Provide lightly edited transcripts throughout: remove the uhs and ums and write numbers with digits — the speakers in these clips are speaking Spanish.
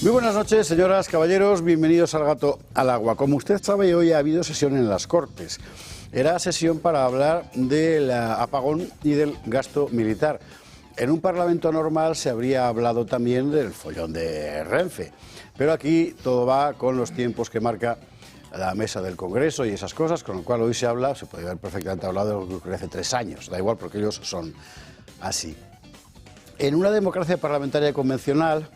Muy buenas noches, señoras, caballeros, bienvenidos al Gato al Agua. Como usted sabe, hoy ha habido sesión en las Cortes. Era sesión para hablar del apagón y del gasto militar. En un parlamento normal se habría hablado también del follón de Renfe, pero aquí todo va con los tiempos que marca la mesa del Congreso y esas cosas, con lo cual hoy se podría haber perfectamente hablado de lo que ocurrió hace 3 años, da igual porque ellos son así. En una democracia parlamentaria convencional,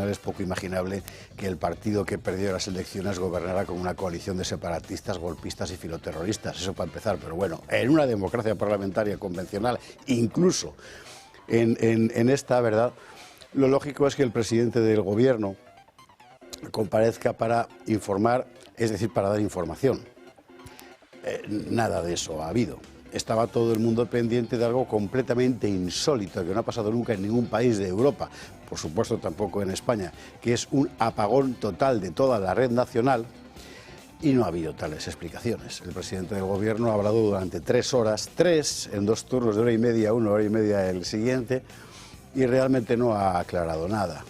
es poco imaginable que el partido que perdió las elecciones gobernara con una coalición de separatistas, golpistas y filoterroristas. Eso para empezar, pero bueno, en una democracia parlamentaria convencional, incluso en esta, ¿verdad?, lo lógico es que el presidente del gobierno comparezca para informar, es decir, para dar información. Nada de eso ha habido. Estaba todo el mundo pendiente de algo completamente insólito, que no ha pasado nunca en ningún país de Europa, por supuesto tampoco en España, que es un apagón total de toda la red nacional, y no ha habido tales explicaciones. El presidente del gobierno ha hablado durante 3 horas, en 2 turnos de 1 hora y media, 1 hora y media el siguiente, y realmente no ha aclarado nada.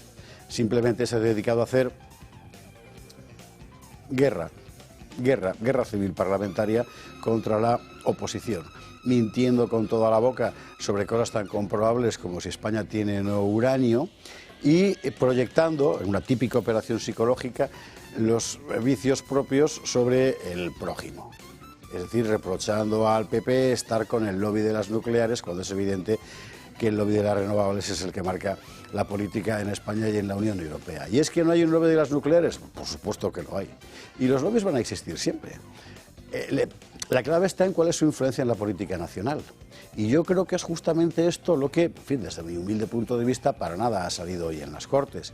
Simplemente se ha dedicado a hacer guerra civil parlamentaria contra la oposición, mintiendo con toda la boca sobre cosas tan comprobables como si España tiene no uranio y proyectando, en una típica operación psicológica, los vicios propios sobre el prójimo. Es decir, reprochando al PP estar con el lobby de las nucleares cuando es evidente que el lobby de las renovables es el que marca la política en España y en la Unión Europea. ¿Y es que no hay un lobby de las nucleares? Por supuesto que lo hay. Y los lobbies van a existir siempre. La clave está en cuál es su influencia en la política nacional. Y yo creo que es justamente esto lo que, en fin, desde mi humilde punto de vista, para nada ha salido hoy en las Cortes.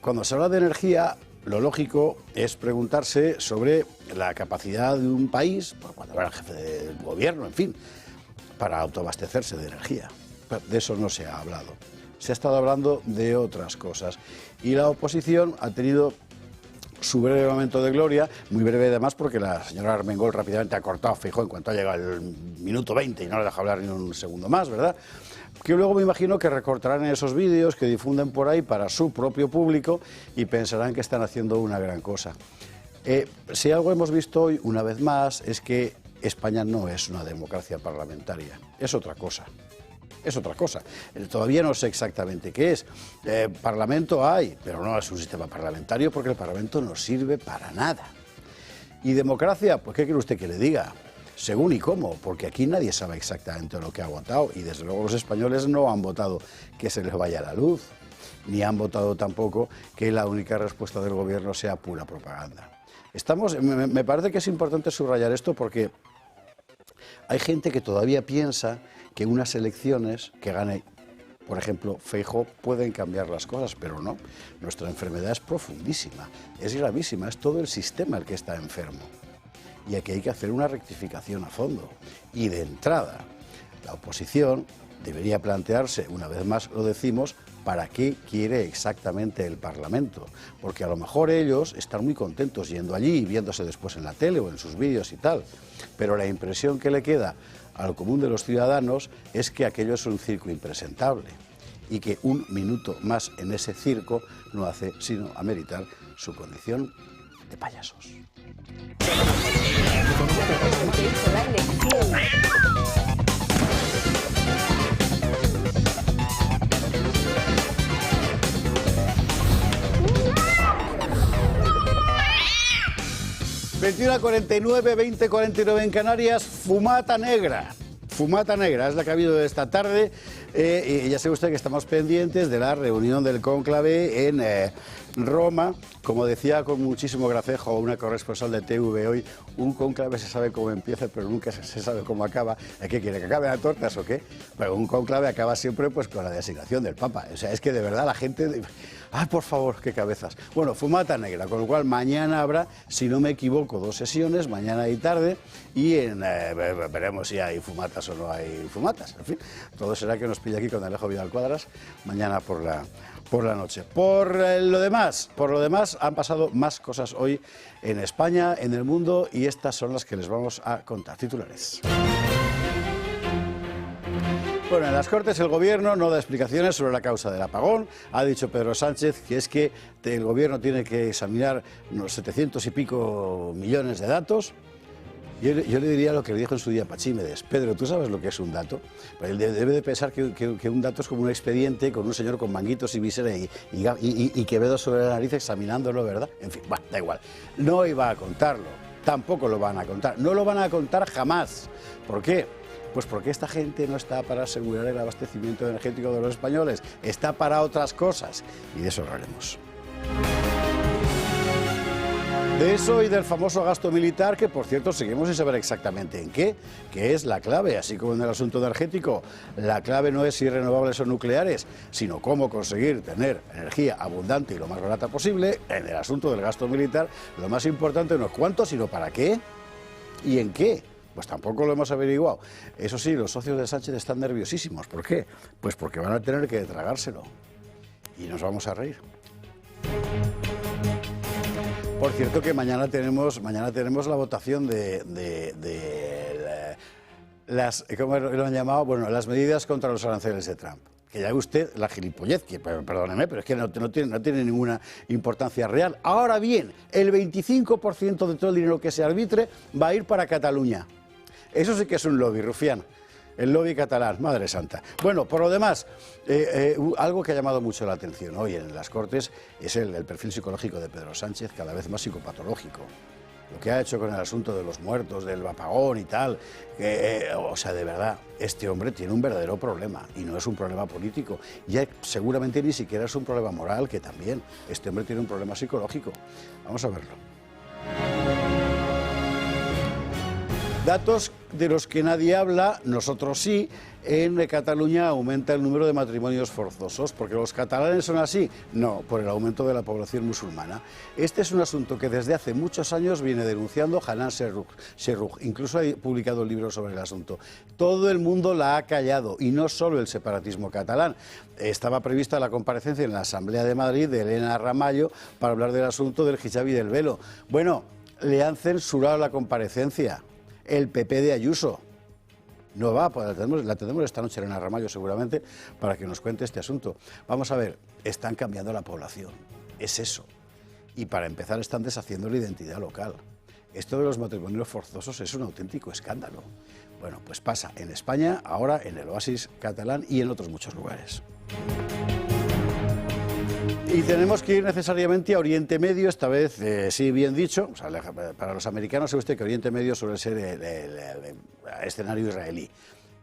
Cuando se habla de energía, lo lógico es preguntarse sobre la capacidad de un país, cuando era el jefe del gobierno, en fin, para autoabastecerse de energía. Pero de eso no se ha hablado. Se ha estado hablando de otras cosas. Y la oposición ha tenido su breve momento de gloria, muy breve además porque la señora Armengol rápidamente ha cortado a Feijóo en cuanto ha llegado el minuto 20 y no le deja hablar ni un segundo más, ¿verdad? Que luego me imagino que recortarán esos vídeos que difunden por ahí para su propio público y pensarán que están haciendo una gran cosa. Si algo hemos visto hoy, una vez más, es que España no es una democracia parlamentaria, es otra cosa. Es otra cosa. Todavía no sé exactamente qué es. Parlamento hay, pero no es un sistema parlamentario porque el Parlamento no sirve para nada. ¿Y democracia? Pues ¿qué quiere usted que le diga? Según y cómo, porque aquí nadie sabe exactamente lo que ha votado y desde luego los españoles no han votado que se les vaya la luz, ni han votado tampoco que la única respuesta del gobierno sea pura propaganda. Me parece que es importante subrayar esto porque hay gente que todavía piensa que unas elecciones que gane, por ejemplo, Feijóo, pueden cambiar las cosas, pero no. Nuestra enfermedad es profundísima, es gravísima, es todo el sistema el que está enfermo. Y aquí hay que hacer una rectificación a fondo. Y de entrada, la oposición debería plantearse, una vez más lo decimos, para qué quiere exactamente el Parlamento. Porque a lo mejor ellos están muy contentos yendo allí y viéndose después en la tele o en sus vídeos y tal. Pero la impresión que le queda al común de los ciudadanos es que aquello es un circo impresentable y que un minuto más en ese circo no hace sino ameritar su condición de payasos. 21:49, 20:49 en Canarias, fumata negra. Fumata negra es la que ha habido esta tarde. Y ya sabe usted que estamos pendientes de la reunión del cónclave en Roma. Como decía con muchísimo gracejo una corresponsal de TV hoy, un cónclave se sabe cómo empieza, pero nunca se sabe cómo acaba. ¿Qué quiere, que acabe a tortas o qué? Pero un cónclave acaba siempre pues con la designación del Papa. O sea, es que de verdad la gente... ¡Ay, por favor, qué cabezas! Bueno, fumata negra, con lo cual mañana habrá, si no me equivoco, 2 sesiones, mañana y tarde, y veremos si hay fumatas o no hay fumatas. En fin, todo será que nos pilla aquí con Alejo Vidal Cuadras mañana por la noche. Por lo demás, han pasado más cosas hoy en España, en el mundo, y estas son las que les vamos a contar. Titulares. Bueno, en las Cortes el Gobierno no da explicaciones sobre la causa del apagón. Ha dicho Pedro Sánchez que es que el Gobierno tiene que examinar unos 700 y pico millones de datos. Yo le diría lo que le dijo en su día Pachímedes. Pedro, ¿tú sabes lo que es un dato? Pues él debe de pensar que un dato es como un expediente con un señor con manguitos y visera y Quevedo sobre la nariz examinándolo, ¿verdad? En fin, bueno, da igual. No iba a contarlo, tampoco lo van a contar. No lo van a contar jamás. ¿Por qué? Pues porque esta gente no está para asegurar el abastecimiento energético de los españoles, está para otras cosas, y de eso hablaremos. De eso y del famoso gasto militar, que por cierto seguimos sin saber exactamente en qué, que es la clave, así como en el asunto energético. La clave no es si renovables o nucleares, sino cómo conseguir tener energía abundante y lo más barata posible. En el asunto del gasto militar, lo más importante no es cuánto, sino para qué y en qué. Pues tampoco lo hemos averiguado. Eso sí, los socios de Sánchez están nerviosísimos. ¿Por qué? Pues porque van a tener que tragárselo. Y nos vamos a reír. Por cierto que mañana tenemos la votación de las, ¿cómo lo han llamado? Bueno, las medidas contra los aranceles de Trump. Que ya ve usted la gilipollez, que perdóneme, pero es que no tiene ninguna importancia real. Ahora bien, el 25% de todo el dinero que se arbitre va a ir para Cataluña. Eso sí que es un lobby, rufián. El lobby catalán, madre santa. Bueno, por lo demás, algo que ha llamado mucho la atención hoy en las Cortes es el perfil psicológico de Pedro Sánchez, cada vez más psicopatológico. Lo que ha hecho con el asunto de los muertos, del apagón y tal. O sea, de verdad, este hombre tiene un verdadero problema y no es un problema político. Ya seguramente ni siquiera es un problema moral, que también. Este hombre tiene un problema psicológico. Vamos a verlo. Datos de los que nadie habla, nosotros sí. En Cataluña aumenta el número de matrimonios forzosos. ¿Porque los catalanes son así? No, por el aumento de la población musulmana. Este es un asunto que desde hace muchos años viene denunciando Hanan Serroukh. Incluso ha publicado un libro sobre el asunto. Todo el mundo la ha callado, y no solo el separatismo catalán. Estaba prevista la comparecencia en la Asamblea de Madrid de Elena Ramallo para hablar del asunto del hijab y del velo. Bueno, le han censurado la comparecencia. El PP de Ayuso. No va, pues la tendremos esta noche en Ramallo seguramente para que nos cuente este asunto. Vamos a ver, están cambiando la población, es eso. Y para empezar están deshaciendo la identidad local. Esto de los matrimonios forzosos es un auténtico escándalo. Bueno, pues pasa en España, ahora en el oasis catalán y en otros muchos lugares. Y tenemos que ir necesariamente a Oriente Medio, esta vez, sí, bien dicho. O sea, para los americanos sabe usted que Oriente Medio suele ser el escenario israelí.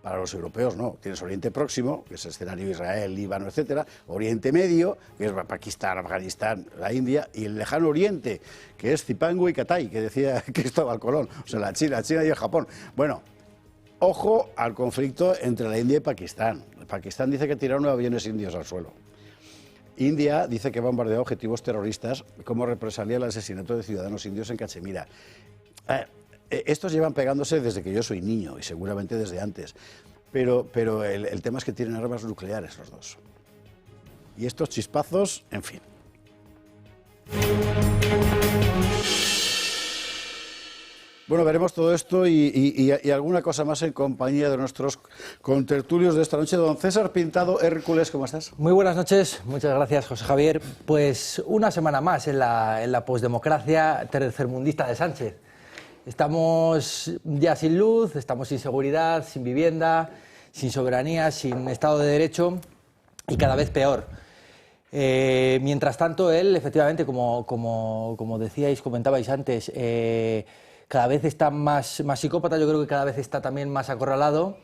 Para los europeos no, tienes Oriente Próximo, que es el escenario Israel, Líbano, etcétera. Oriente Medio, que es Pakistán, Afganistán, la India, y el lejano Oriente, que es Zipango y Catay, que decía Cristóbal Colón. O sea, la China y el Japón. Bueno, ojo al conflicto entre la India y Pakistán. Pakistán dice que tiraron 9 aviones indios al suelo. India dice que ha bombardeado objetivos terroristas como represalia al asesinato de ciudadanos indios en Cachemira. Estos llevan pegándose desde que yo soy niño y seguramente desde antes, pero el tema es que tienen armas nucleares los dos. Y estos chispazos, en fin. Bueno, veremos todo esto y alguna cosa más en compañía de nuestros contertulios de esta noche. Don César Pintado, Hércules, ¿cómo estás? Muy buenas noches, muchas gracias, José Javier. Pues una semana más en la posdemocracia tercermundista de Sánchez. Estamos ya sin luz, estamos sin seguridad, sin vivienda, sin soberanía, sin Estado de Derecho y cada vez peor. Mientras tanto, él, efectivamente, como decíais, comentabais antes, cada vez está más psicópata, yo creo que cada vez está también más acorralado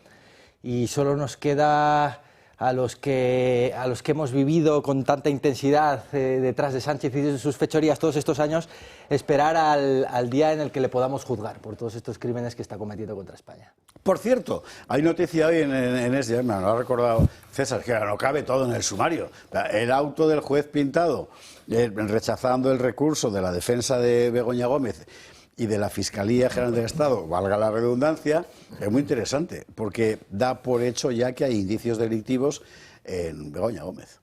y solo nos queda a los que hemos vivido con tanta intensidad detrás de Sánchez y de sus fechorías todos estos años, esperar al día en el que le podamos juzgar por todos estos crímenes que está cometiendo contra España. Por cierto, hay noticia hoy en este, me lo ha recordado César, que no cabe todo en el sumario. El auto del juez Pintado rechazando el recurso de la defensa de Begoña Gómez y de la Fiscalía General del Estado, valga la redundancia, es muy interesante, porque da por hecho ya que hay indicios delictivos en Begoña Gómez,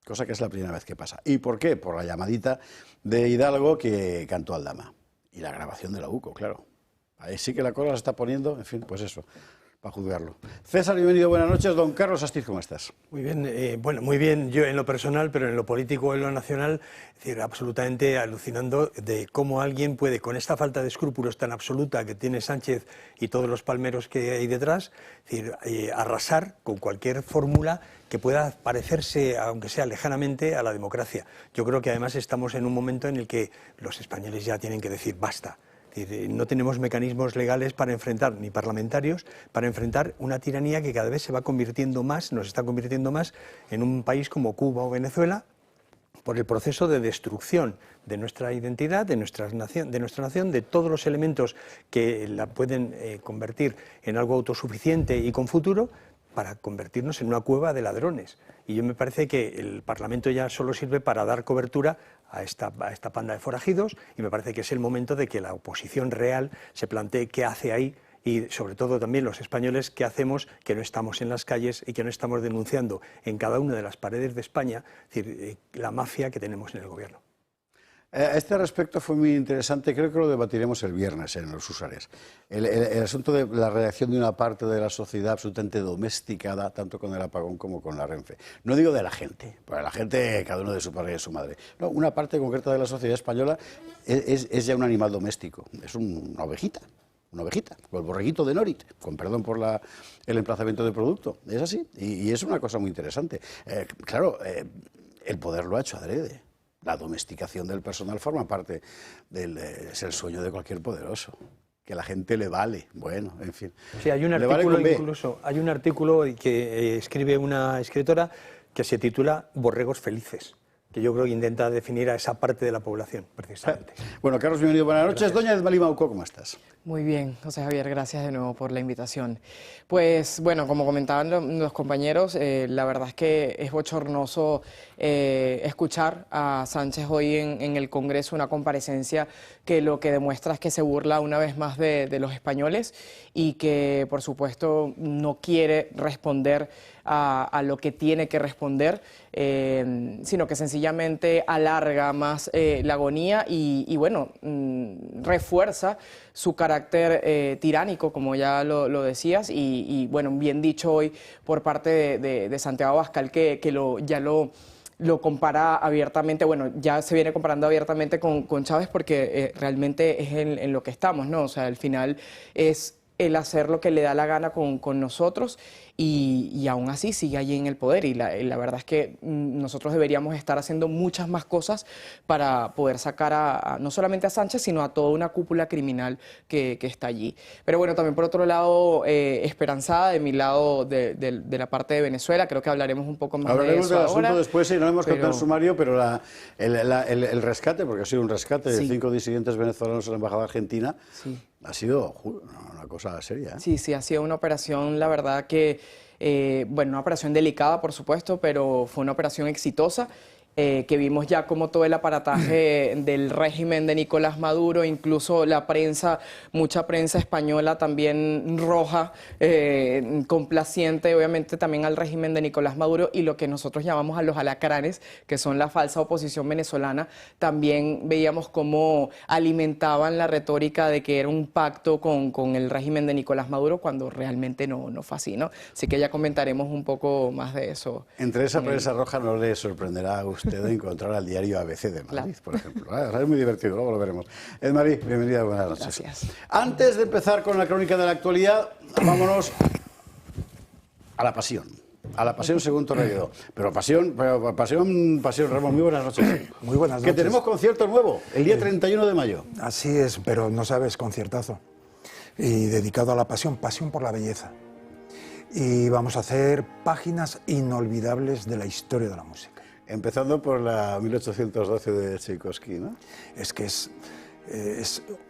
cosa que es la primera vez que pasa. ¿Y por qué? Por la llamadita de Hidalgo que cantó Aldama, y la grabación de la UCO, claro. Ahí sí que la cosa se está poniendo, en fin, pues eso. para juzgarlo. César, bienvenido, buenas noches. Don Carlos Astiz, ¿cómo estás? Muy bien, bueno, muy bien yo en lo personal, pero en lo político, en lo nacional, es decir, absolutamente alucinando de cómo alguien puede, con esta falta de escrúpulos tan absoluta que tiene Sánchez y todos los palmeros que hay detrás, es decir, arrasar con cualquier fórmula que pueda parecerse, aunque sea lejanamente, a la democracia. Yo creo que además estamos en un momento en el que los españoles ya tienen que decir basta. Es decir, no tenemos mecanismos legales para enfrentar, ni parlamentarios, para enfrentar una tiranía que cada vez se va convirtiendo más, nos está convirtiendo más en un país como Cuba o Venezuela, por el proceso de destrucción de nuestra identidad, de nuestra nación, de todos los elementos que la pueden convertir en algo autosuficiente y con futuro, para convertirnos en una cueva de ladrones. Y yo me parece que el Parlamento ya solo sirve para dar cobertura a esta panda de forajidos, y me parece que es el momento de que la oposición real se plantee qué hace ahí, y sobre todo también los españoles, qué hacemos, que no estamos en las calles y que no estamos denunciando en cada una de las paredes de España, es decir, la mafia que tenemos en el gobierno. A este respecto fue muy interesante, creo que lo debatiremos el viernes en los Usares. El asunto de la reacción de una parte de la sociedad absolutamente domesticada, tanto con el apagón como con la Renfe. No digo de la gente, porque la gente, cada uno de su padre y de su madre. No, una parte concreta de la sociedad española es ya un animal doméstico, es una ovejita, o el borreguito de Norit, con perdón por el emplazamiento de producto. Es así, y es una cosa muy interesante. Claro, el poder lo ha hecho adrede. La domesticación del personal forma parte es el sueño de cualquier poderoso. Que la gente le vale, bueno, en fin. Sí, hay un artículo incluso, hay un artículo que escribe una escritora que se titula Borregos felices, que yo creo que intenta definir a esa parte de la población, precisamente. Bueno, Carlos, bienvenido, buenas noches. Gracias. Doña Edmalí Maucó, ¿cómo estás? Muy bien, José Javier, gracias de nuevo por la invitación. Pues bueno, como comentaban los compañeros, la verdad es que es bochornoso escuchar a Sánchez hoy en el Congreso, una comparecencia que lo que demuestra es que se burla una vez más de los españoles y que por supuesto no quiere responder a lo que tiene que responder, sino que sencillamente alarga más la agonía y bueno, refuerza su carácter tiránico, como ya lo decías, y bueno, bien dicho hoy por parte de Santiago Abascal que ya lo compara abiertamente, bueno, ya se viene comparando abiertamente con Chávez porque realmente es en lo que estamos, ¿no? O sea, al final es el hacer lo que le da la gana con nosotros y aún así sigue allí en el poder y la verdad es que nosotros deberíamos estar haciendo muchas más cosas para poder sacar no solamente a Sánchez, sino a toda una cúpula criminal que está allí. Pero bueno, también por otro lado, esperanzada de mi lado de la parte de Venezuela, creo que hablaremos un poco más Hablaremos de eso del asunto ahora, después, sí, no hemos contado el sumario, pero el rescate, porque ha sido un rescate de 5 disidentes venezolanos en la Embajada Argentina, sí. Ha sido una cosa seria, ¿eh? Sí, sí, ha sido una operación, la verdad que, bueno, una operación delicada, por supuesto, pero fue una operación exitosa. Que vimos ya como todo el aparataje del régimen de Nicolás Maduro, incluso la prensa, mucha prensa española también roja, complaciente obviamente también al régimen de Nicolás Maduro y lo que nosotros llamamos a los alacranes, que son la falsa oposición venezolana, también veíamos cómo alimentaban la retórica de que era un pacto con el régimen de Nicolás Maduro cuando realmente no fue así, ¿no? Así que ya comentaremos un poco más de eso. Entre esa prensa roja no le sorprenderá a usted encontrar al diario ABC de Madrid, por ejemplo. Es muy divertido, luego lo veremos. Edmarí, bienvenida, buenas noches. Gracias. Antes de empezar con la crónica de la actualidad, vámonos a la pasión. A la pasión según Torreguedo. Pero pasión, Ramón, muy buenas noches. Muy buenas noches. Que tenemos concierto nuevo, el día 31 de mayo. Así es, pero no sabes, conciertazo. Y dedicado a la pasión por la belleza. Y vamos a hacer páginas inolvidables de la historia de la música. Empezando por la 1812 de Tchaikovsky, ¿no? Es que es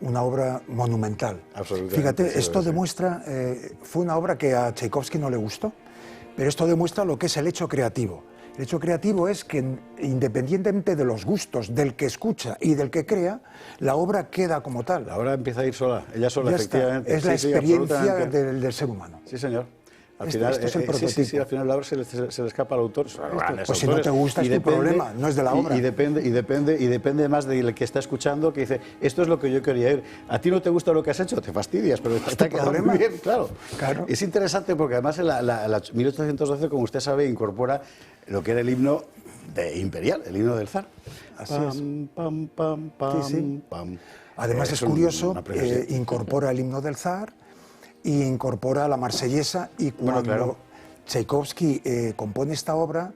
una obra monumental. Absolutamente. Fíjate, esto demuestra, fue una obra que a Tchaikovsky no le gustó, pero esto demuestra lo que es el hecho creativo. El hecho creativo es que, independientemente de los gustos del que escucha y del que crea, la obra queda como tal. La obra empieza a ir sola, ella sola, Ya efectivamente. está. Es la experiencia absolutamente. del ser humano. Sí, señor. Esto es el prototipo. Sí, al final la obra se le escapa al autor. Pues si no te gusta es tu problema, no es de la obra. Y depende más del que está escuchando, que dice, esto es lo que yo quería ir. A ti no te gusta lo que has hecho, te fastidias, pero está quedando muy bien, claro. Es interesante porque además la 1812, como usted sabe, incorpora lo que era el himno imperial, el himno del zar. Así es. Además es curioso, incorpora el himno del zar y incorpora la marsellesa, y cuando Tchaikovsky compone esta obra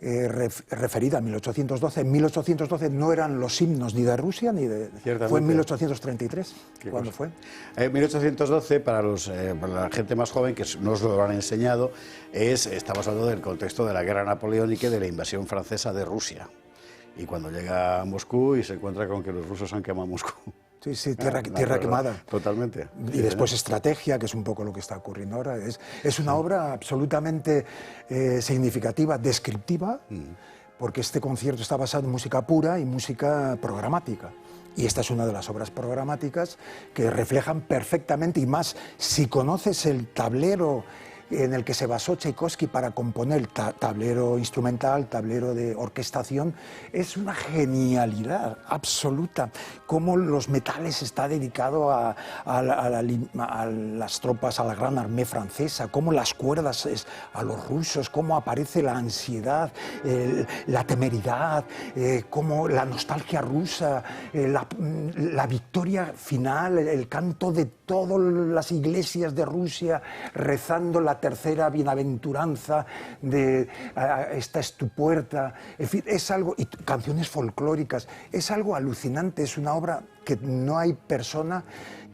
referida a 1812, en 1812 no eran los himnos ni de Rusia ni de... Fue en 1833, ¿cuándo fue? 1812, para la gente más joven, que no os lo han enseñado, estamos hablando del contexto de la guerra napoleónica y de la invasión francesa de Rusia. Y cuando llega a Moscú y se encuentra con que los rusos han quemado Moscú. Sí, tierra quemada. Totalmente. Y después Estrategia, que es un poco lo que está ocurriendo ahora. Es una obra absolutamente significativa, descriptiva, porque este concierto está basado en música pura y música programática. Y esta es una de las obras programáticas que reflejan perfectamente, y más si conoces el tablero en el que se basó Tchaikovsky para componer, tablero instrumental, tablero de orquestación, es una genialidad absoluta. Cómo los metales está dedicado a las tropas, a la gran armée francesa, cómo las cuerdas a los rusos, cómo aparece la ansiedad, la temeridad, cómo la nostalgia rusa, la victoria final, el canto de todas las iglesias de Rusia rezando la tercera bienaventuranza de esta es tu puerta, en fin, es algo, y canciones folclóricas, es algo alucinante, es una obra que no hay persona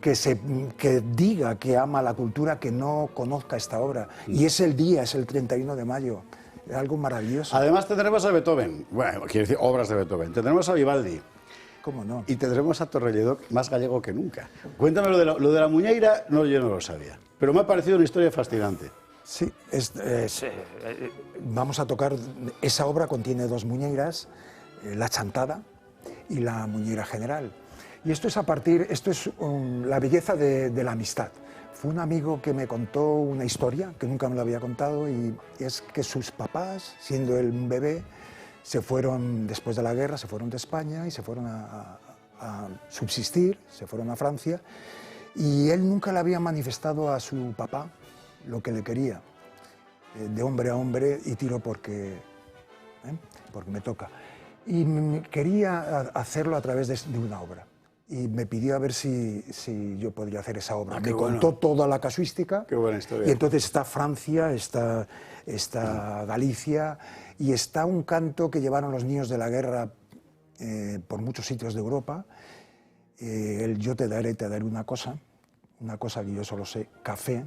que diga que ama la cultura que no conozca esta obra, y es el 31 de mayo, es algo maravilloso. Además tendremos a Beethoven, bueno, quiero decir, obras de Beethoven, tendremos a Vivaldi. ¿Cómo no? Y tendremos a Torrelledoc, más gallego que nunca. Cuéntame lo de la muñeira, no, yo no lo sabía. Pero me ha parecido una historia fascinante. Sí, vamos a tocar, esa obra contiene dos muñeiras, la chantada y la muñeira general. Y esto es la belleza de la amistad. Fue un amigo que me contó una historia que nunca me lo había contado, y es que sus papás, siendo él un bebé, se fueron, después de la guerra, se fueron de España y se fueron a subsistir, se fueron a Francia, y él nunca le había manifestado a su papá lo que le quería, de hombre a hombre, y tiro porque me toca. Y quería hacerlo a través de una obra, y me pidió a ver si yo podría hacer esa obra. Me contó toda la casuística. Qué buena historia. Y entonces está Francia, está Galicia, y está un canto que llevaron los niños de la guerra por muchos sitios de Europa, el yo te daré una cosa que yo solo sé, café.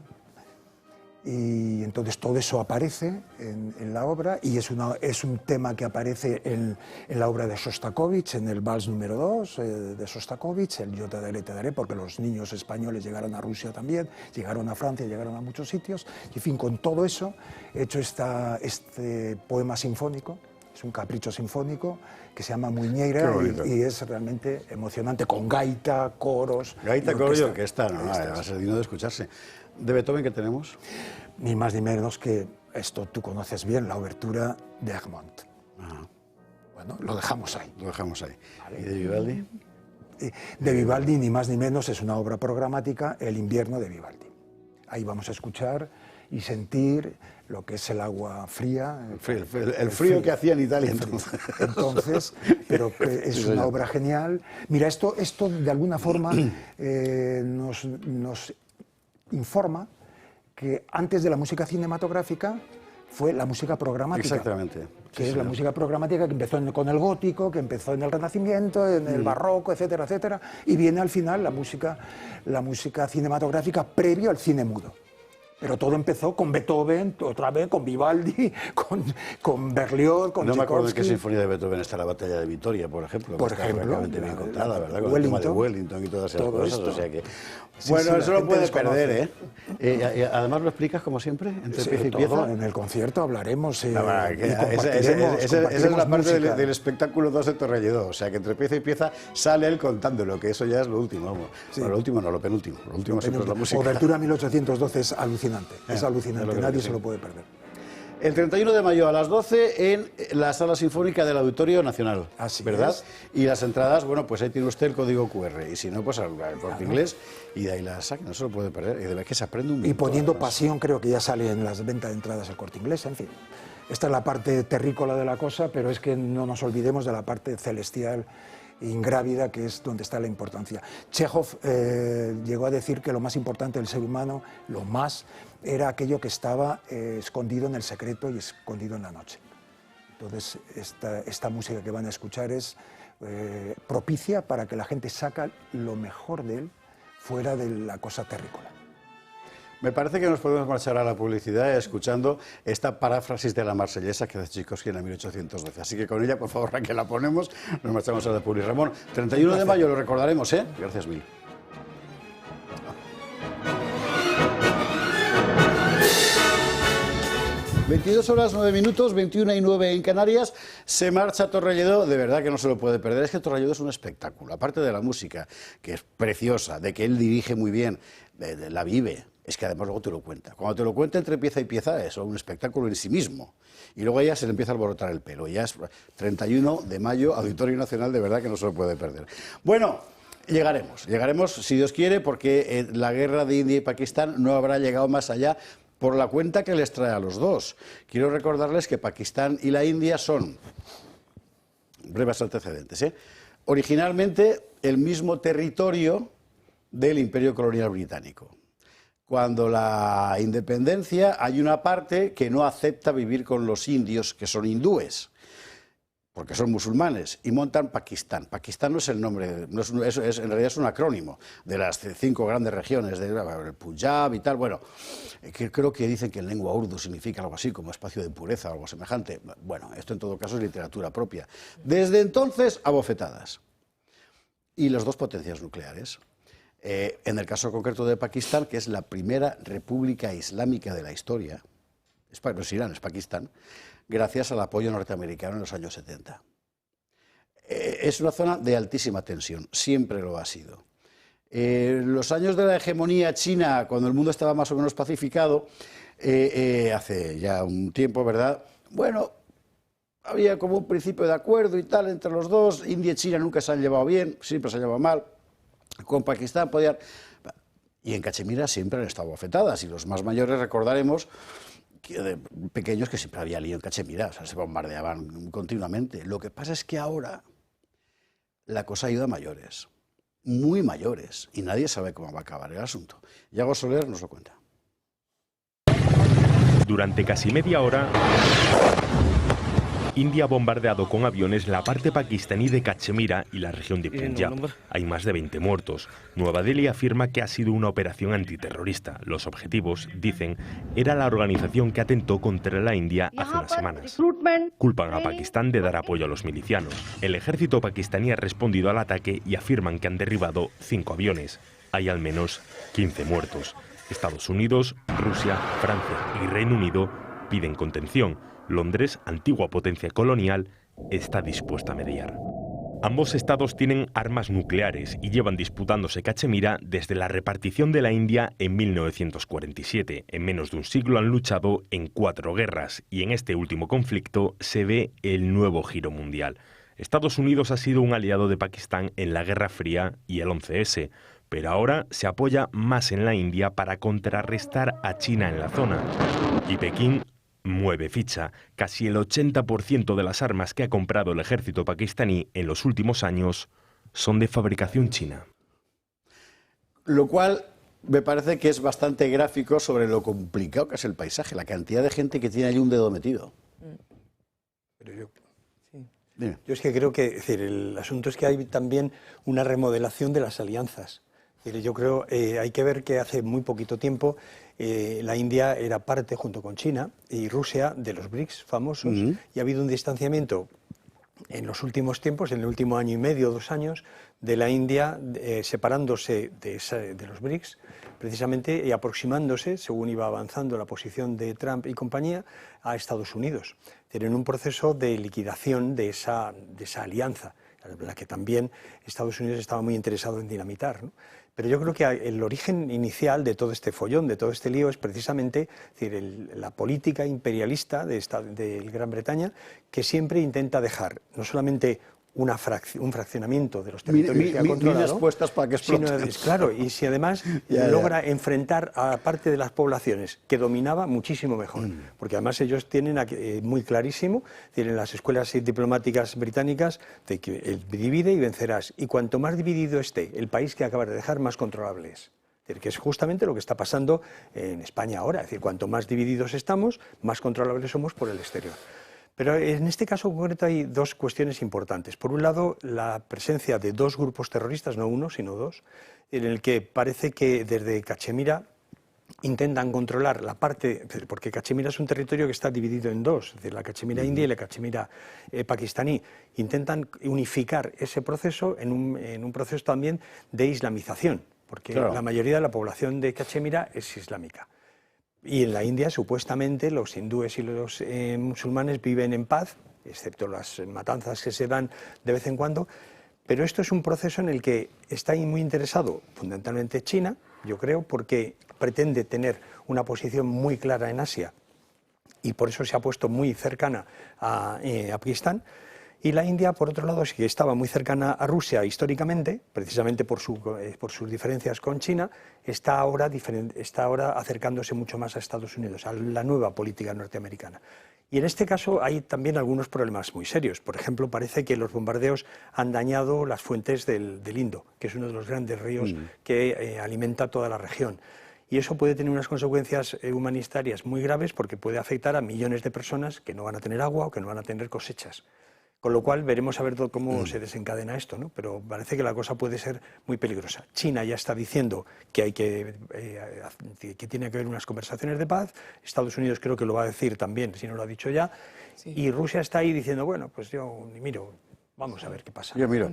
Y entonces todo eso aparece en la obra, y es un tema que aparece en la obra de Shostakovich, en el Vals número 2 de Shostakovich, el Yo te daré, porque los niños españoles llegaron a Rusia también, llegaron a Francia, llegaron a muchos sitios, y en fin, con todo eso he hecho este poema sinfónico, es un capricho sinfónico que se llama Muñeira, y es realmente emocionante, con gaita, coros... Gaita, coros y orquesta, no, va a ser digno de escucharse. ¿De Beethoven qué tenemos? Ni más ni menos que, esto tú conoces bien, la obertura de Egmont. Ajá. Bueno, lo dejamos ahí. Lo dejamos ahí. ¿Y de Vivaldi? De Vivaldi, ni más ni menos, es una obra programática, El invierno de Vivaldi. Ahí vamos a escuchar y sentir lo que es el agua fría. El frío que hacía en Italia entonces. Pero es una obra genial. Mira, esto de alguna forma nos informa que antes de la música cinematográfica fue la música programática. Exactamente. Que es la música programática que empezó con el gótico, que empezó en el Renacimiento, en el Barroco, etcétera, etcétera, y viene al final la música cinematográfica previo al cine mudo. Pero todo empezó con Beethoven, otra vez con Vivaldi, con Berlioz, con Tchaikovsky. No me acuerdo en qué sinfonía de Beethoven está la batalla de Vitoria, por ejemplo. Por ejemplo. Francamente bien contada, ¿verdad? Con el tema de Wellington y todas esas cosas. Esto. O sea que... Sí, bueno, sí, eso lo puedes perder, ¿eh? Además lo explicas como siempre, entre pieza y pieza. En el concierto hablaremos y compartiremos. Esa es la parte del espectáculo 2 de Torrelledoc. O sea que entre pieza y pieza sale él contándolo, que eso ya es lo último. Vamos. Sí. Bueno, lo último no, lo penúltimo. Lo último siempre es la música. Obertura 1812 es alucinante. alucinante, nadie se lo puede perder. El 31 de mayo a las 12 en la Sala Sinfónica del Auditorio Nacional, así ¿verdad? Es. Y las entradas, bueno, pues ahí tiene usted el código QR, y si no, pues al Corte Inglés, y de ahí la saca, no se lo puede perder, y de verdad que se aprende un montón. Y poniendo pasión, creo que ya sale en las ventas de entradas al Corte Inglés, en fin. Esta es la parte terrícola de la cosa, pero es que no nos olvidemos de la parte celestial, ingrávida, que es donde está la importancia. Chekhov llegó a decir que lo más importante del ser humano, lo más, era aquello que estaba escondido en el secreto y escondido en la noche. Entonces, esta música que van a escuchar es propicia para que la gente saque lo mejor de él fuera de la cosa terrícola. Me parece que nos podemos marchar a la publicidad escuchando esta paráfrasis de la Marsellesa que hace Tchaikovsky en 1812. Así que con ella, por favor, que la ponemos, nos marchamos a la publicidad. Ramón, 31 de mayo lo recordaremos, ¿eh? Gracias mil. 22:09, 21:09 en Canarias, se marcha Torrelledo, de verdad que no se lo puede perder, es que Torrelledo es un espectáculo, aparte de la música, que es preciosa, de que él dirige muy bien, la vive, es que además luego te lo cuenta. Cuando te lo cuenta entre pieza y pieza es un espectáculo en sí mismo, y luego ya se le empieza a alborotar el pelo, ya es 31 de mayo, Auditorio Nacional, de verdad que no se lo puede perder. Bueno, llegaremos si Dios quiere, porque la guerra de India y Pakistán no habrá llegado más allá por la cuenta que les trae a los dos. Quiero recordarles que Pakistán y la India son, breves antecedentes, originalmente el mismo territorio del Imperio Colonial Británico. Cuando la independencia hay una parte que no acepta vivir con los indios, que son hindúes, porque son musulmanes, y montan Pakistán. Pakistán no es el nombre, en realidad es un acrónimo de las 5 grandes regiones, del Punjab y tal. Bueno, que creo que dicen que en lengua urdu significa algo así, como espacio de pureza o algo semejante. Bueno, esto en todo caso es literatura propia. Desde entonces, abofetadas. Y las dos potencias nucleares. En el caso concreto de Pakistán, que es la primera república islámica de la historia, no es Irán, es Pakistán, gracias al apoyo norteamericano en los años 70. Es una zona de altísima tensión, siempre lo ha sido. Los años de la hegemonía china, cuando el mundo estaba más o menos pacificado, hace ya un tiempo, ¿verdad? Bueno, había como un principio de acuerdo y tal entre los dos. India y China nunca se han llevado bien, siempre se han llevado mal. Con Pakistán podían... Y en Cachemira siempre han estado afectadas, y los más mayores recordaremos pequeños que siempre había lío en Cachemira, o sea, se bombardeaban continuamente. Lo que pasa es que ahora la cosa ha ido a mayores, muy mayores, y nadie sabe cómo va a acabar el asunto. Yago Soler nos lo cuenta. Durante casi media hora, India ha bombardeado con aviones la parte pakistaní de Cachemira y la región de Punjab. Hay más de 20 muertos. Nueva Delhi afirma que ha sido una operación antiterrorista. Los objetivos, dicen, era la organización que atentó contra la India hace unas semanas. Culpan a Pakistán de dar apoyo a los milicianos. El ejército pakistaní ha respondido al ataque y afirman que han derribado 5 aviones. Hay al menos 15 muertos. Estados Unidos, Rusia, Francia y Reino Unido piden contención. Londres, antigua potencia colonial, está dispuesta a mediar. Ambos estados tienen armas nucleares y llevan disputándose Cachemira desde la repartición de la India en 1947. En menos de un siglo han luchado en 4 guerras y en este último conflicto se ve el nuevo giro mundial. Estados Unidos ha sido un aliado de Pakistán en la Guerra Fría y el 11S, pero ahora se apoya más en la India para contrarrestar a China en la zona. Y Pekín mueve ficha. Casi el 80% de las armas que ha comprado el ejército pakistaní en los últimos años son de fabricación china. Lo cual me parece que es bastante gráfico sobre lo complicado que es el paisaje, la cantidad de gente que tiene allí un dedo metido. Pero yo es que creo que, es decir, el asunto es que hay también una remodelación de las alianzas. Yo creo hay que ver que hace muy poquito tiempo la India era parte, junto con China y Rusia, de los BRICS famosos, y ha habido un distanciamiento en los últimos tiempos, en el último año y medio, 2 años, de la India separándose de los BRICS, precisamente, y aproximándose, según iba avanzando la posición de Trump y compañía, a Estados Unidos, en un proceso de liquidación de esa alianza. la que también Estados Unidos estaba muy interesado en dinamitar, ¿no? Pero yo creo que el origen inicial de todo este follón, de todo este lío, es precisamente, es decir, la política imperialista de Gran Bretaña, que siempre intenta dejar no solamente un fraccionamiento de los territorios que ha controlado, puestas para que exploten. Claro, y si además logra enfrentar a parte de las poblaciones que dominaba muchísimo mejor, porque además ellos tienen muy clarísimo, tienen las escuelas diplomáticas británicas, de que el divide y vencerás, y cuanto más dividido esté el país que acabas de dejar, más controlable es. Que es justamente lo que está pasando en España ahora, es decir, cuanto más divididos estamos, más controlables somos por el exterior. Pero en este caso concreto hay dos cuestiones importantes. Por un lado, la presencia de dos grupos terroristas, no uno, sino dos, en el que parece que desde Cachemira intentan controlar la parte, porque Cachemira es un territorio que está dividido en dos, es decir, la Cachemira india y la Cachemira pakistaní. Intentan unificar ese proceso en un proceso también de islamización, porque la mayoría de la población de Cachemira es islámica. Y en la India, supuestamente, los hindúes y los musulmanes viven en paz, excepto las matanzas que se dan de vez en cuando, pero esto es un proceso en el que está muy interesado fundamentalmente China, yo creo, porque pretende tener una posición muy clara en Asia y por eso se ha puesto muy cercana a Pakistán. Y la India, por otro lado, sí que estaba muy cercana a Rusia históricamente, precisamente por sus diferencias con China, está ahora acercándose mucho más a Estados Unidos, a la nueva política norteamericana. Y en este caso hay también algunos problemas muy serios. Por ejemplo, parece que los bombardeos han dañado las fuentes del Indo, que es uno de los grandes ríos que alimenta toda la región. Y eso puede tener unas consecuencias humanitarias muy graves porque puede afectar a millones de personas que no van a tener agua o que no van a tener cosechas. Con lo cual veremos a ver cómo se desencadena esto, ¿no? Pero parece que la cosa puede ser muy peligrosa. China ya está diciendo que tiene que haber unas conversaciones de paz. Estados Unidos creo que lo va a decir también, si no lo ha dicho ya. Sí. Y Rusia está ahí diciendo, bueno, pues yo ni miro, vamos a ver qué pasa. Yo miro.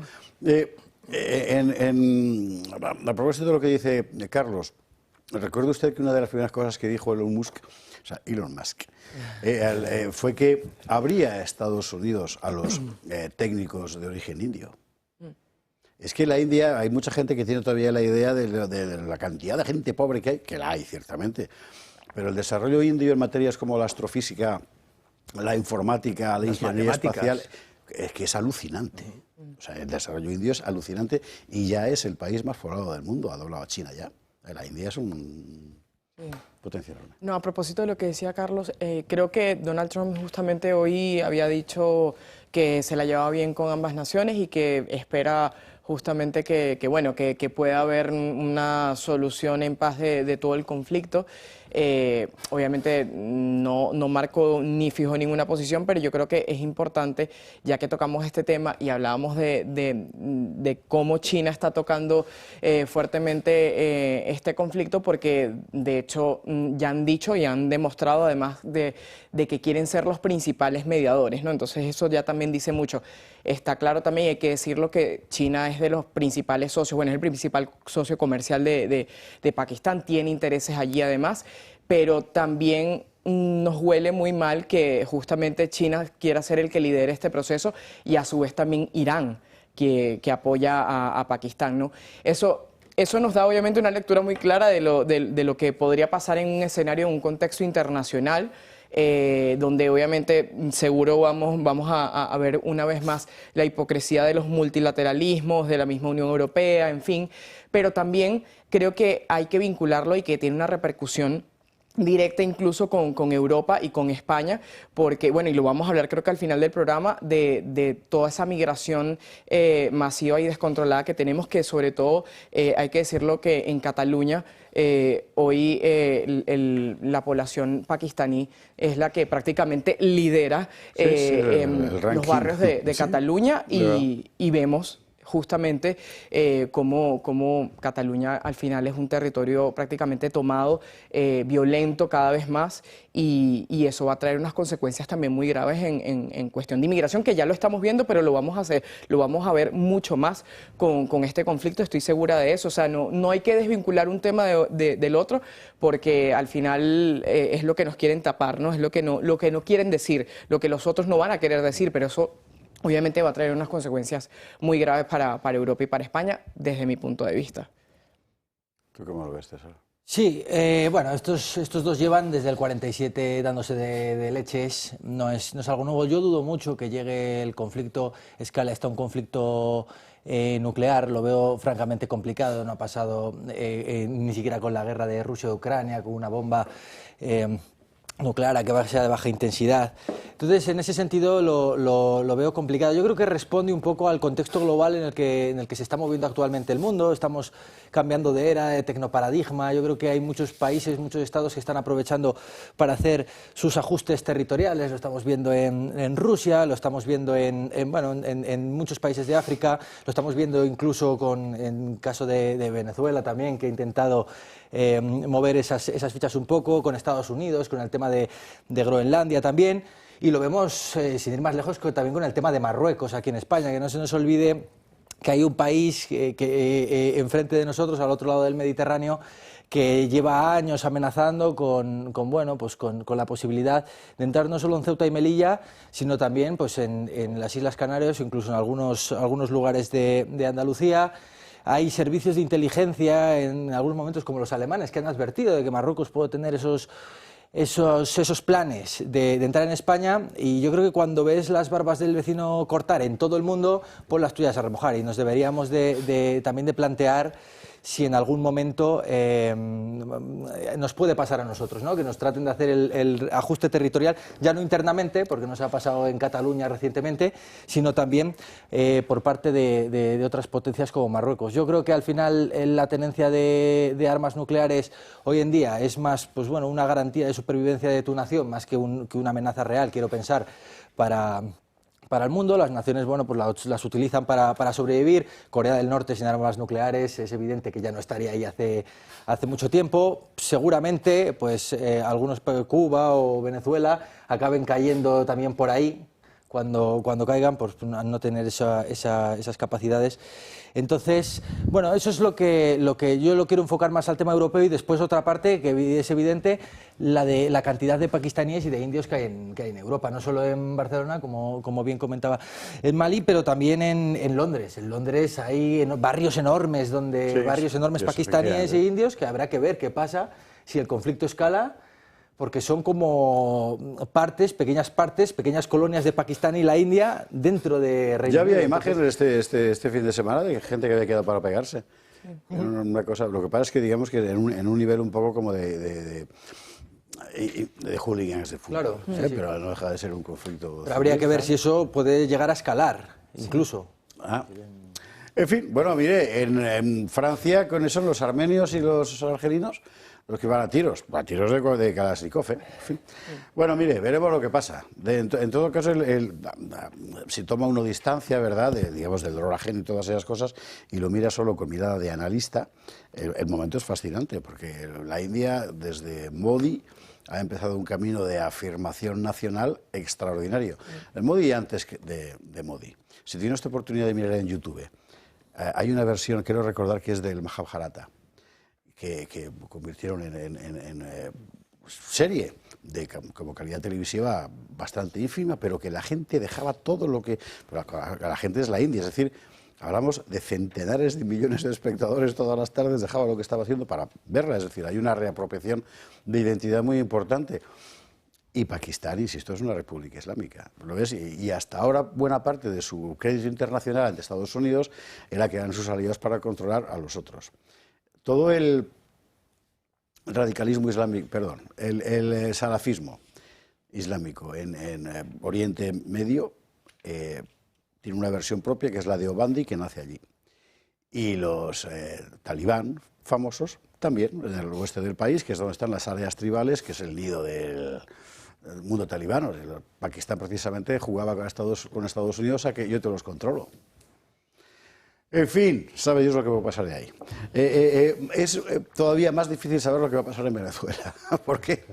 A propósito de lo que dice Carlos, ¿recuerda usted que una de las primeras cosas que dijo Elon Musk fue que abría a Estados Unidos a los técnicos de origen indio? Es que en la India hay mucha gente que tiene todavía la idea de la cantidad de gente pobre que hay, que la hay ciertamente, pero el desarrollo indio en materias como la astrofísica, la informática, la ingeniería espacial, es que es alucinante. O sea, el desarrollo indio es alucinante y ya es el país más poblado del mundo, ha doblado a China ya. La India es un potencial. No, a propósito de lo que decía Carlos, creo que Donald Trump justamente hoy había dicho que se la llevaba bien con ambas naciones y que espera justamente que pueda haber una solución en paz de todo el conflicto. Obviamente no marco ni fijo ninguna posición, pero yo creo que es importante, ya que tocamos este tema y hablábamos de cómo China está tocando fuertemente este conflicto, porque de hecho ya han dicho y han demostrado además de que quieren ser los principales mediadores, ¿no? Entonces eso ya también dice mucho. Está claro también, hay que decirlo, que China es de los principales socios, bueno, es el principal socio comercial de Pakistán, tiene intereses allí además, pero también nos huele muy mal que justamente China quiera ser el que lidere este proceso y a su vez también Irán, que apoya a Pakistán, ¿no? Eso nos da obviamente una lectura muy clara de lo que podría pasar en un escenario, en un contexto internacional, donde obviamente seguro vamos a ver una vez más la hipocresía de los multilateralismos, de la misma Unión Europea, en fin, pero también creo que hay que vincularlo y que tiene una repercusión directa incluso con Europa y con España, porque, bueno, y lo vamos a hablar creo que al final del programa, de toda esa migración masiva y descontrolada que tenemos, que sobre todo, hay que decirlo, que en Cataluña hoy la población pakistaní es la que prácticamente lidera los barrios de Cataluña y vemos justamente cómo Cataluña al final es un territorio prácticamente tomado, violento cada vez más, y eso va a traer unas consecuencias también muy graves en cuestión de inmigración, que ya lo estamos viendo, pero lo vamos a ver mucho más con este conflicto, estoy segura de eso. O sea, no hay que desvincular un tema del otro, porque al final es lo que nos quieren tapar, ¿no? Es lo que no quieren decir, lo que los otros no van a querer decir, pero eso obviamente va a traer unas consecuencias muy graves para Europa y para España, desde mi punto de vista. ¿Tú cómo lo ves, César? Sí, bueno, estos dos llevan desde el 47 dándose de leches, no es algo nuevo. Yo dudo mucho que llegue el conflicto, escale hasta un conflicto nuclear, lo veo francamente complicado, no ha pasado ni siquiera con la guerra de Rusia-Ucrania, con una bomba nuclear que sea de baja intensidad. Entonces, en ese sentido lo veo complicado. Yo creo que responde un poco al contexto global en el que se está moviendo actualmente el mundo. Estamos cambiando de era, de tecnoparadigma. Yo creo que hay muchos países, muchos estados que están aprovechando para hacer sus ajustes territoriales. Lo estamos viendo en Rusia, lo estamos viendo en muchos países de África, lo estamos viendo incluso en caso de Venezuela también, que ha intentado mover esas fichas un poco, con Estados Unidos, con el tema de Groenlandia también. Y lo vemos, sin ir más lejos, también con el tema de Marruecos aquí en España, que no se nos olvide que hay un país que enfrente de nosotros, al otro lado del Mediterráneo, que lleva años amenazando con la posibilidad de entrar no solo en Ceuta y Melilla, sino también pues, en las Islas Canarias o incluso en algunos lugares de Andalucía. Hay servicios de inteligencia en algunos momentos, como los alemanes, que han advertido de que Marruecos puede tener esos planes de entrar en España, y yo creo que cuando ves las barbas del vecino cortar en todo el mundo, pon las tuyas a remojar, y nos deberíamos también de plantear si en algún momento nos puede pasar a nosotros, ¿no? Que nos traten de hacer el ajuste territorial, ya no internamente, porque nos ha pasado en Cataluña recientemente, sino también por parte de otras potencias como Marruecos. Yo creo que al final la tenencia de armas nucleares hoy en día es más una garantía de supervivencia de tu nación, más que una amenaza real, quiero pensar, para el mundo. Las naciones las utilizan para sobrevivir. Corea del Norte sin armas nucleares es evidente que ya no estaría ahí hace mucho tiempo. Seguramente algunos, Cuba o Venezuela, acaben cayendo también por ahí cuando caigan, por no tener esas capacidades. Entonces, bueno, eso es lo que yo lo quiero enfocar más al tema europeo, y después otra parte que es evidente, la de la cantidad de pakistaníes y de indios que hay en Europa, no solo en Barcelona, como bien comentaba, en Malí, pero también en Londres. En Londres hay barrios enormes pakistaníes e indios, que habrá que ver qué pasa si el conflicto escala, porque son como pequeñas colonias de Pakistán y la India dentro de Reino Unido. Ya había imágenes este fin de semana de gente que había quedado para pegarse. Una cosa, lo que pasa es que digamos que en un nivel un poco como de hooligans de fútbol, claro, sí. Pero no deja de ser un conflicto. Pero habría que ver si eso puede llegar a escalar, incluso. En fin, bueno, mire, en Francia, ¿quiénes son los armenios y los argelinos? Los que van a tiros de Kalashnikov, En fin. Bueno, mire, veremos lo que pasa. En todo caso, si toma uno distancia, ¿verdad?, digamos, del dolor ajeno y todas esas cosas, y lo mira solo con mirada de analista, el momento es fascinante, porque la India, desde Modi, ha empezado un camino de afirmación nacional extraordinario. El Modi antes de Modi. Si tiene esta oportunidad de mirar en YouTube, hay una versión, quiero recordar, que es del Mahabharata, que convirtieron en serie como calidad televisiva bastante ínfima, pero que la gente dejaba todo lo que... La gente es la India, es decir, hablamos de centenares de millones de espectadores todas las tardes, dejaba lo que estaba haciendo para verla, es decir, hay una reapropiación de identidad muy importante. Y Pakistán, insisto, es una república islámica, ¿lo ves? Y hasta ahora buena parte de su crédito internacional ante Estados Unidos era que eran sus aliados para controlar a los otros. Todo el radicalismo islámico, el salafismo islámico en Oriente Medio tiene una versión propia, que es la de Obandi, que nace allí. Y los talibán famosos también, en el oeste del país, que es donde están las áreas tribales, que es el nido del mundo talibano. Pakistán precisamente jugaba con Estados Unidos a que yo te los controlo. En fin, sabe Dios lo que va a pasar de ahí. Es todavía más difícil saber lo que va a pasar en Venezuela. Porque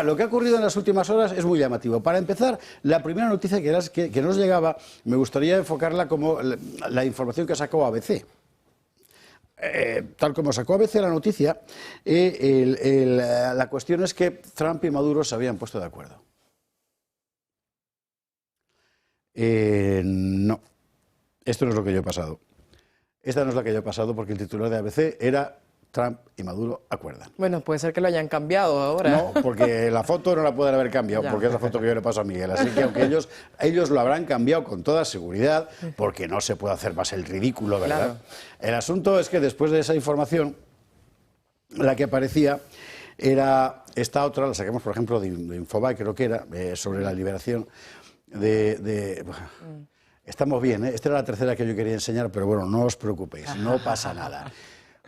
lo que ha ocurrido en las últimas horas es muy llamativo. Para empezar, la primera noticia que nos llegaba, me gustaría enfocarla como la información que sacó ABC. Tal como sacó ABC la noticia, la cuestión es que Trump y Maduro se habían puesto de acuerdo. No, esto no es lo que yo he pasado. Esta no es la que yo he pasado porque el titular de ABC era Trump y Maduro acuerdan. Bueno, puede ser que lo hayan cambiado ahora. No, porque la foto no la pueden haber cambiado, Ya. porque es la foto que yo le paso a Miguel. Así que aunque ellos lo habrán cambiado con toda seguridad, porque no se puede hacer más el ridículo, ¿verdad? Claro. El asunto es que después de esa información, la que aparecía era esta otra, la sacamos por ejemplo de Infobae, creo que era, sobre la liberación de Estamos bien, ¿eh? Esta era la tercera que yo quería enseñar, pero bueno, no os preocupéis, no pasa nada.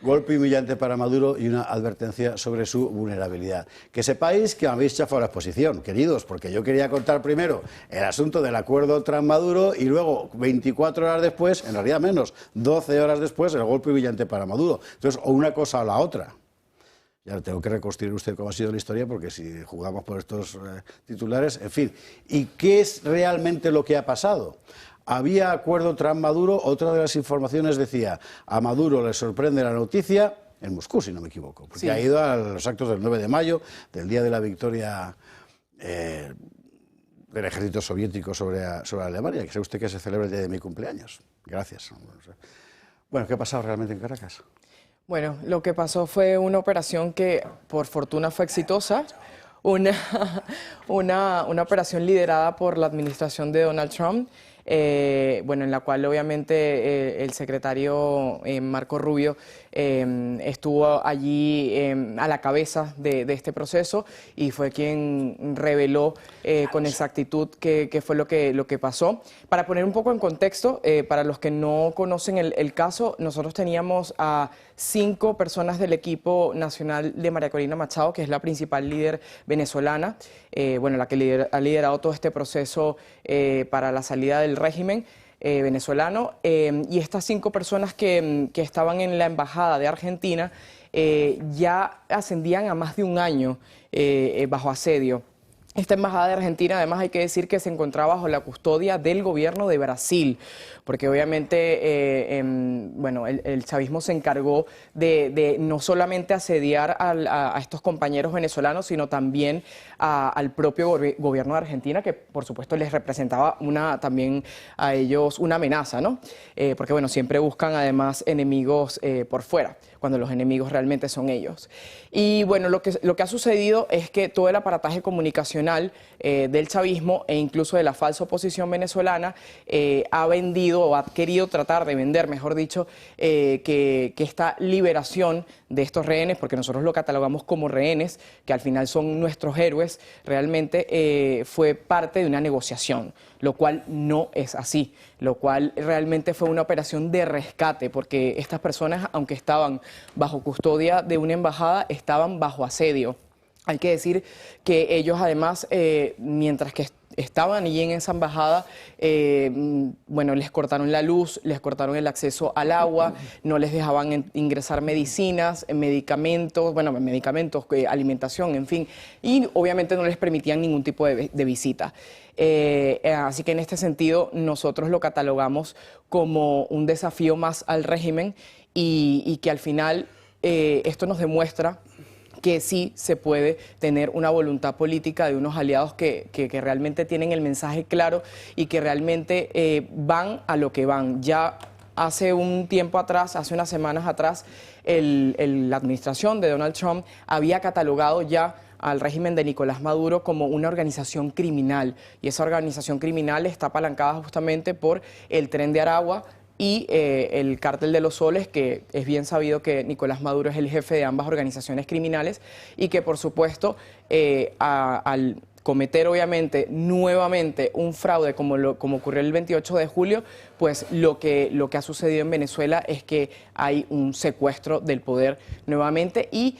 Golpe humillante para Maduro y una advertencia sobre su vulnerabilidad. Que sepáis que me habéis chafado la exposición, queridos, porque yo quería contar primero el asunto del acuerdo Trump-Maduro y luego, 24 horas después, en realidad menos, 12 horas después, el golpe humillante para Maduro. Entonces, o una cosa o la otra. Ya tengo que reconstruir usted cómo ha sido la historia, porque si jugamos por estos titulares, en fin. ¿Y qué es realmente lo que ha pasado? Había acuerdo Trump-Maduro, otra de las informaciones decía, a Maduro le sorprende la noticia, en Moscú, si no me equivoco, porque Sí. ha ido a los actos del 9 de mayo, del día de la victoria del ejército soviético sobre Alemania, que sabe usted que se celebra el día de mi cumpleaños. Gracias. Bueno, ¿qué ha pasado realmente en Caracas? Bueno, lo que pasó fue una operación que por fortuna fue exitosa, una operación liderada por la administración de Donald Trump, bueno, en la cual obviamente el secretario Marco Rubio estuvo allí a la cabeza de este proceso y fue quien reveló con exactitud qué fue lo que pasó. Para poner un poco en contexto, para los que no conocen el caso, nosotros teníamos a 5 personas del equipo nacional de María Corina Machado, que es la principal líder venezolana, bueno, la que ha liderado todo este proceso para la salida del régimen venezolano, y estas 5 personas que estaban en la embajada de Argentina ya ascendían a más de un año bajo asedio. Esta embajada de Argentina, además, hay que decir que se encontraba bajo la custodia del gobierno de Brasil, porque obviamente bueno, el chavismo se encargó de no solamente asediar a estos compañeros venezolanos, sino también al propio gobierno de Argentina, que por supuesto les representaba también a ellos una amenaza, ¿no? Porque bueno, siempre buscan además enemigos por fuera, cuando los enemigos realmente son ellos. Y bueno, lo que ha sucedido es que todo el aparataje comunicacional del chavismo e incluso de la falsa oposición venezolana ha vendido o ha querido tratar de vender, mejor dicho, que esta liberación de estos rehenes, porque nosotros lo catalogamos como rehenes, que al final son nuestros héroes, realmente fue parte de una negociación, lo cual no es así, lo cual realmente fue una operación de rescate, porque estas personas, aunque estaban bajo custodia de una embajada, estaban bajo asedio. Hay que decir que ellos además, mientras que estaban allí en esa embajada, bueno, les cortaron la luz, les cortaron el acceso al agua, no les dejaban ingresar medicinas, medicamentos, alimentación, en fin, y obviamente no les permitían ningún tipo de visita. Así que en este sentido nosotros lo catalogamos como un desafío más al régimen y que al final esto nos demuestra que sí se puede tener una voluntad política de unos aliados que realmente tienen el mensaje claro y que realmente van a lo que van. Ya hace un tiempo atrás, hace unas semanas atrás, la administración de Donald Trump había catalogado ya al régimen de Nicolás Maduro como una organización criminal, y esa organización criminal está apalancada justamente por el Tren de Aragua y el Cártel de los Soles, que es bien sabido que Nicolás Maduro es el jefe de ambas organizaciones criminales y que por supuesto al cometer obviamente nuevamente un fraude como ocurrió el 28 de julio, pues lo que ha sucedido en Venezuela es que hay un secuestro del poder nuevamente, y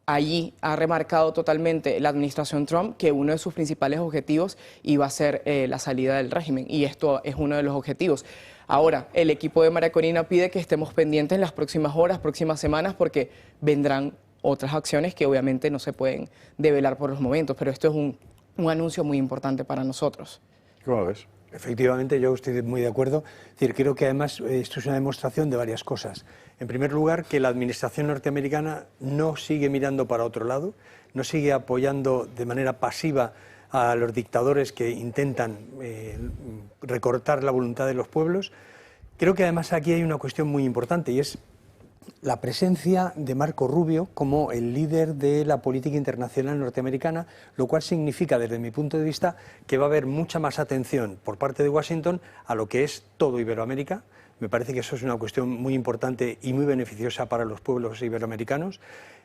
allí ha remarcado totalmente la administración Trump que uno de sus principales objetivos iba a ser la salida del régimen, y esto es uno de los objetivos. Ahora, el equipo de María Corina pide que estemos pendientes en las próximas horas, próximas semanas, porque vendrán otras acciones que obviamente no se pueden develar por los momentos, pero esto es un anuncio muy importante para nosotros. ¿Cómo lo ves? Efectivamente, yo estoy muy de acuerdo. Es decir, creo que además esto es una demostración de varias cosas. En primer lugar, que la administración norteamericana no sigue mirando para otro lado, no sigue apoyando de manera pasiva a los dictadores que intentan recortar la voluntad de los pueblos. Creo que además aquí hay una cuestión muy importante y es la presencia de Marco Rubio como el líder de la política internacional norteamericana, lo cual significa, desde mi punto de vista, que va a haber mucha más atención por parte de Washington a lo que es todo Iberoamérica. Me parece que eso es una cuestión muy importante y muy beneficiosa para los pueblos iberoamericanos.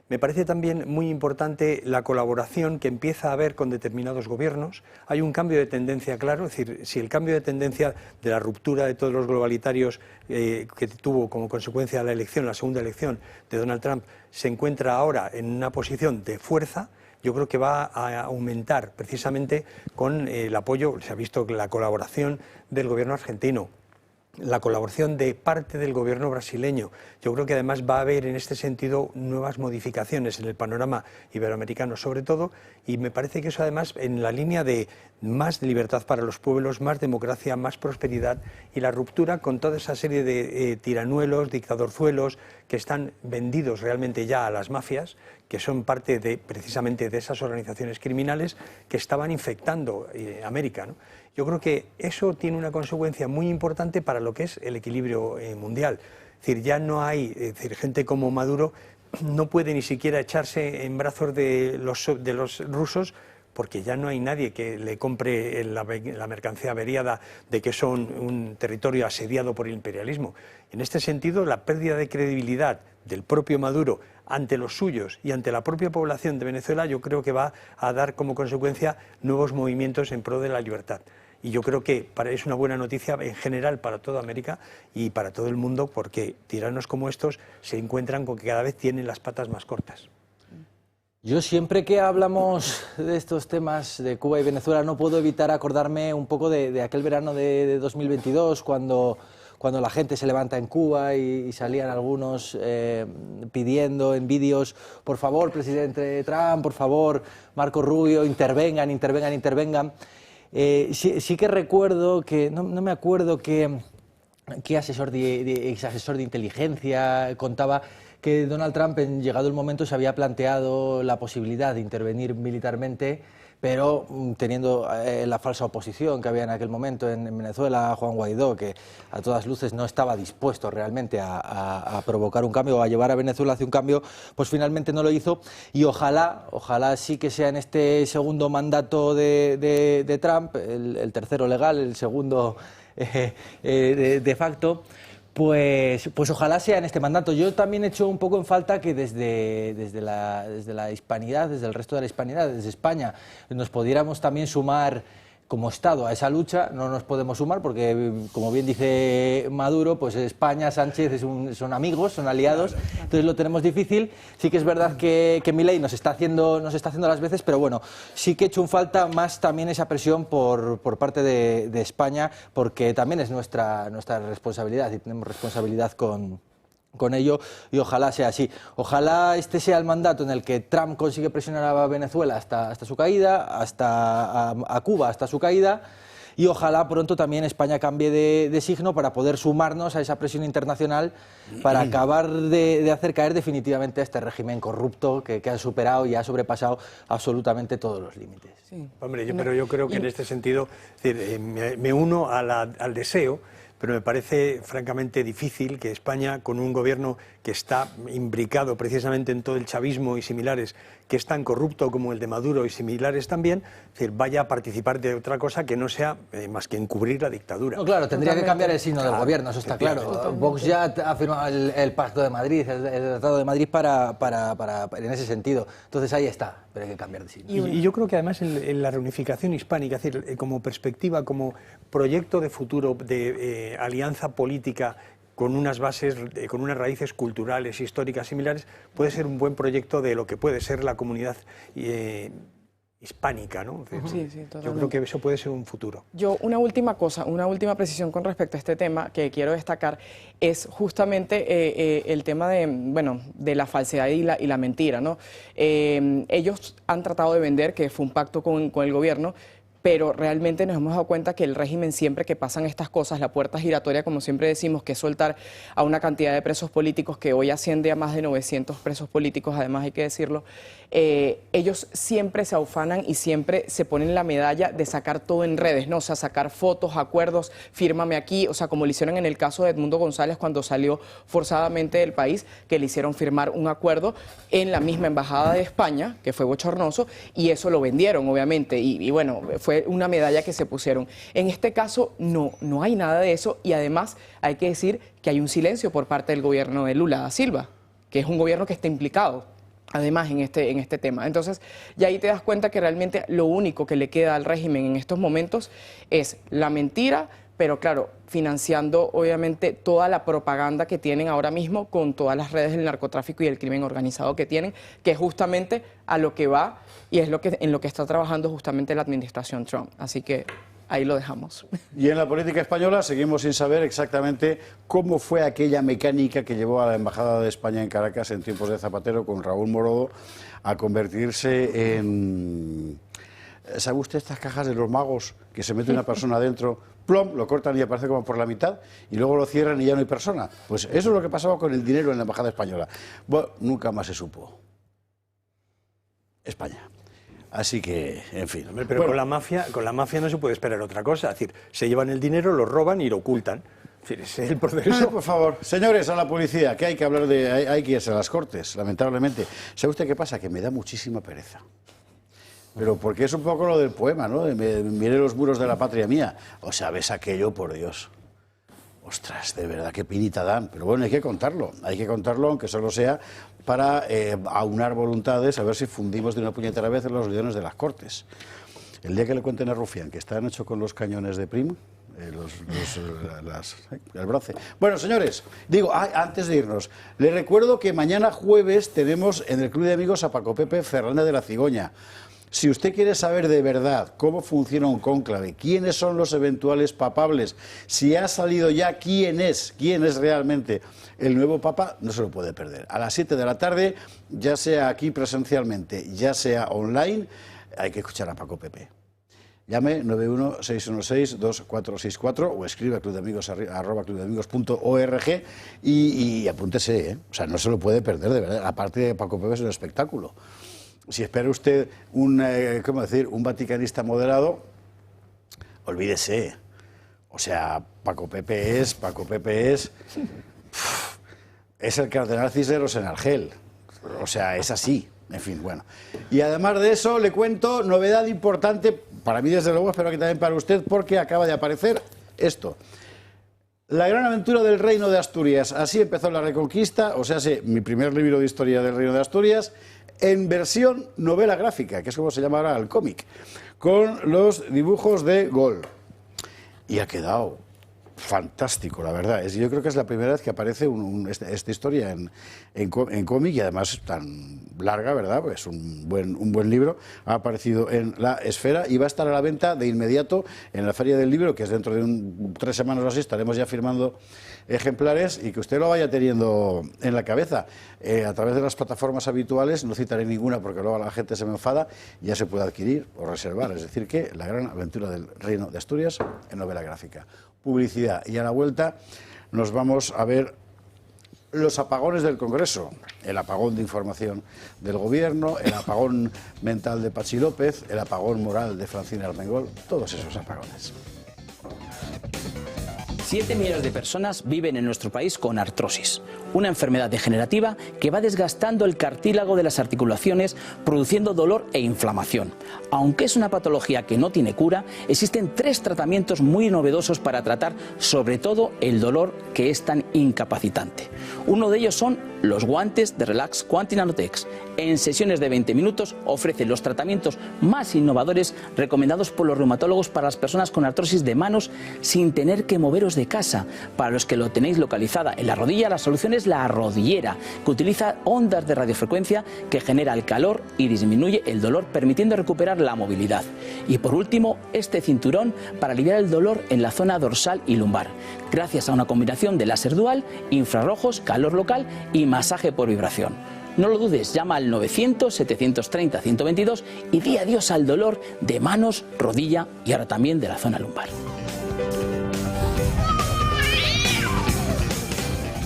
Me parece también muy importante la colaboración que empieza a haber con determinados gobiernos. Hay un cambio de tendencia claro, es decir, si el cambio de tendencia de la ruptura de todos los globalitarios que tuvo como consecuencia la elección, la segunda elección de Donald Trump, se encuentra ahora en una posición de fuerza, yo creo que va a aumentar precisamente con el apoyo, se ha visto la colaboración del gobierno argentino, la colaboración de parte del gobierno brasileño. Yo creo que además va a haber en este sentido nuevas modificaciones en el panorama iberoamericano sobre todo, y me parece que eso además en la línea de más libertad para los pueblos, más democracia, más prosperidad y la ruptura con toda esa serie de tiranuelos, dictadorzuelos que están vendidos realmente ya a las mafias, que son parte precisamente de esas organizaciones criminales que estaban infectando América, ¿no? Yo creo que eso tiene una consecuencia muy importante para lo que es el equilibrio mundial. Es decir, ya no hay, gente como Maduro no puede ni siquiera echarse en brazos de los rusos, porque ya no hay nadie que le compre la mercancía averiada de que son un territorio asediado por el imperialismo. En este sentido, la pérdida de credibilidad del propio Maduro ante los suyos y ante la propia población de Venezuela, yo creo que va a dar como consecuencia nuevos movimientos en pro de la libertad. Y yo creo que es una buena noticia en general para toda América y para todo el mundo, porque tiranos como estos se encuentran con que cada vez tienen las patas más cortas. Yo siempre que hablamos de estos temas de Cuba y Venezuela no puedo evitar acordarme un poco de aquel verano de 2022, cuando la gente se levanta en Cuba y salían algunos pidiendo en vídeos, por favor, presidente Trump, por favor, Marco Rubio, intervengan, intervengan, intervengan. Sí que recuerdo que, no me acuerdo qué asesor de inteligencia contaba que Donald Trump, llegado el momento, se había planteado la posibilidad de intervenir militarmente, pero teniendo la falsa oposición que había en aquel momento en Venezuela, Juan Guaidó, que a todas luces no estaba dispuesto realmente a provocar un cambio o a llevar a Venezuela hacia un cambio, pues finalmente no lo hizo. Y ojalá sí que sea en este segundo mandato de Trump, el tercero legal, el segundo de facto, pues ojalá sea en este mandato. Yo también echo un poco en falta que desde la hispanidad, desde el resto de la hispanidad, desde España, nos pudiéramos también sumar como Estado a esa lucha. No nos podemos sumar porque, como bien dice Maduro, pues España, Sánchez son amigos, son aliados, entonces lo tenemos difícil. Sí que es verdad que Milei nos está haciendo las veces, pero bueno, sí que echo en falta más también esa presión por parte de España, porque también es nuestra responsabilidad y tenemos responsabilidad con ello, y ojalá sea así. Ojalá este sea el mandato en el que Trump consigue presionar a Venezuela hasta su caída, a Cuba hasta su caída, y ojalá pronto también España cambie de signo para poder sumarnos a esa presión internacional para acabar de hacer caer definitivamente a este régimen corrupto que ha superado y ha sobrepasado absolutamente todos los límites. Sí. Hombre, pero yo creo que en este sentido me uno al deseo, pero me parece francamente difícil que España, con un gobierno que está imbricado precisamente en todo el chavismo y similares, que es tan corrupto como el de Maduro y similares también, vaya a participar de otra cosa que no sea más que encubrir la dictadura. No, claro, tendría que cambiar el signo del gobierno, eso está claro. Vox ya ha firmado el Pacto de Madrid, el Tratado de Madrid en ese sentido. Entonces ahí está, pero hay que cambiar de signo. Y yo creo que además en la reunificación hispánica, es decir, como perspectiva, como proyecto de futuro, de alianza política con unas bases, con unas raíces culturales, históricas similares, puede ser un buen proyecto de lo que puede ser la comunidad hispánica, ¿no? Sí, totalmente. Yo creo que eso puede ser un futuro. Yo, una última cosa, una última precisión con respecto a este tema que quiero destacar es justamente el tema de la falsedad y la mentira, ¿no? Ellos han tratado de vender que fue un pacto con el gobierno, pero realmente nos hemos dado cuenta que el régimen, siempre que pasan estas cosas, la puerta giratoria, como siempre decimos, que es soltar a una cantidad de presos políticos que hoy asciende a más de 900 presos políticos, además hay que decirlo, ellos siempre se aufanan y siempre se ponen la medalla de sacar todo en redes, ¿no? O sea, sacar fotos, acuerdos, fírmame aquí, o sea, como lo hicieron en el caso de Edmundo González cuando salió forzadamente del país, que le hicieron firmar un acuerdo en la misma embajada de España, que fue bochornoso, y eso lo vendieron, obviamente, y bueno, fue una medalla que se pusieron. En este caso no hay nada de eso, y además hay que decir que hay un silencio por parte del gobierno de Lula da Silva, que es un gobierno que está implicado además en este tema. Entonces, ya ahí te das cuenta que realmente lo único que le queda al régimen en estos momentos es la mentira, pero claro, financiando obviamente toda la propaganda que tienen ahora mismo con todas las redes del narcotráfico y el crimen organizado que tienen, que es justamente a lo que va y es en lo que está trabajando justamente la administración Trump. Así que ahí lo dejamos. Y en la política española seguimos sin saber exactamente cómo fue aquella mecánica que llevó a la Embajada de España en Caracas en tiempos de Zapatero con Raúl Morodo a convertirse en... ¿Sabe usted estas cajas de los magos que se mete una persona dentro, plom, lo cortan y aparece como por la mitad y luego lo cierran y ya no hay persona? Pues eso es lo que pasaba con el dinero en la Embajada Española. Bueno, nunca más se supo. España. Así que, en fin. Hombre, pero bueno, con la mafia no se puede esperar otra cosa. Es decir, se llevan el dinero, lo roban y lo ocultan. Es decir, ese es el proceso. No, por favor, señores, a la policía, que hay que hablar de... Hay que irse a las Cortes, lamentablemente. ¿Sabe usted qué pasa? Que me da muchísima pereza. Pero porque es un poco lo del poema, ¿no? Miré los muros de la patria mía. O sea, ves aquello, por Dios. Ostras, de verdad, qué pinita dan. Pero bueno, hay que contarlo, aunque solo sea para aunar voluntades, a ver si fundimos de una puñetera vez en los leones de las Cortes. El día que le cuenten a Rufián que están hechos con los cañones de Prim, el bronce. Bueno, señores, digo, antes de irnos, les recuerdo que mañana jueves tenemos en el Club de Amigos a Paco Pepe Fernández de la Cigoña. Si usted quiere saber de verdad cómo funciona un cónclave, quiénes son los eventuales papables, si ha salido ya quién es realmente el nuevo papa, no se lo puede perder. A las 7 de la tarde, ya sea aquí presencialmente, ya sea online, hay que escuchar a Paco Pepe. Llame 916162464 o escribe a clubdeamigos@clubdeamigos.org y apúntese, ¿eh? O sea, no se lo puede perder, de verdad. Aparte de Paco Pepe es un espectáculo. Si espera usted un vaticanista moderado, olvídese. O sea, Paco Pepe es el cardenal Cisneros en Argel. O sea, es así. En fin, bueno. Y además de eso, le cuento novedad importante, para mí desde luego, espero que también para usted, porque acaba de aparecer esto. La gran aventura del Reino de Asturias. Así empezó la Reconquista, o sea, mi primer libro de historia del Reino de Asturias, en versión novela gráfica, que es como se llama ahora el cómic, con los dibujos de Gol. Y ha quedado fantástico, la verdad. Yo creo que es la primera vez que aparece esta historia en cómic y además tan larga, ¿verdad? Pues un buen libro. Ha aparecido en La Esfera y va a estar a la venta de inmediato en la Feria del Libro, que es dentro de 3 semanas o así, estaremos ya firmando ejemplares y que usted lo vaya teniendo en la cabeza. A través de las plataformas habituales, no citaré ninguna porque luego la gente se me enfada, ya se puede adquirir o reservar. Es decir, que la gran aventura del Reino de Asturias en novela gráfica. Publicidad. Y a la vuelta nos vamos a ver los apagones del Congreso, el apagón de información del Gobierno, el apagón mental de Pachi López, el apagón moral de Francina Armengol, todos esos apagones. 7 millones de personas viven en nuestro país con artrosis, una enfermedad degenerativa que va desgastando el cartílago de las articulaciones, produciendo dolor e inflamación. Aunque es una patología que no tiene cura, existen 3 tratamientos muy novedosos para tratar sobre todo el dolor que es tan incapacitante. Uno de ellos son los guantes de Relax Quanti Nanotex. En sesiones de 20 minutos ofrece los tratamientos más innovadores recomendados por los reumatólogos para las personas con artrosis de manos sin tener que moveros de casa. Para los que lo tenéis localizada en la rodilla, la solución es la rodillera, que utiliza ondas de radiofrecuencia que genera el calor y disminuye el dolor, permitiendo recuperar la movilidad. Y por último, este cinturón para aliviar el dolor en la zona dorsal y lumbar, gracias a una combinación de láser dual, infrarrojos, calor local y masaje por vibración. No lo dudes, llama al 900-730-122 y di adiós al dolor de manos, rodilla y ahora también de la zona lumbar.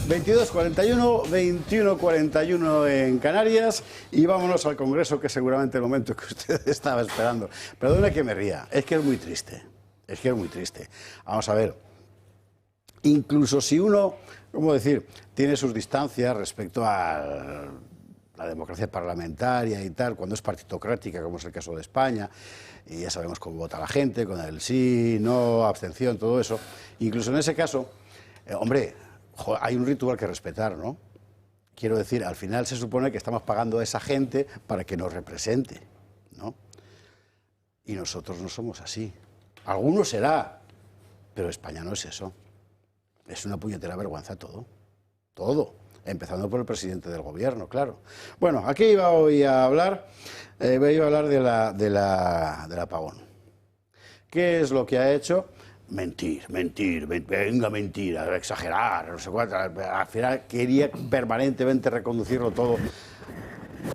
22:41, 21:41 en Canarias y vámonos al Congreso, que seguramente el momento que usted estaba esperando. Perdone que me ría, es que es muy triste, Vamos a ver, incluso si uno, ¿cómo decir?, tiene sus distancias respecto a la democracia parlamentaria y tal, cuando es partitocrática, como es el caso de España, y ya sabemos cómo vota la gente, con el sí, no, abstención, todo eso, incluso en ese caso, hombre, hay un ritual que respetar, ¿no? Quiero decir, al final se supone que estamos pagando a esa gente para que nos represente, ¿no? Y nosotros no somos así. Algunos será, pero España no es eso. Es una puñetera vergüenza todo. Todo. Empezando por el presidente del gobierno, claro. Bueno, aquí iba hoy a hablar, del apagón. ¿Qué es lo que ha hecho? Mentir, exagerar, no sé cuánto. Al final quería permanentemente reconducirlo todo,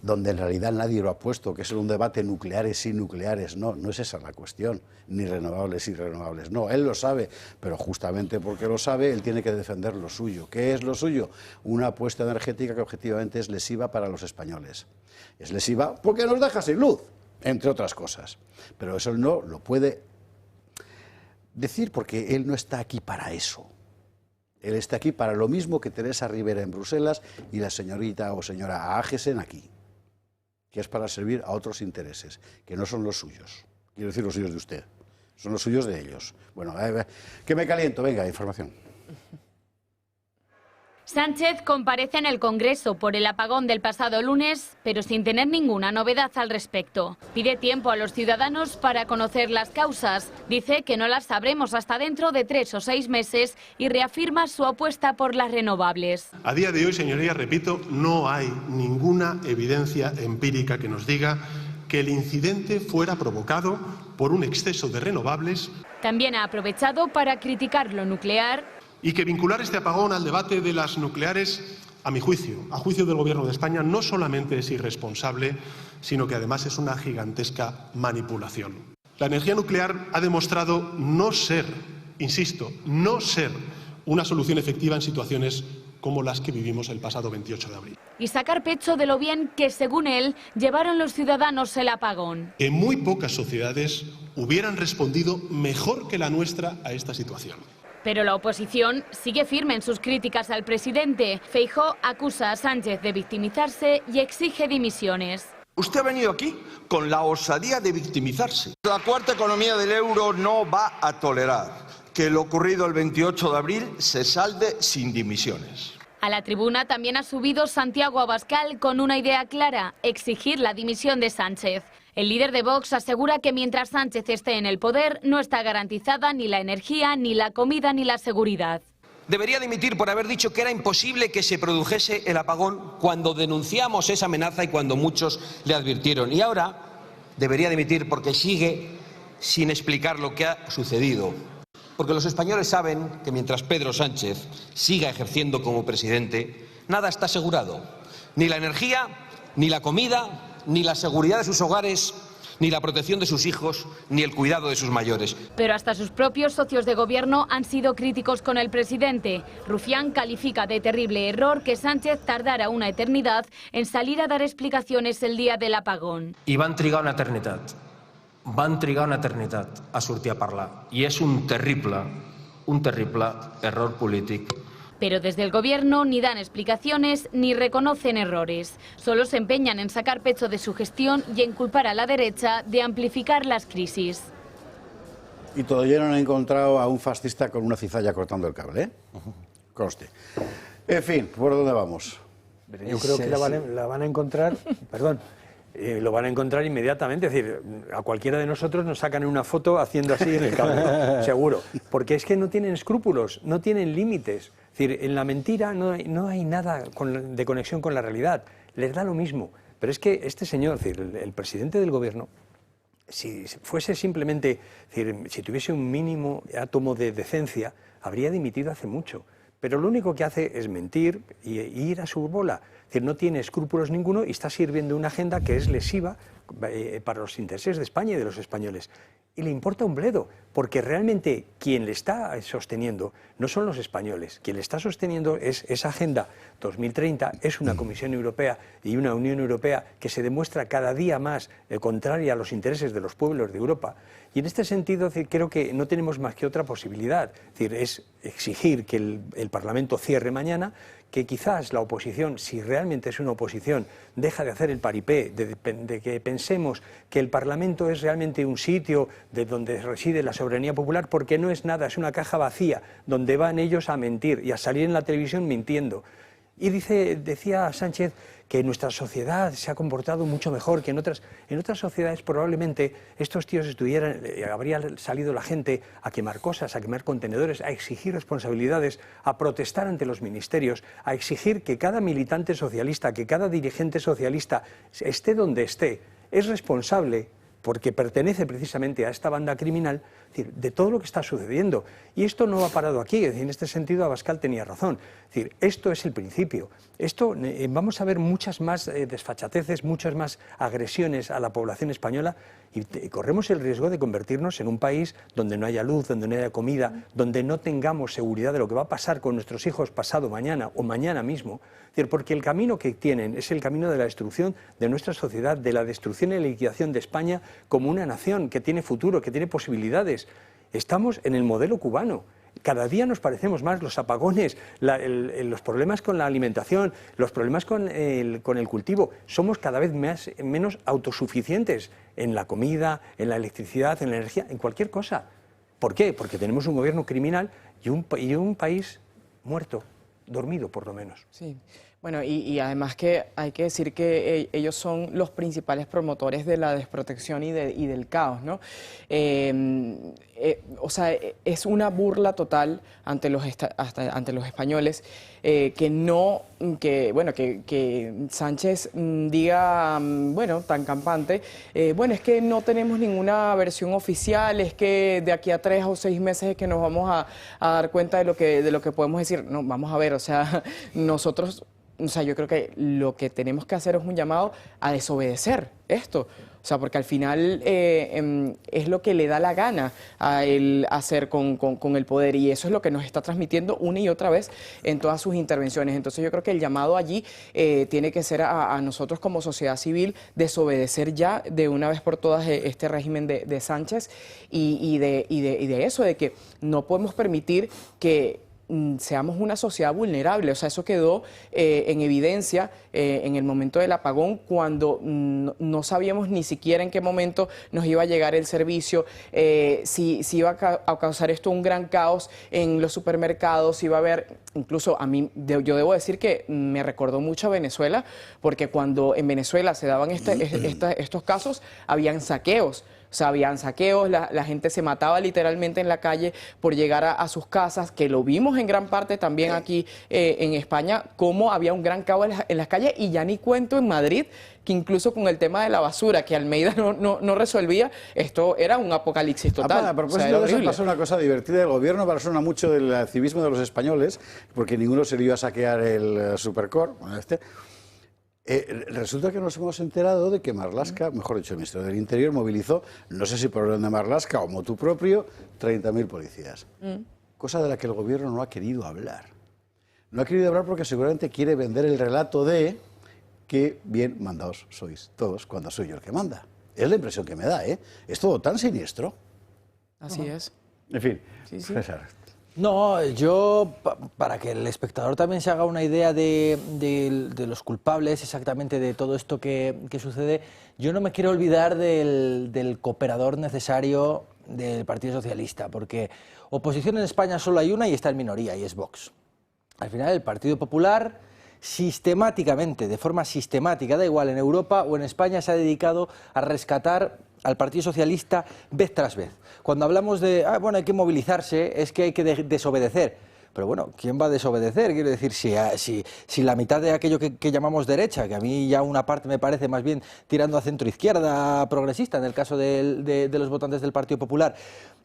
donde en realidad nadie lo ha puesto, que es un debate nucleares y nucleares. No, no es esa la cuestión, ni renovables y renovables. No, él lo sabe, pero justamente porque lo sabe, él tiene que defender lo suyo. ¿Qué es lo suyo? Una apuesta energética que objetivamente es lesiva para los españoles. Es lesiva porque nos deja sin luz, entre otras cosas. Pero eso no lo puede decir porque él no está aquí para eso. Él está aquí para lo mismo que Teresa Rivera en Bruselas y la señorita o señora Aagesen aquí, que es para servir a otros intereses, que no son los suyos. Quiero decir los suyos de usted, son los suyos de ellos. Bueno, que me caliento, venga, información. Sánchez comparece en el Congreso por el apagón del pasado lunes, pero sin tener ninguna novedad al respecto. Pide tiempo a los ciudadanos para conocer las causas. Dice que no las sabremos hasta dentro de 3 o 6 meses y reafirma su apuesta por las renovables. A día de hoy, señorías, repito, no hay ninguna evidencia empírica que nos diga que el incidente fuera provocado por un exceso de renovables. También ha aprovechado para criticar lo nuclear. Y que vincular este apagón al debate de las nucleares, a mi juicio, a juicio del Gobierno de España, no solamente es irresponsable, sino que además es una gigantesca manipulación. La energía nuclear ha demostrado no ser, insisto, no ser una solución efectiva en situaciones como las que vivimos el pasado 28 de abril. Y sacar pecho de lo bien que, según él, llevaron los ciudadanos el apagón. En muy pocas sociedades hubieran respondido mejor que la nuestra a esta situación. Pero la oposición sigue firme en sus críticas al presidente. Feijóo acusa a Sánchez de victimizarse y exige dimisiones. Usted ha venido aquí con la osadía de victimizarse. La cuarta economía del euro no va a tolerar que lo ocurrido el 28 de abril se salde sin dimisiones. A la tribuna también ha subido Santiago Abascal con una idea clara: exigir la dimisión de Sánchez. El líder de Vox asegura que mientras Sánchez esté en el poder no está garantizada ni la energía, ni la comida, ni la seguridad. Debería dimitir por haber dicho que era imposible que se produjese el apagón cuando denunciamos esa amenaza y cuando muchos le advirtieron. Y ahora debería dimitir porque sigue sin explicar lo que ha sucedido. Porque los españoles saben que mientras Pedro Sánchez siga ejerciendo como presidente, nada está asegurado. Ni la energía, ni la comida, ni la seguridad de sus hogares, ni la protección de sus hijos, ni el cuidado de sus mayores. Pero hasta sus propios socios de gobierno han sido críticos con el presidente. Rufián califica de terrible error que Sánchez tardara una eternidad en salir a dar explicacions el dia de l'apagón. I van trigar una eternitat a sortir a parlar. I és un terrible error polític. Pero desde el gobierno ni dan explicaciones ni reconocen errores. Solo se empeñan en sacar pecho de su gestión y en culpar a la derecha de amplificar las crisis. Y todavía no han encontrado a un fascista con una cizalla cortando el cable, ¿eh? Conste. En fin, ¿por dónde vamos? Yo creo que la van a encontrar, perdón, lo van a encontrar inmediatamente. Es decir, a cualquiera de nosotros nos sacan una foto haciendo así en el cable, seguro. Porque es que no tienen escrúpulos, no tienen límites. Es decir, en la mentira no hay nada de conexión con la realidad. Les da lo mismo. Pero es que este señor, es decir, el presidente del gobierno, si fuese simplemente, es decir, si tuviese un mínimo átomo de decencia, habría dimitido hace mucho. pero lo único que hace es mentir y ir a su bola. Es decir, no tiene escrúpulos ninguno y está sirviendo una agenda que es lesiva para los intereses de España y de los españoles. Y le importa un bledo, porque realmente quien le está sosteniendo no son los españoles, quien le está sosteniendo es esa Agenda 2030, es una Comisión Europea y una Unión Europea que se demuestra cada día más contraria a los intereses de los pueblos de Europa. Y en este sentido creo que no tenemos más que otra posibilidad, es decir, es exigir que el Parlamento cierre mañana, que quizás la oposición, si realmente es una oposición, deja de hacer el paripé, de que pensemos que el Parlamento es realmente un sitio de donde reside la soberanía popular, porque no es nada, es una caja vacía donde van ellos a mentir y a salir en la televisión mintiendo. Y decía Sánchez que nuestra sociedad se ha comportado mucho mejor que en otras sociedades. Probablemente estos tíos habría salido la gente a quemar cosas, a quemar contenedores, a exigir responsabilidades, a protestar ante los ministerios, a exigir que cada militante socialista, que cada dirigente socialista, esté donde esté, es responsable, porque pertenece precisamente a esta banda criminal, es decir, de todo lo que está sucediendo. Y esto no ha parado aquí, es decir, en este sentido Abascal tenía razón. Es decir, esto es el principio. Vamos a ver muchas más desfachateces, muchas más agresiones a la población española y corremos el riesgo de convertirnos en un país donde no haya luz, donde no haya comida, donde no tengamos seguridad de lo que va a pasar con nuestros hijos pasado mañana o mañana mismo. Es decir, porque el camino que tienen es el camino de la destrucción de nuestra sociedad, de la destrucción y la liquidación de España como una nación que tiene futuro, que tiene posibilidades. Estamos en el modelo cubano. Cada día nos parecemos más, los apagones, los problemas con la alimentación, los problemas con el cultivo. Somos cada vez menos autosuficientes en la comida, en la electricidad, en la energía, en cualquier cosa. ¿Por qué? Porque tenemos un gobierno criminal y un país muerto, dormido por lo menos. Sí. Bueno, y además que hay que decir que ellos son los principales promotores de la desprotección y del caos, ¿no? O sea, es una burla total ante los españoles que Sánchez diga, bueno, tan campante, bueno, es que no tenemos ninguna versión oficial, es que de aquí a 3 o 6 meses es que nos vamos a dar cuenta de lo que podemos decir. No, vamos a ver, o sea, nosotros... O sea, yo creo que lo que tenemos que hacer es un llamado a desobedecer esto. O sea, porque al final es lo que le da la gana a él hacer con el poder y eso es lo que nos está transmitiendo una y otra vez en todas sus intervenciones. Entonces yo creo que el llamado allí tiene que ser a nosotros como sociedad civil desobedecer ya de una vez por todas este régimen de Sánchez y de eso, de que no podemos permitir que seamos una sociedad vulnerable. O sea, eso quedó en evidencia en el momento del apagón, cuando no sabíamos ni siquiera en qué momento nos iba a llegar el servicio, si iba a causar esto un gran caos en los supermercados, si iba a haber, incluso a mí, yo debo decir que me recordó mucho a Venezuela, porque cuando en Venezuela se daban estos casos, habían saqueos. O sea, habían saqueos, la gente se mataba literalmente en la calle por llegar a sus casas, que lo vimos en gran parte también aquí en España, cómo había un gran caos en las calles, y ya ni cuento en Madrid, que incluso con el tema de la basura, que Almeida no resolvía, esto era un apocalipsis total. A propósito de eso pasó una cosa divertida. El gobierno suena mucho del civismo de los españoles, porque ninguno se le iba a saquear el Supercore, resulta que nos hemos enterado de que Marlaska, mejor dicho, el Ministerio del Interior movilizó, no sé si por orden de Marlaska o motu propio, 30.000 policías. Cosa de la que el gobierno no ha querido hablar. No ha querido hablar porque seguramente quiere vender el relato de que bien mandados sois todos cuando soy yo el que manda. Es la impresión que me da, ¿eh? Es todo tan siniestro. Así es. En fin, sí. César. No, yo, para que el espectador también se haga una idea de los culpables exactamente de todo esto que sucede, yo no me quiero olvidar del cooperador necesario del Partido Socialista, porque oposición en España solo hay una y está en minoría, y es Vox. Al final el Partido Popular sistemáticamente, de forma sistemática, da igual en Europa o en España, se ha dedicado a rescatar al Partido Socialista vez tras vez. Cuando hablamos de, bueno, hay que movilizarse, es que hay que desobedecer. Pero bueno, ¿quién va a desobedecer? Quiero decir, si la mitad de aquello que llamamos derecha, que a mí ya una parte me parece más bien tirando a centro-izquierda progresista, en el caso de los votantes del Partido Popular,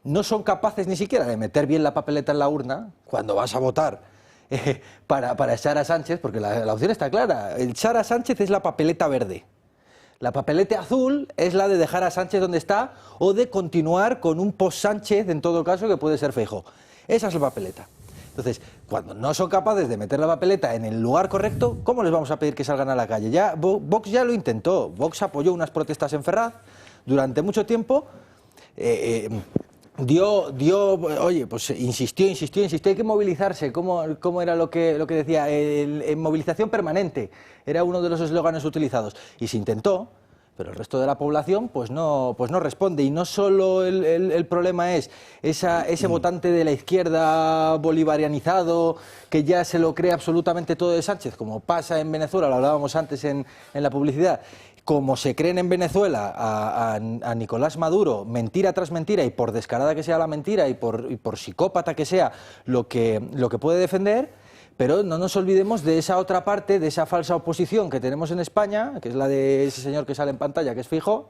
no son capaces ni siquiera de meter bien la papeleta en la urna, cuando vas a votar para echar a Sánchez, porque la opción está clara. El echar a Sánchez es la papeleta verde. La papeleta azul es la de dejar a Sánchez donde está o de continuar con un post-Sánchez, en todo caso, que puede ser Feijóo. Esa es la papeleta. Entonces, cuando no son capaces de meter la papeleta en el lugar correcto, ¿cómo les vamos a pedir que salgan a la calle? Ya Vox ya lo intentó. Vox apoyó unas protestas en Ferraz durante mucho tiempo. Oye, pues insistió, hay que movilizarse. ¿Cómo era lo que decía? Movilización permanente, era uno de los eslóganes utilizados. Y se intentó, pero el resto de la población pues no responde. Y no solo el problema es ese votante de la izquierda bolivarianizado que ya se lo cree absolutamente todo de Sánchez, como pasa en Venezuela, lo hablábamos antes en la publicidad. Como se creen en Venezuela a Nicolás Maduro, mentira tras mentira, y por descarada que sea la mentira y por psicópata que sea lo que puede defender, pero no nos olvidemos de esa otra parte, de esa falsa oposición que tenemos en España, que es la de ese señor que sale en pantalla, que es Feijóo,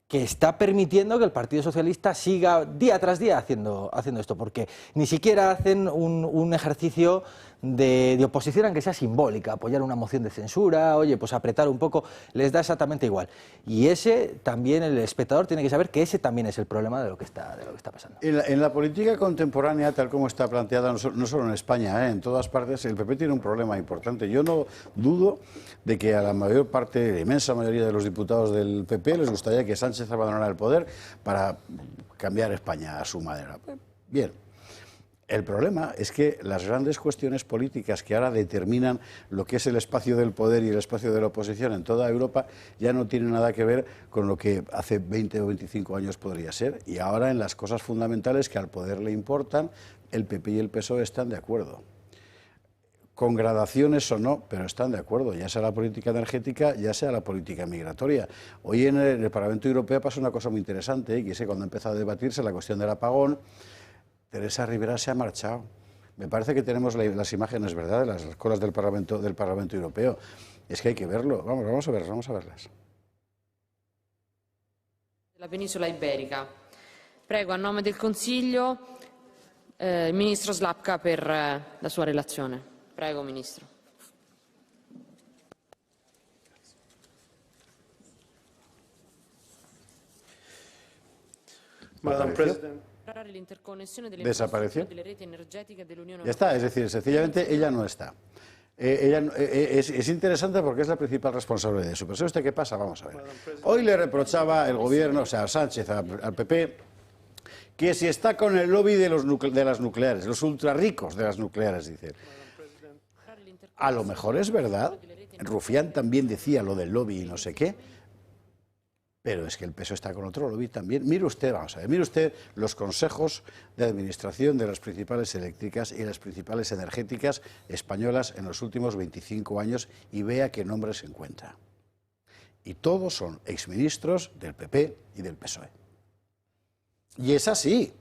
que está permitiendo que el Partido Socialista siga día tras día haciendo esto, porque ni siquiera hacen un ejercicio de oposición, aunque sea simbólica, apoyar una moción de censura, oye, pues apretar un poco, les da exactamente igual. Y ese también, el espectador tiene que saber que ese también es el problema de lo que está pasando. En la política contemporánea, tal como está planteada, no solo en España, en todas partes, el PP tiene un problema importante. Yo no dudo de que a la mayor parte, la inmensa mayoría de los diputados del PP les gustaría que Sánchez abandonara el poder para cambiar España a su manera. Bien. El problema es que las grandes cuestiones políticas que ahora determinan lo que es el espacio del poder y el espacio de la oposición en toda Europa ya no tienen nada que ver con lo que hace 20 o 25 años podría ser. Y ahora en las cosas fundamentales que al poder le importan, el PP y el PSOE están de acuerdo. Con gradaciones o no, pero están de acuerdo, ya sea la política energética, ya sea la política migratoria. Hoy en el Parlamento Europeo pasa una cosa muy interesante, que es que cuando ha empezado a debatirse la cuestión del apagón, Teresa Rivera se ha marchado. Me parece que tenemos las imágenes, ¿verdad?, de las colas del Parlamento Europeo. Es que hay que verlo. Vamos a verlas. La península iberica. Prego, a nome del Consiglio, il Ministro Slapka per la sua relazione. Prego, Ministro. Madam President. Desapareció. Ya está, es decir, sencillamente ella no está. Es interesante porque es la principal responsable de eso. Pero ¿sabe usted qué pasa? Vamos a ver. Hoy le reprochaba el gobierno, o sea, Sánchez al PP, que si está con el lobby de las nucleares, los ultrarricos de las nucleares, dice. A lo mejor es verdad. Rufián también decía lo del lobby y no sé qué. Pero es que el PSOE está con otro lobby también. Mire usted, vamos a ver, mire usted los consejos de administración de las principales eléctricas y las principales energéticas españolas en los últimos 25 años y vea qué nombres se encuentra. Y todos son exministros del PP y del PSOE. Y es así.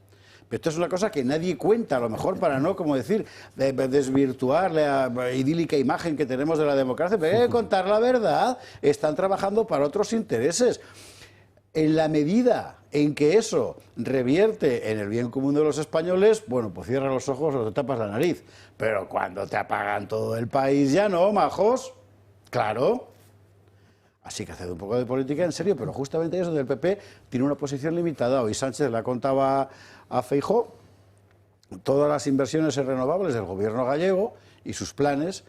Pero esto es una cosa que nadie cuenta, a lo mejor para no, como decir, desvirtuar la idílica imagen que tenemos de la democracia, pero hay que contar la verdad. Están trabajando para otros intereses. En la medida en que eso revierte en el bien común de los españoles, bueno, pues cierra los ojos o te tapas la nariz. Pero cuando te apagan todo el país ya no, majos. Claro. Así que haced un poco de política en serio, pero justamente eso del PP tiene una posición limitada. Hoy Sánchez la contaba a Feijóo todas las inversiones en renovables del gobierno gallego y sus planes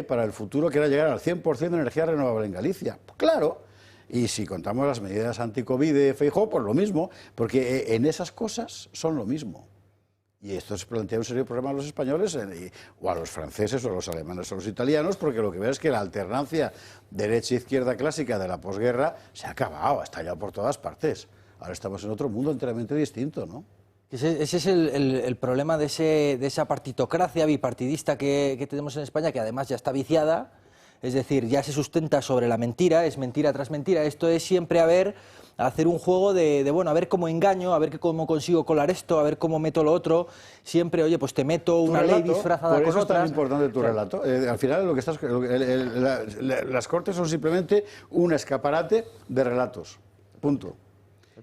para el futuro, que era llegar al 100% de energía renovable en Galicia. Pues claro, y si contamos las medidas anti-COVID de Feijóo, pues lo mismo, porque en esas cosas son lo mismo. Y esto se plantea un serio problema a los españoles, o a los franceses, o a los alemanes, o a los italianos, porque lo que veo es que la alternancia derecha-izquierda clásica de la posguerra se ha acabado, ha estallado por todas partes. Ahora estamos en otro mundo enteramente distinto, ¿no? Ese es el problema de esa partitocracia bipartidista que tenemos en España, que además ya está viciada, es decir, ya se sustenta sobre la mentira, es mentira tras mentira. Esto es siempre hacer un juego de bueno, a ver cómo engaño, a ver cómo consigo colar esto, a ver cómo meto lo otro. Siempre, oye, pues te meto una ley disfrazada con otras. Por eso es tan importante tu relato. Al final lo que estás, las Cortes son simplemente un escaparate de relatos. Punto.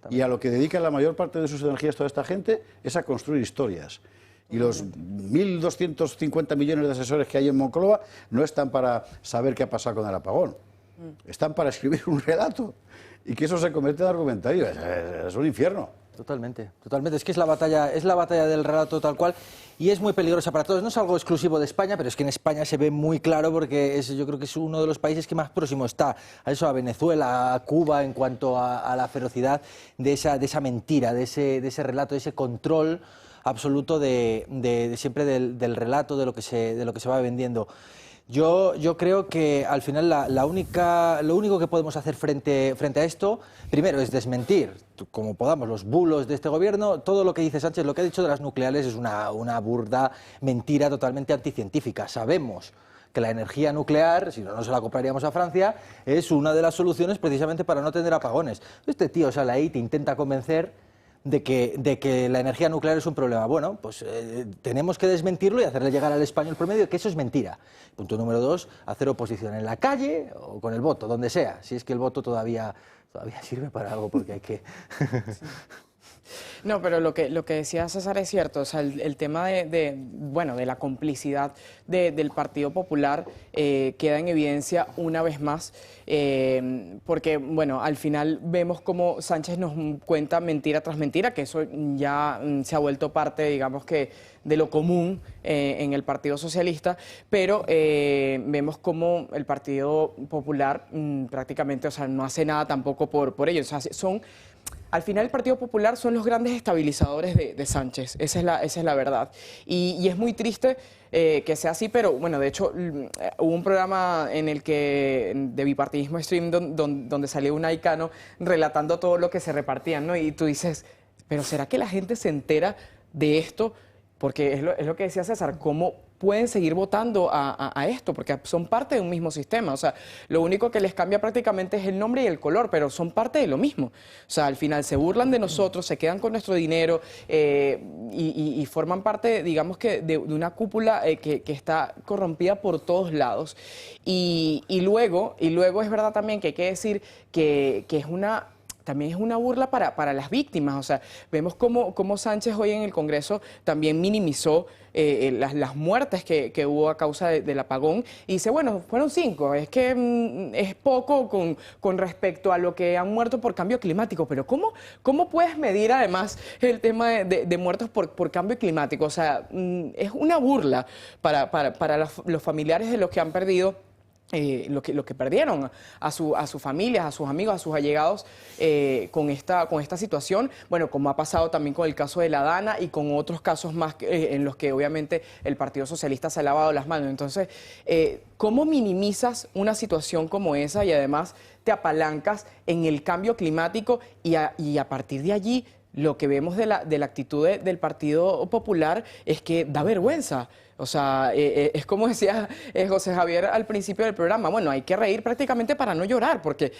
Y a lo que dedica la mayor parte de sus energías toda esta gente es a construir historias. Y los 1.250 millones de asesores que hay en Moncloa no están para saber qué ha pasado con el apagón. Están para escribir un relato y que eso se convierte en argumentario. Es un infierno. Totalmente, totalmente. Es que es la batalla del relato tal cual y es muy peligrosa para todos. No es algo exclusivo de España, pero es que en España se ve muy claro porque yo creo que es uno de los países que más próximo está a eso, a Venezuela, a Cuba, en cuanto a la ferocidad de esa mentira, de ese relato, de ese control absoluto siempre del relato, de lo que se va vendiendo. Yo creo que al final lo único que podemos hacer frente a esto, primero, es desmentir, como podamos, los bulos de este gobierno. Todo lo que dice Sánchez, lo que ha dicho de las nucleares, es una burda mentira totalmente anticientífica. Sabemos que la energía nuclear, si no se la compraríamos a Francia, es una de las soluciones precisamente para no tener apagones. Este tío sale ahí y te intenta convencer de que la energía nuclear es un problema. Bueno, pues tenemos que desmentirlo y hacerle llegar al español promedio que eso es mentira. Punto número 2, hacer oposición en la calle o con el voto, donde sea, si es que el voto todavía sirve para algo, porque hay que... No, pero lo que decía César es cierto, o sea, el tema de la complicidad del Partido Popular queda en evidencia una vez más, porque, bueno, al final vemos cómo Sánchez nos cuenta mentira tras mentira, que eso ya se ha vuelto parte, digamos que, de lo común en el Partido Socialista, pero vemos cómo el Partido Popular prácticamente, o sea, no hace nada tampoco por ellos, o sea, al final el Partido Popular son los grandes estabilizadores de Sánchez, esa es la verdad. Y es muy triste que sea así, pero bueno, de hecho hubo un programa en el que, de Bipartidismo Stream, donde salió un aicano relatando todo lo que se repartían, ¿no? Y tú dices, pero ¿será que la gente se entera de esto? Porque es lo que decía César, ¿cómo pueden seguir votando a esto? Porque son parte de un mismo sistema. O sea, lo único que les cambia prácticamente es el nombre y el color, pero son parte de lo mismo. O sea, al final se burlan de nosotros, se quedan con nuestro dinero y forman parte, digamos que, de una cúpula que está corrompida por todos lados. Y luego es verdad también que hay que decir que también es una burla para las víctimas. O sea, vemos cómo Sánchez hoy en el Congreso también minimizó las muertes que hubo a causa del apagón y dice, bueno, fueron 5, es que es poco con respecto a lo que han muerto por cambio climático, pero ¿cómo puedes medir además el tema de muertos por cambio climático? O sea, es una burla para los familiares de los que han perdido lo que perdieron a sus familias, a sus amigos, a sus allegados con esta situación, bueno, como ha pasado también con el caso de la Dana y con otros casos más en los que obviamente el Partido Socialista se ha lavado las manos. Entonces, ¿cómo minimizas una situación como esa y además te apalancas en el cambio climático y a partir de allí lo que vemos de la actitud del Partido Popular es que da vergüenza? O sea, es como decía José Javier al principio del programa, bueno, hay que reír prácticamente para no llorar, porque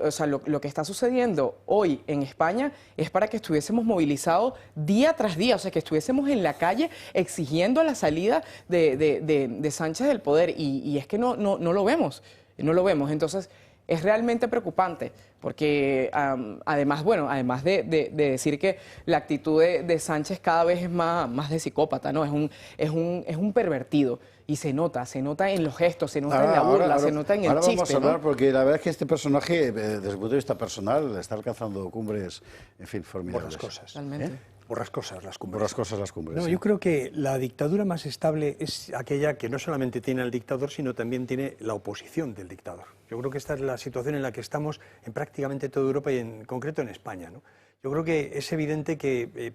o sea, lo que está sucediendo hoy en España es para que estuviésemos movilizados día tras día, o sea, que estuviésemos en la calle exigiendo la salida de Sánchez del poder, y es que no lo vemos, entonces es realmente preocupante, porque además de decir que la actitud de Sánchez cada vez es más de psicópata, ¿no? Es un pervertido y se nota en los gestos, se nota en la burla, se nota en el chiste. Vamos a hablar, ¿no? Porque la verdad es que este personaje, desde el punto de vista personal, está alcanzando cumbres, en fin, formidables. Borrascosas. Totalmente. Borrascosas las cumbres. Borrascosas las cumbres. No, sí. yo creo que la dictadura más estable es aquella que no solamente tiene al dictador, sino también tiene la oposición del dictador. Yo creo que esta es la situación en la que estamos en prácticamente toda Europa y en concreto en España, ¿no? Yo creo que es evidente que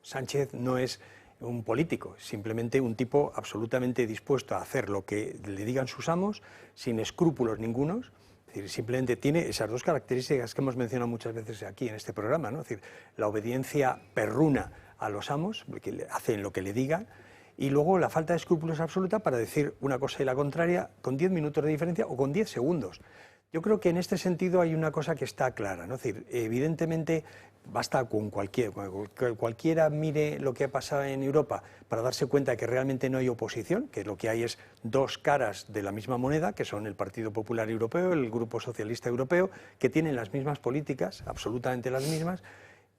Sánchez no es un político, simplemente un tipo absolutamente dispuesto a hacer lo que le digan sus amos, sin escrúpulos ningunos. Es decir, simplemente tiene esas dos características que hemos mencionado muchas veces aquí en este programa, ¿no? Es decir, la obediencia perruna a los amos, que hacen lo que le digan, y luego la falta de escrúpulos absoluta para decir una cosa y la contraria con 10 minutos de diferencia o con 10 segundos. Yo creo que en este sentido hay una cosa que está clara, ¿no? Es decir, evidentemente basta con cualquiera mire lo que ha pasado en Europa para darse cuenta de que realmente no hay oposición, que lo que hay es dos caras de la misma moneda, que son el Partido Popular Europeo, el Grupo Socialista Europeo, que tienen las mismas políticas, absolutamente las mismas,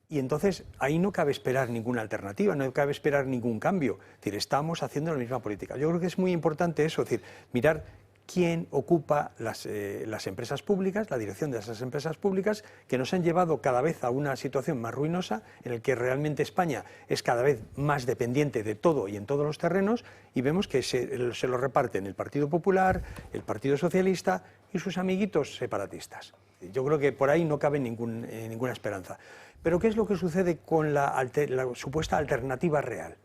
Y entonces ahí no cabe esperar ninguna alternativa, no cabe esperar ningún cambio. Es decir, estamos haciendo la misma política. Yo creo que es muy importante eso, es decir, mirar quién ocupa las empresas públicas, la dirección de esas empresas públicas, que nos han llevado cada vez a una situación más ruinosa, en la que realmente España es cada vez más dependiente de todo y en todos los terrenos, y vemos que se lo reparten el Partido Popular, el Partido Socialista y sus amiguitos separatistas. Yo creo que por ahí no cabe ninguna esperanza. Pero ¿qué es lo que sucede con la supuesta alternativa real?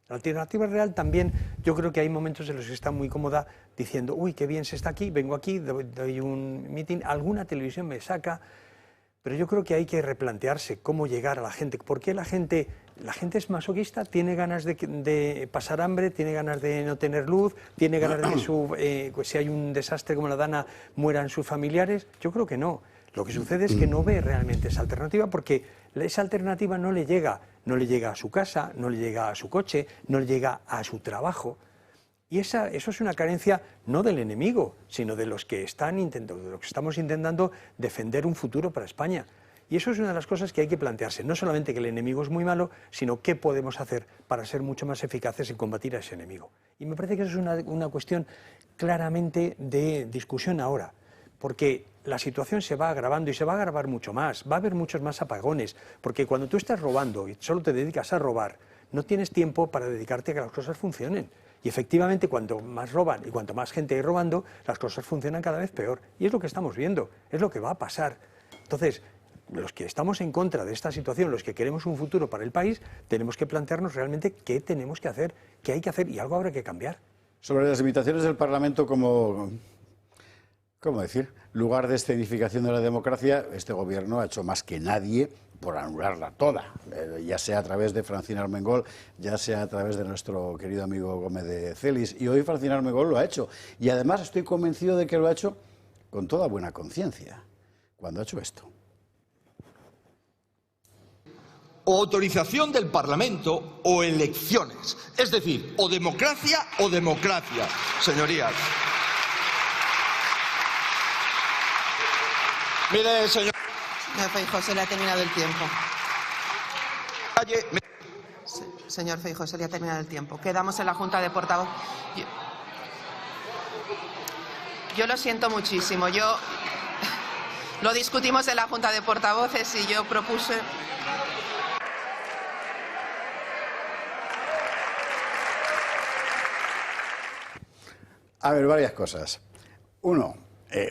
La alternativa real también, yo creo que hay momentos en los que está muy cómoda diciendo, uy, qué bien se está aquí, vengo aquí, doy un meeting, alguna televisión me saca, pero yo creo que hay que replantearse cómo llegar a la gente. ¿Por qué la gente es masoquista? ¿Tiene ganas de pasar hambre? ¿Tiene ganas de no tener luz? ¿Tiene ganas de que si hay un desastre como la Dana mueran sus familiares? Yo creo que no. Lo que sucede es que no ve realmente esa alternativa porque esa alternativa no le llega a su casa, no le llega a su coche, no le llega a su trabajo. Y eso es una carencia no del enemigo, sino de los que estamos intentando defender un futuro para España. Y eso es una de las cosas que hay que plantearse, no solamente que el enemigo es muy malo, sino qué podemos hacer para ser mucho más eficaces en combatir a ese enemigo. Y me parece que eso es una cuestión claramente de discusión ahora, porque la situación se va agravando y se va a agravar mucho más, va a haber muchos más apagones, porque cuando tú estás robando y solo te dedicas a robar, no tienes tiempo para dedicarte a que las cosas funcionen. Y efectivamente, cuanto más roban y cuanto más gente hay robando, las cosas funcionan cada vez peor. Y es lo que estamos viendo, es lo que va a pasar. Entonces, los que estamos en contra de esta situación, los que queremos un futuro para el país, tenemos que plantearnos realmente qué tenemos que hacer, qué hay que hacer y algo habrá que cambiar. Sobre las limitaciones del Parlamento como, ¿cómo decir?, lugar de escenificación de la democracia, este gobierno ha hecho más que nadie por anularla toda, ya sea a través de Francina Armengol, ya sea a través de nuestro querido amigo Gómez de Celis, y hoy Francina Armengol lo ha hecho, y además estoy convencido de que lo ha hecho con toda buena conciencia, cuando ha hecho esto. O autorización del Parlamento o elecciones, es decir, o democracia, señorías. Mire, señor Feijóo, se le ha terminado el tiempo. Señor Feijóo, se le ha terminado el tiempo. Quedamos en la Junta de Portavoces. Yo lo siento muchísimo. Lo discutimos en la Junta de Portavoces y yo propuse... A ver, varias cosas. Uno,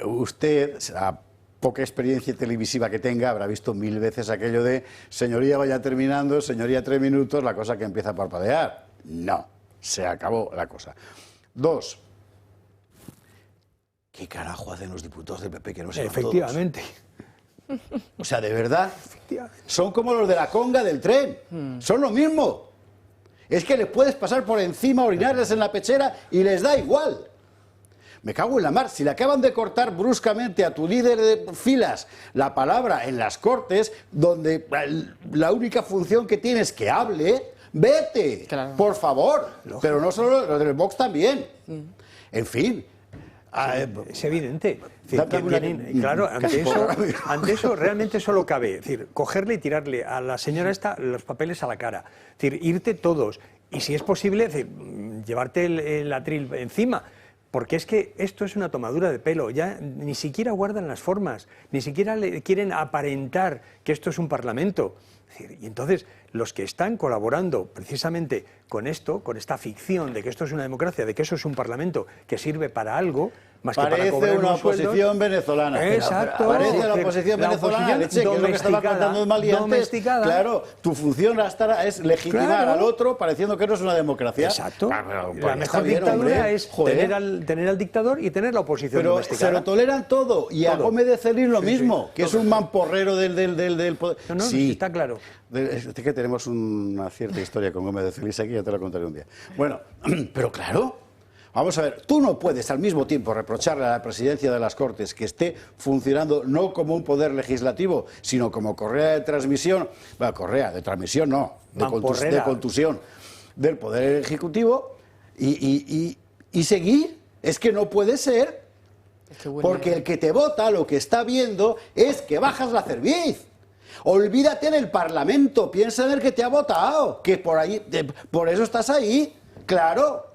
usted, a poca experiencia televisiva que tenga, habrá visto 1000 veces aquello de señoría vaya terminando, señoría 3 minutos, la cosa que empieza a parpadear. No, se acabó la cosa. Dos, ¿qué carajo hacen los diputados del PP que no se van Efectivamente. Todos? O sea, de verdad, son como los de la conga del tren, son lo mismo. Es que les puedes pasar por encima, orinarles en la pechera y les da igual. Me cago en la mar, si le acaban de cortar bruscamente a tu líder de filas la palabra en las Cortes, donde la única función que tiene es que hable, vete, claro, por favor. Lógico. Pero no solo los del Vox también. En fin. Es evidente. Es decir, que tienen, claro, ante eso realmente solo cabe, es decir, cogerle y tirarle a la señora esta los papeles a la cara. Es decir, irte todos. Y si es posible, es decir, llevarte el atril encima. Porque es que esto es una tomadura de pelo, ya ni siquiera guardan las formas, ni siquiera quieren aparentar que esto es un parlamento. Es decir, y entonces los que están colaborando precisamente con esto, con esta ficción de que esto es una democracia, de que eso es un parlamento que sirve para algo, más que para cobrar una oposición venezolana. Exacto. Parece la oposición venezolana, leche, que es lo que estaba contando Mali antes. Claro, tu función es legitimar al otro pareciendo que no es una democracia. Exacto. La mejor dictadura es tener al dictador y tener la oposición domesticada. Se lo toleran todo. Y a Gómez de Celis lo mismo, que es un mamporrero del poder. No, sí, está claro. Es que tenemos una cierta historia con Gómez de Celis aquí, ya te la contaré un día. Bueno, pero claro, vamos a ver, tú no puedes al mismo tiempo reprocharle a la presidencia de las Cortes que esté funcionando no como un poder legislativo, sino como correa de transmisión, bueno, correa de transmisión no, de contusión del poder ejecutivo y seguir. Es que no puede ser, porque el que te vota lo que está viendo es que bajas la cerviz. Olvídate del Parlamento, piensa en el que te ha votado, que por eso estás ahí, claro.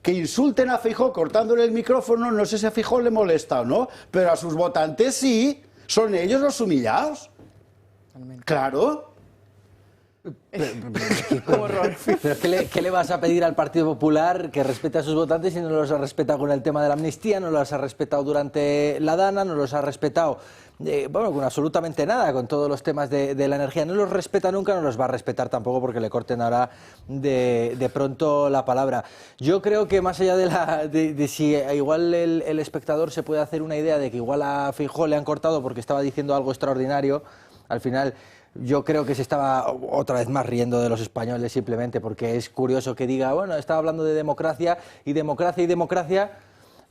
Que insulten a Feijóo cortándole el micrófono, no sé si a Feijóo le molesta o no, pero a sus votantes sí, son ellos los humillados. Claro. ¿Pero qué le vas a pedir al Partido Popular? Que respete a sus votantes y no los ha respetado con el tema de la amnistía, no los ha respetado durante la Dana, no los ha respetado, con absolutamente nada, con todos los temas de la energía. No los respeta nunca, no los va a respetar tampoco porque le corten ahora de pronto la palabra. Yo creo que más allá de si igual el espectador se puede hacer una idea de que igual a Feijóo le han cortado porque estaba diciendo algo extraordinario, al final... Yo creo que se estaba otra vez más riendo de los españoles simplemente porque es curioso que diga, bueno, estaba hablando de democracia y democracia y democracia,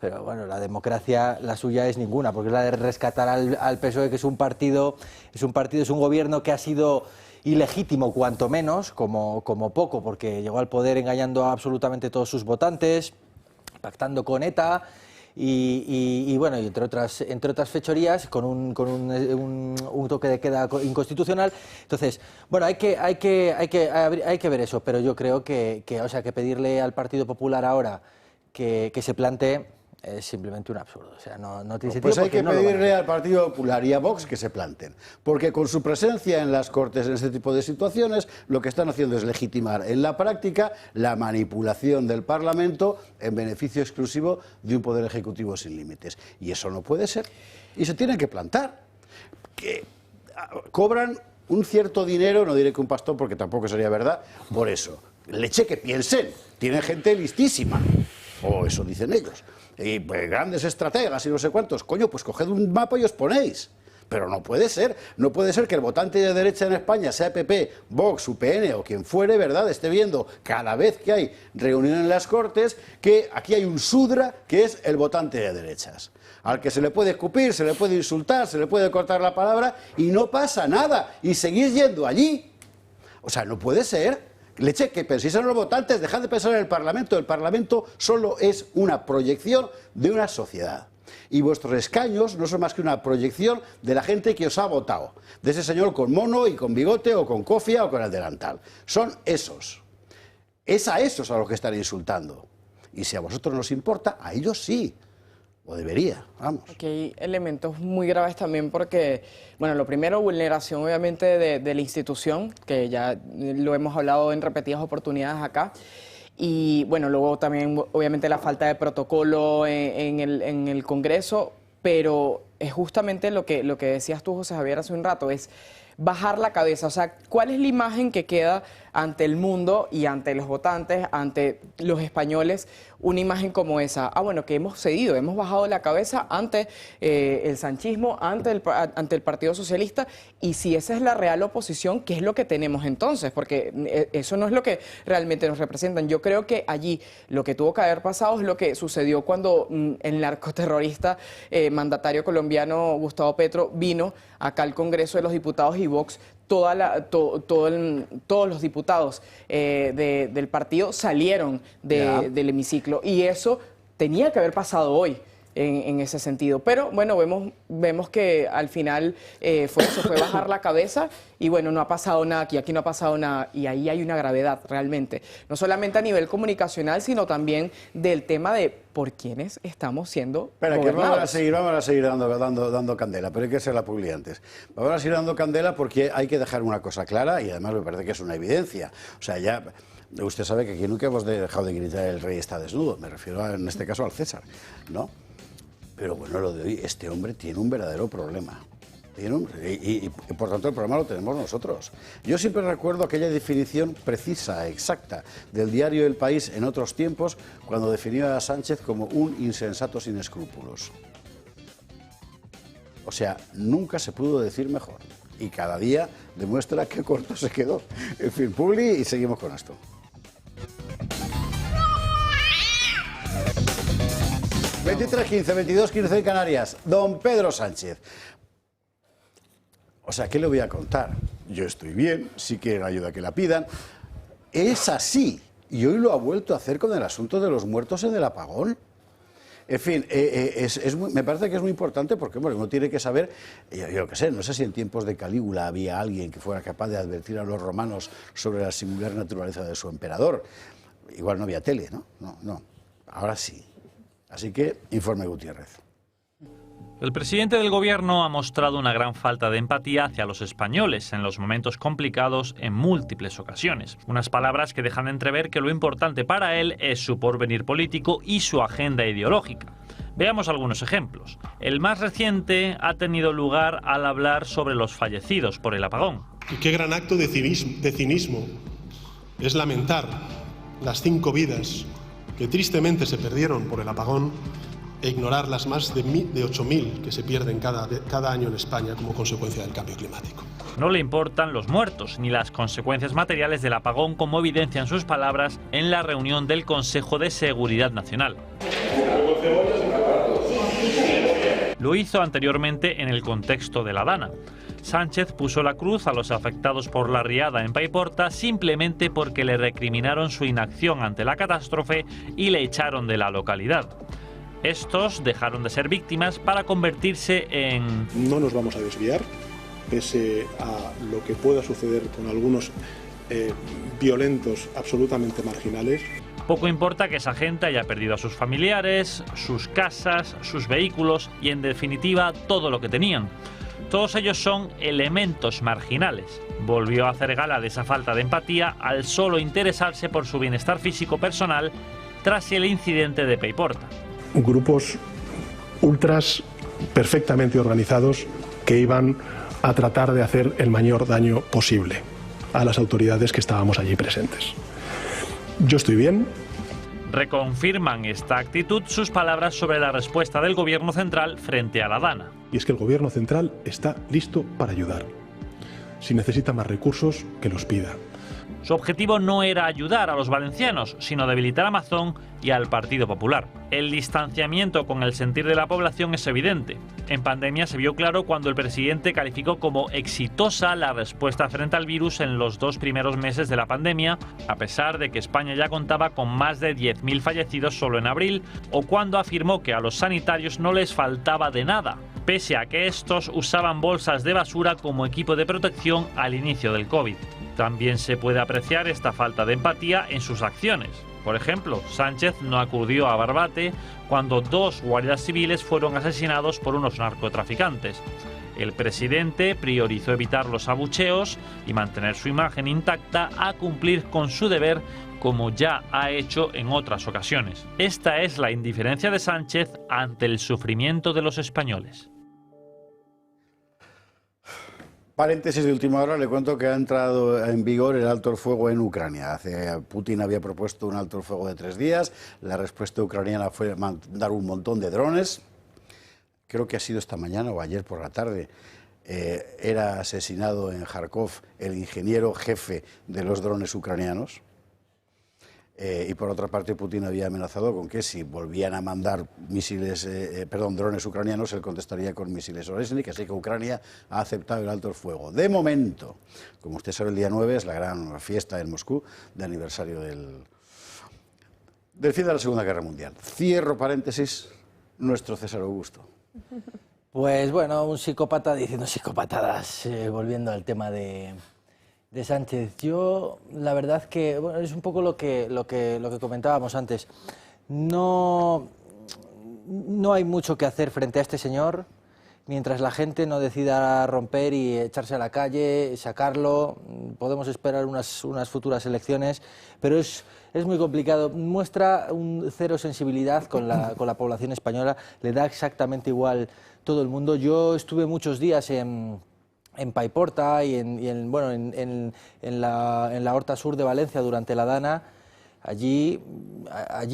pero bueno, la democracia, la suya es ninguna, porque es la de rescatar al PSOE, que es un gobierno que ha sido ilegítimo cuanto menos, como poco, porque llegó al poder engañando a absolutamente todos sus votantes, pactando con ETA... Y bueno, y entre otras fechorías, con un toque de queda inconstitucional. Entonces, bueno, hay que ver eso, pero yo creo que pedirle al Partido Popular ahora que se plantee es simplemente un absurdo. O sea, no tiene sentido. Pues hay que pedirle al Partido Popular y a Vox que se planten, porque con su presencia en las Cortes en este tipo de situaciones, lo que están haciendo es legitimar en la práctica la manipulación del Parlamento en beneficio exclusivo de un poder ejecutivo sin límites. Y eso no puede ser. Y se tienen que plantar. Que cobran un cierto dinero, no diré que un pastor porque tampoco sería verdad, por eso. Leche, que piensen. Tienen gente listísima. O eso dicen ellos. Y pues, grandes estrategas y no sé cuántos. Coño, pues coged un mapa y os ponéis. Pero no puede ser que el votante de derecha en España, sea PP, Vox, UPN o quien fuere, ¿verdad?, esté viendo cada vez que hay reunión en las Cortes que aquí hay un sudra que es el votante de derechas, al que se le puede escupir, se le puede insultar, se le puede cortar la palabra y no pasa nada, y seguís yendo allí. O sea, no puede ser. Leche, que penséis en los votantes, dejad de pensar en el Parlamento solo es una proyección de una sociedad. Y vuestros escaños no son más que una proyección de la gente que os ha votado, de ese señor con mono y con bigote o con cofia o con el delantal. Son esos. Es a esos a los que están insultando. Y si a vosotros nos importa, a ellos sí. O debería, vamos. Aquí hay elementos muy graves también porque, bueno, lo primero, vulneración obviamente de la institución, que ya lo hemos hablado en repetidas oportunidades acá. Y bueno, luego también obviamente la falta de protocolo en el Congreso, pero es justamente lo que decías tú, José Javier, hace un rato, es bajar la cabeza. O sea, ¿cuál es la imagen que queda ante el mundo y ante los votantes, ante los españoles, una imagen como esa? Ah, bueno, que hemos cedido, hemos bajado la cabeza ante el sanchismo, ante el Partido Socialista, y si esa es la real oposición, ¿qué es lo que tenemos entonces? Porque eso no es lo que realmente nos representan. Yo creo que allí lo que tuvo que haber pasado es lo que sucedió cuando el narcoterrorista mandatario colombiano Gustavo Petro vino acá al Congreso de los Diputados y Vox. Todos los diputados del partido salieron del hemiciclo, y eso tenía que haber pasado hoy en ese sentido. Pero bueno, vemos que al final fue bajar la cabeza y bueno, no ha pasado nada aquí no ha pasado nada, y ahí hay una gravedad realmente, no solamente a nivel comunicacional, sino también del tema de por quiénes estamos siendo gobernados. Que vamos a seguir dando candela, pero hay que ser la publi antes. Vamos a seguir dando candela porque hay que dejar una cosa clara, y además me parece que es una evidencia. O sea, ya usted sabe que aquí nunca hemos dejado de gritar el rey está desnudo, me refiero en este caso al César, ¿no? Pero bueno, lo de hoy, este hombre tiene un verdadero problema. Y por tanto el problema lo tenemos nosotros. Yo siempre recuerdo aquella definición precisa, exacta, del diario El País en otros tiempos, cuando definió a Sánchez como un insensato sin escrúpulos. O sea, nunca se pudo decir mejor. Y cada día demuestra qué corto se quedó. En fin, publi, y seguimos con esto. ...23:15, 22:15 en Canarias. Don Pedro Sánchez. O sea, ¿qué le voy a contar? Yo estoy bien, si quieren ayuda que la pidan. Es así. Y hoy lo ha vuelto a hacer con el asunto de los muertos en el apagón. En fin, me parece que es muy importante porque bueno, uno tiene que saber, yo qué sé, no sé si en tiempos de Calígula había alguien que fuera capaz de advertir a los romanos sobre la singular naturaleza de su emperador. Igual no había tele, ¿no? No, ahora sí. Así que, informe Gutiérrez. El presidente del gobierno ha mostrado una gran falta de empatía hacia los españoles en los momentos complicados en múltiples ocasiones. Unas palabras que dejan entrever que lo importante para él es su porvenir político y su agenda ideológica. Veamos algunos ejemplos. El más reciente ha tenido lugar al hablar sobre los fallecidos por el apagón. Y qué gran acto de cinismo es lamentar las 5 vidas que tristemente se perdieron por el apagón e ignorar las más de 8.000 que se pierden cada año en España como consecuencia del cambio climático. No le importan los muertos ni las consecuencias materiales del apagón, como evidencian sus palabras en la reunión del Consejo de Seguridad Nacional. Lo hizo anteriormente en el contexto de la Dana. Sánchez puso la cruz a los afectados por la riada en Paiporta simplemente porque le recriminaron su inacción ante la catástrofe y le echaron de la localidad. Estos dejaron de ser víctimas para convertirse en... No nos vamos a desviar, pese a lo que pueda suceder con algunos violentos absolutamente marginales. Poco importa que esa gente haya perdido a sus familiares, sus casas, sus vehículos y, en definitiva, todo lo que tenían. Todos ellos son elementos marginales. Volvió a hacer gala de esa falta de empatía al solo interesarse por su bienestar físico personal tras el incidente de Paiporta. Grupos ultras perfectamente organizados que iban a tratar de hacer el mayor daño posible a las autoridades que estábamos allí presentes. Yo estoy bien. Reconfirman esta actitud sus palabras sobre la respuesta del gobierno central frente a la Dana. Y es que el gobierno central está listo para ayudar. Si necesita más recursos, que los pida. Su objetivo no era ayudar a los valencianos, sino debilitar a Mazón y al Partido Popular. El distanciamiento con el sentir de la población es evidente. En pandemia se vio claro cuando el presidente calificó como exitosa la respuesta frente al virus en los 2 primeros meses de la pandemia, a pesar de que España ya contaba con más de 10.000 fallecidos solo en abril, o cuando afirmó que a los sanitarios no les faltaba de nada, pese a que estos usaban bolsas de basura como equipo de protección al inicio del COVID. También se puede apreciar esta falta de empatía en sus acciones. Por ejemplo, Sánchez no acudió a Barbate cuando 2 guardias civiles fueron asesinados por unos narcotraficantes. El presidente priorizó evitar los abucheos y mantener su imagen intacta a cumplir con su deber, como ya ha hecho en otras ocasiones. Esta es la indiferencia de Sánchez ante el sufrimiento de los españoles. Paréntesis de última hora, le cuento que ha entrado en vigor el alto el fuego en Ucrania. Putin había propuesto un alto el fuego de 3 días, la respuesta ucraniana fue mandar un montón de drones. Creo que ha sido esta mañana o ayer por la tarde. Era asesinado en Kharkov el ingeniero jefe de los drones ucranianos. Y por otra parte, Putin había amenazado con que si volvían a mandar drones ucranianos, él contestaría con misiles Oresnik, así que Ucrania ha aceptado el alto el fuego. De momento, como usted sabe, el día 9 es la gran fiesta en Moscú de aniversario del fin de la Segunda Guerra Mundial. Cierro paréntesis, nuestro César Augusto. Pues bueno, un psicópata diciendo psicopatadas, volviendo al tema de Sánchez. Yo, la verdad que, bueno, es un poco lo que comentábamos antes. No hay mucho que hacer frente a este señor mientras la gente no decida romper y echarse a la calle, sacarlo. Podemos esperar unas futuras elecciones, pero es muy complicado. Muestra un cero sensibilidad con la población española, le da exactamente igual todo el mundo. Yo estuve muchos días en Paiporta y en la Horta Sur de Valencia durante la Dana. Allí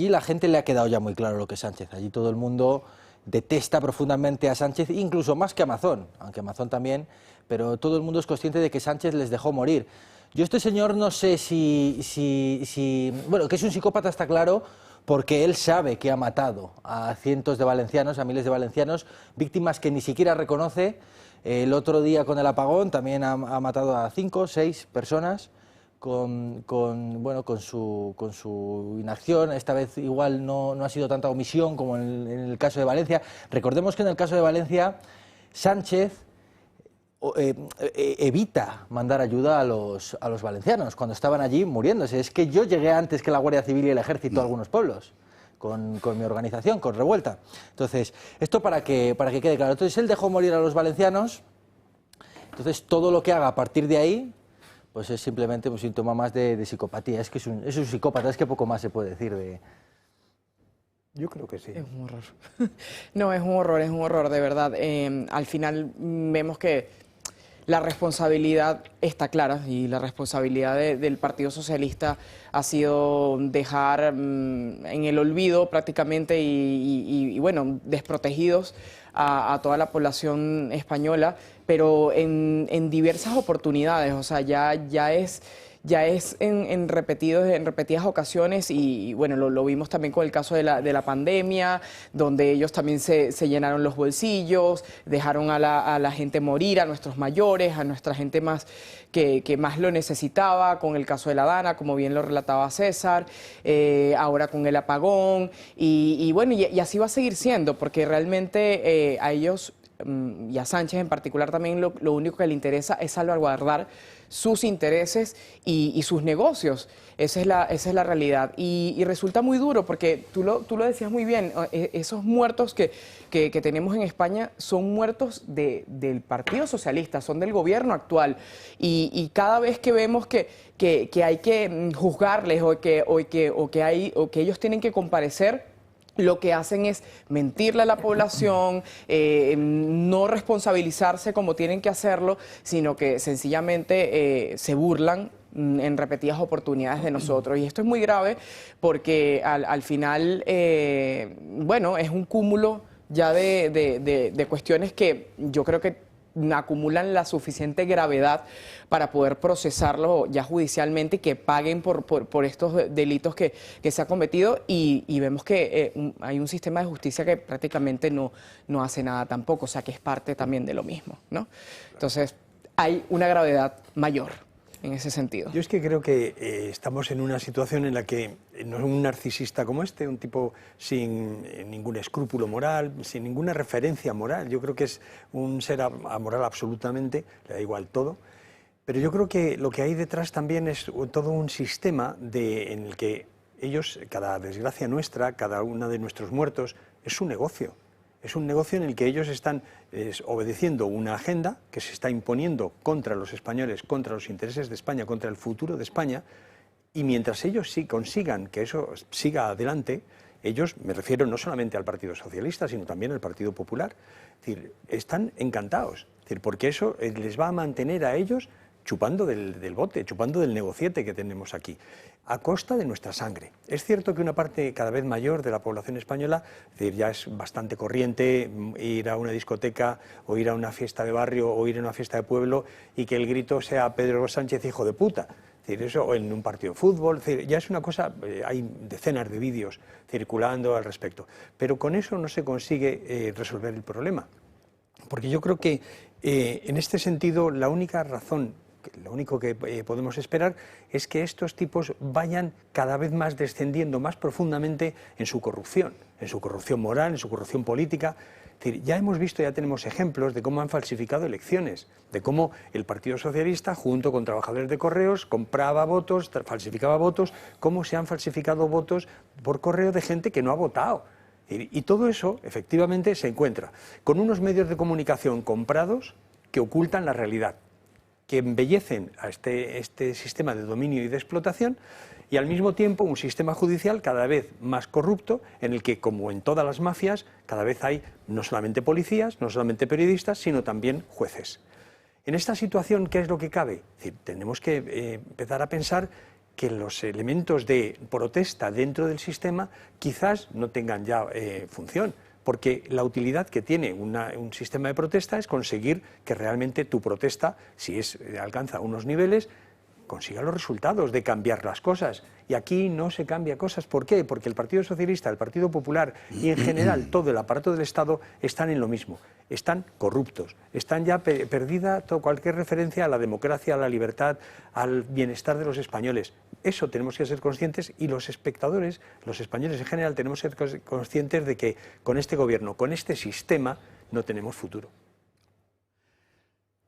la gente le ha quedado ya muy claro lo que es Sánchez. Allí todo el mundo detesta profundamente a Sánchez, incluso más que a Mazón, aunque Mazón también, pero todo el mundo es consciente de que Sánchez les dejó morir. Yo este señor no sé bueno, que es un psicópata está claro, porque él sabe que ha matado a cientos de valencianos, a miles de valencianos, víctimas que ni siquiera reconoce. El otro día con el apagón también ha matado a 5 o 6 personas, bueno, con su inacción. Esta vez igual no ha sido tanta omisión como en el caso de Valencia. Recordemos que en el caso de Valencia, Sánchez evita mandar ayuda a los valencianos cuando estaban allí muriéndose. Es que yo llegué antes que la Guardia Civil y el Ejército a algunos pueblos, con mi organización, con Revuelta. Entonces, esto para que quede claro. Entonces, él dejó morir a los valencianos. Entonces, todo lo que haga a partir de ahí, pues es simplemente un síntoma más de psicopatía. Es que es un psicópata, es que poco más se puede decir de... Yo creo que sí. Es un horror. No, es un horror, de verdad. Al final vemos que la responsabilidad está clara y la responsabilidad del Partido Socialista ha sido dejar en el olvido prácticamente y bueno, desprotegidos a toda la población española, pero en diversas oportunidades. O sea, ya es en repetidas ocasiones y bueno, lo vimos también con el caso de la pandemia, donde ellos también se llenaron los bolsillos, dejaron a la gente morir, a nuestros mayores, a nuestra gente más que más lo necesitaba, con el caso de la Dana, como bien lo relataba César, ahora con el apagón y bueno, y así va a seguir siendo, porque realmente a ellos y a Sánchez en particular también lo único que le interesa es salvaguardar sus intereses y sus negocios. Esa es la realidad. Y resulta muy duro porque tú lo decías muy bien, esos muertos que tenemos en España son muertos del Partido Socialista, son del gobierno actual. Y cada vez que vemos que hay que juzgarles o que ellos tienen que comparecer, lo que hacen es mentirle a la población, no responsabilizarse como tienen que hacerlo, sino que sencillamente se burlan en repetidas oportunidades de nosotros. Y esto es muy grave porque al final, bueno, es un cúmulo ya de cuestiones que yo creo que acumulan la suficiente gravedad para poder procesarlo ya judicialmente y que paguen por estos delitos que se ha cometido y vemos que hay un sistema de justicia que prácticamente no hace nada tampoco, o sea que es parte también de lo mismo, ¿no? Entonces hay una gravedad mayor en ese sentido. Yo es que creo que estamos en una situación en la que un narcisista como este, un tipo sin ningún escrúpulo moral, sin ninguna referencia moral, yo creo que es un ser amoral absolutamente, le da igual todo, pero yo creo que lo que hay detrás también es todo un sistema en el que ellos, cada desgracia nuestra, cada uno de nuestros muertos, es un negocio. Es un negocio en el que ellos están obedeciendo una agenda que se está imponiendo contra los españoles, contra los intereses de España, contra el futuro de España, y mientras ellos sí consigan que eso siga adelante, ellos, me refiero no solamente al Partido Socialista, sino también al Partido Popular, es decir, están encantados, es decir, porque eso les va a mantener a ellos chupando del bote, chupando del negociete que tenemos aquí, a costa de nuestra sangre. Es cierto que una parte cada vez mayor de la población española, es decir, ya es bastante corriente ir a una discoteca o ir a una fiesta de barrio o ir a una fiesta de pueblo y que el grito sea Pedro Sánchez hijo de puta. Es decir, eso, o en un partido de fútbol, es decir, ya es una cosa, hay decenas de vídeos circulando al respecto. Pero con eso no se consigue resolver el problema. Porque yo creo que en este sentido la única razón, lo único que podemos esperar es que estos tipos vayan cada vez más descendiendo más profundamente en su corrupción moral, en su corrupción política. Es decir, ya hemos visto, ya tenemos ejemplos de cómo han falsificado elecciones, de cómo el Partido Socialista, junto con trabajadores de correos, compraba votos, falsificaba votos, cómo se han falsificado votos por correo de gente que no ha votado. Y todo eso, efectivamente, se encuentra con unos medios de comunicación comprados que ocultan la realidad, que embellecen a este sistema de dominio y de explotación, y al mismo tiempo un sistema judicial cada vez más corrupto, en el que, como en todas las mafias, cada vez hay no solamente policías, no solamente periodistas, sino también jueces. En esta situación, ¿qué es lo que cabe? Es decir, tenemos que empezar a pensar que los elementos de protesta dentro del sistema quizás no tengan ya función, porque la utilidad que tiene un sistema de protesta es conseguir que realmente tu protesta, si alcanza unos niveles, consiga los resultados de cambiar las cosas. Y aquí no se cambia cosas. ¿Por qué? Porque el Partido Socialista, el Partido Popular y en general todo el aparato del Estado están en lo mismo. Están corruptos, están ya perdida cualquier referencia a la democracia, a la libertad, al bienestar de los españoles. Eso tenemos que ser conscientes y los espectadores, los españoles en general, tenemos que ser conscientes de que con este gobierno, con este sistema, no tenemos futuro.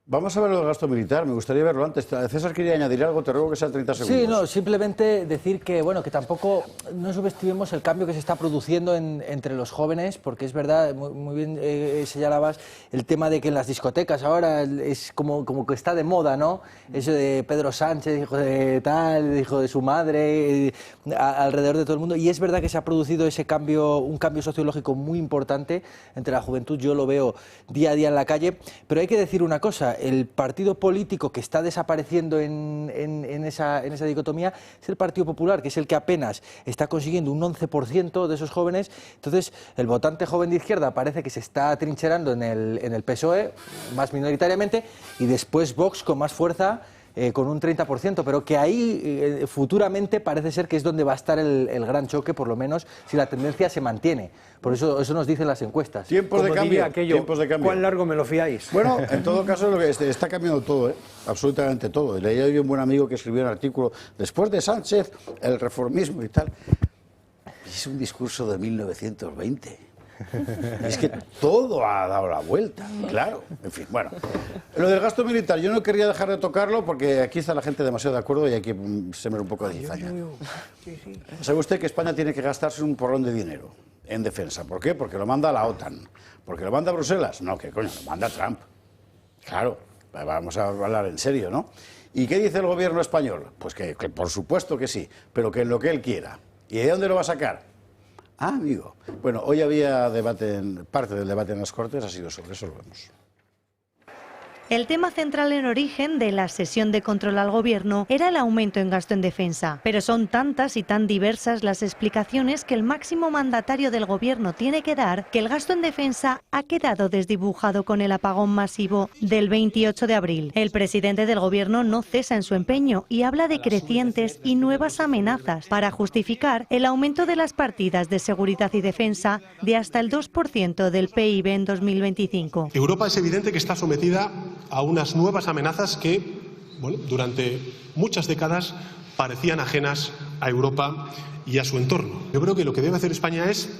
Vamos a ver el gasto militar, me gustaría verlo antes. César quería añadir algo, te ruego que sean 30 segundos. Sí, no, simplemente decir que, bueno, que tampoco no subestimemos el cambio que se está produciendo entre los jóvenes, porque es verdad, muy bien señalabas, el tema de que en las discotecas ahora es como que está de moda, ¿no? Eso de Pedro Sánchez, hijo de tal, hijo de su madre, alrededor de todo el mundo. Y es verdad que se ha producido ese cambio, un cambio sociológico muy importante entre la juventud, yo lo veo día a día en la calle, pero hay que decir una cosa. El partido político que está desapareciendo en esa dicotomía es el Partido Popular, que es el que apenas está consiguiendo un 11% de esos jóvenes. Entonces, el votante joven de izquierda parece que se está trincherando en el PSOE, más minoritariamente, y después Vox con más fuerza, con un 30%, pero que ahí futuramente parece ser que es donde va a estar el gran choque, por lo menos si la tendencia se mantiene. Por eso nos dicen las encuestas. Tiempos de cambio. Tiempos de cambio. ¿Cuán largo me lo fiáis? Bueno, en todo caso, lo que está cambiando todo, absolutamente todo. Leía yo un buen amigo que escribió un artículo, después de Sánchez, el reformismo y tal. Es un discurso de 1920. Es que todo ha dado la vuelta, claro. En fin, bueno. Lo del gasto militar, yo no quería dejar de tocarlo porque aquí está la gente demasiado de acuerdo y hay que sembrar un poco de cizaña. ¿Sabe usted que España tiene que gastarse un porrón de dinero en defensa? ¿Por qué? Porque lo manda la OTAN. ¿Porque lo manda Bruselas? No, que coño, lo manda Trump. Claro, vamos a hablar en serio, ¿no? ¿Y qué dice el gobierno español? Pues que por supuesto que sí, pero que en lo que él quiera. ¿Y de dónde lo va a sacar? Ah, amigo. Bueno, hoy había debate, parte del debate en las Cortes ha sido sobre eso, lo vemos. El tema central en origen de la sesión de control al Gobierno era el aumento en gasto en defensa. Pero son tantas y tan diversas las explicaciones que el máximo mandatario del Gobierno tiene que dar que el gasto en defensa ha quedado desdibujado con el apagón masivo del 28 de abril. El presidente del Gobierno no cesa en su empeño y habla de crecientes y nuevas amenazas para justificar el aumento de las partidas de seguridad y defensa de hasta el 2% del PIB en 2025. Europa es evidente que está sometida a unas nuevas amenazas que, bueno, durante muchas décadas parecían ajenas a Europa y a su entorno. Yo creo que lo que debe hacer España es,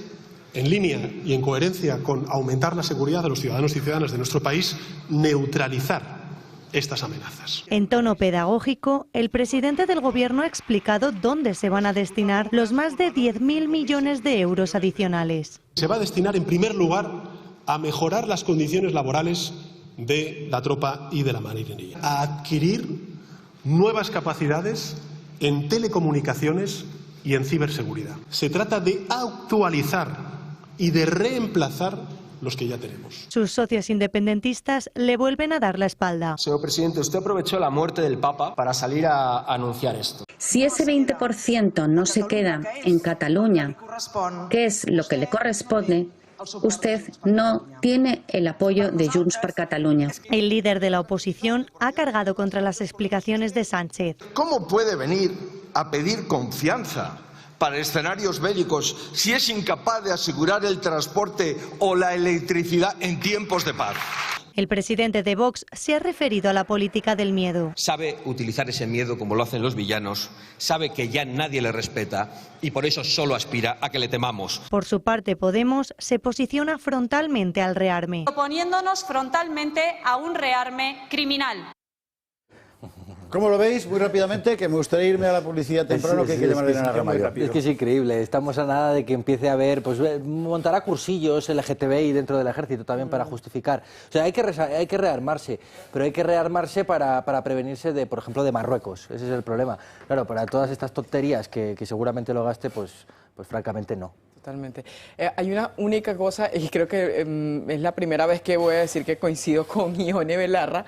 en línea y en coherencia con aumentar la seguridad de los ciudadanos y ciudadanas de nuestro país, neutralizar estas amenazas. En tono pedagógico, el presidente del Gobierno ha explicado dónde se van a destinar los más de 10.000 millones de euros adicionales. Se va a destinar, en primer lugar, a mejorar las condiciones laborales de la tropa y de la marinería, a adquirir nuevas capacidades en telecomunicaciones y en ciberseguridad. Se trata de actualizar y de reemplazar los que ya tenemos. Sus socios independentistas le vuelven a dar la espalda. Señor presidente, usted aprovechó la muerte del Papa para salir a anunciar esto. Si ese 20% no se queda en Cataluña, que es lo que le corresponde, usted no tiene el apoyo de Junts per Catalunya. El líder de la oposición ha cargado contra las explicaciones de Sánchez. ¿Cómo puede venir a pedir confianza para escenarios bélicos si es incapaz de asegurar el transporte o la electricidad en tiempos de paz? El presidente de Vox se ha referido a la política del miedo. Sabe utilizar ese miedo como lo hacen los villanos, sabe que ya nadie le respeta y por eso solo aspira a que le temamos. Por su parte, Podemos se posiciona frontalmente al rearme. Oponiéndonos frontalmente a un rearme criminal. ¿Cómo lo veis? Muy rápidamente, que me gustaría irme a la publicidad temprano, que hay que llamar a Elena Ramallo. Es que es increíble, estamos a nada de que empiece a haber, pues montará cursillos LGTBI dentro del ejército también para justificar. O sea, hay que rearmarse, pero hay que rearmarse para prevenirse de, por ejemplo, de Marruecos. Ese es el problema. Claro, para todas estas tonterías que seguramente lo gaste, pues francamente no. Totalmente. Hay una única cosa, y creo que es la primera vez que voy a decir que coincido con Ione Belarra,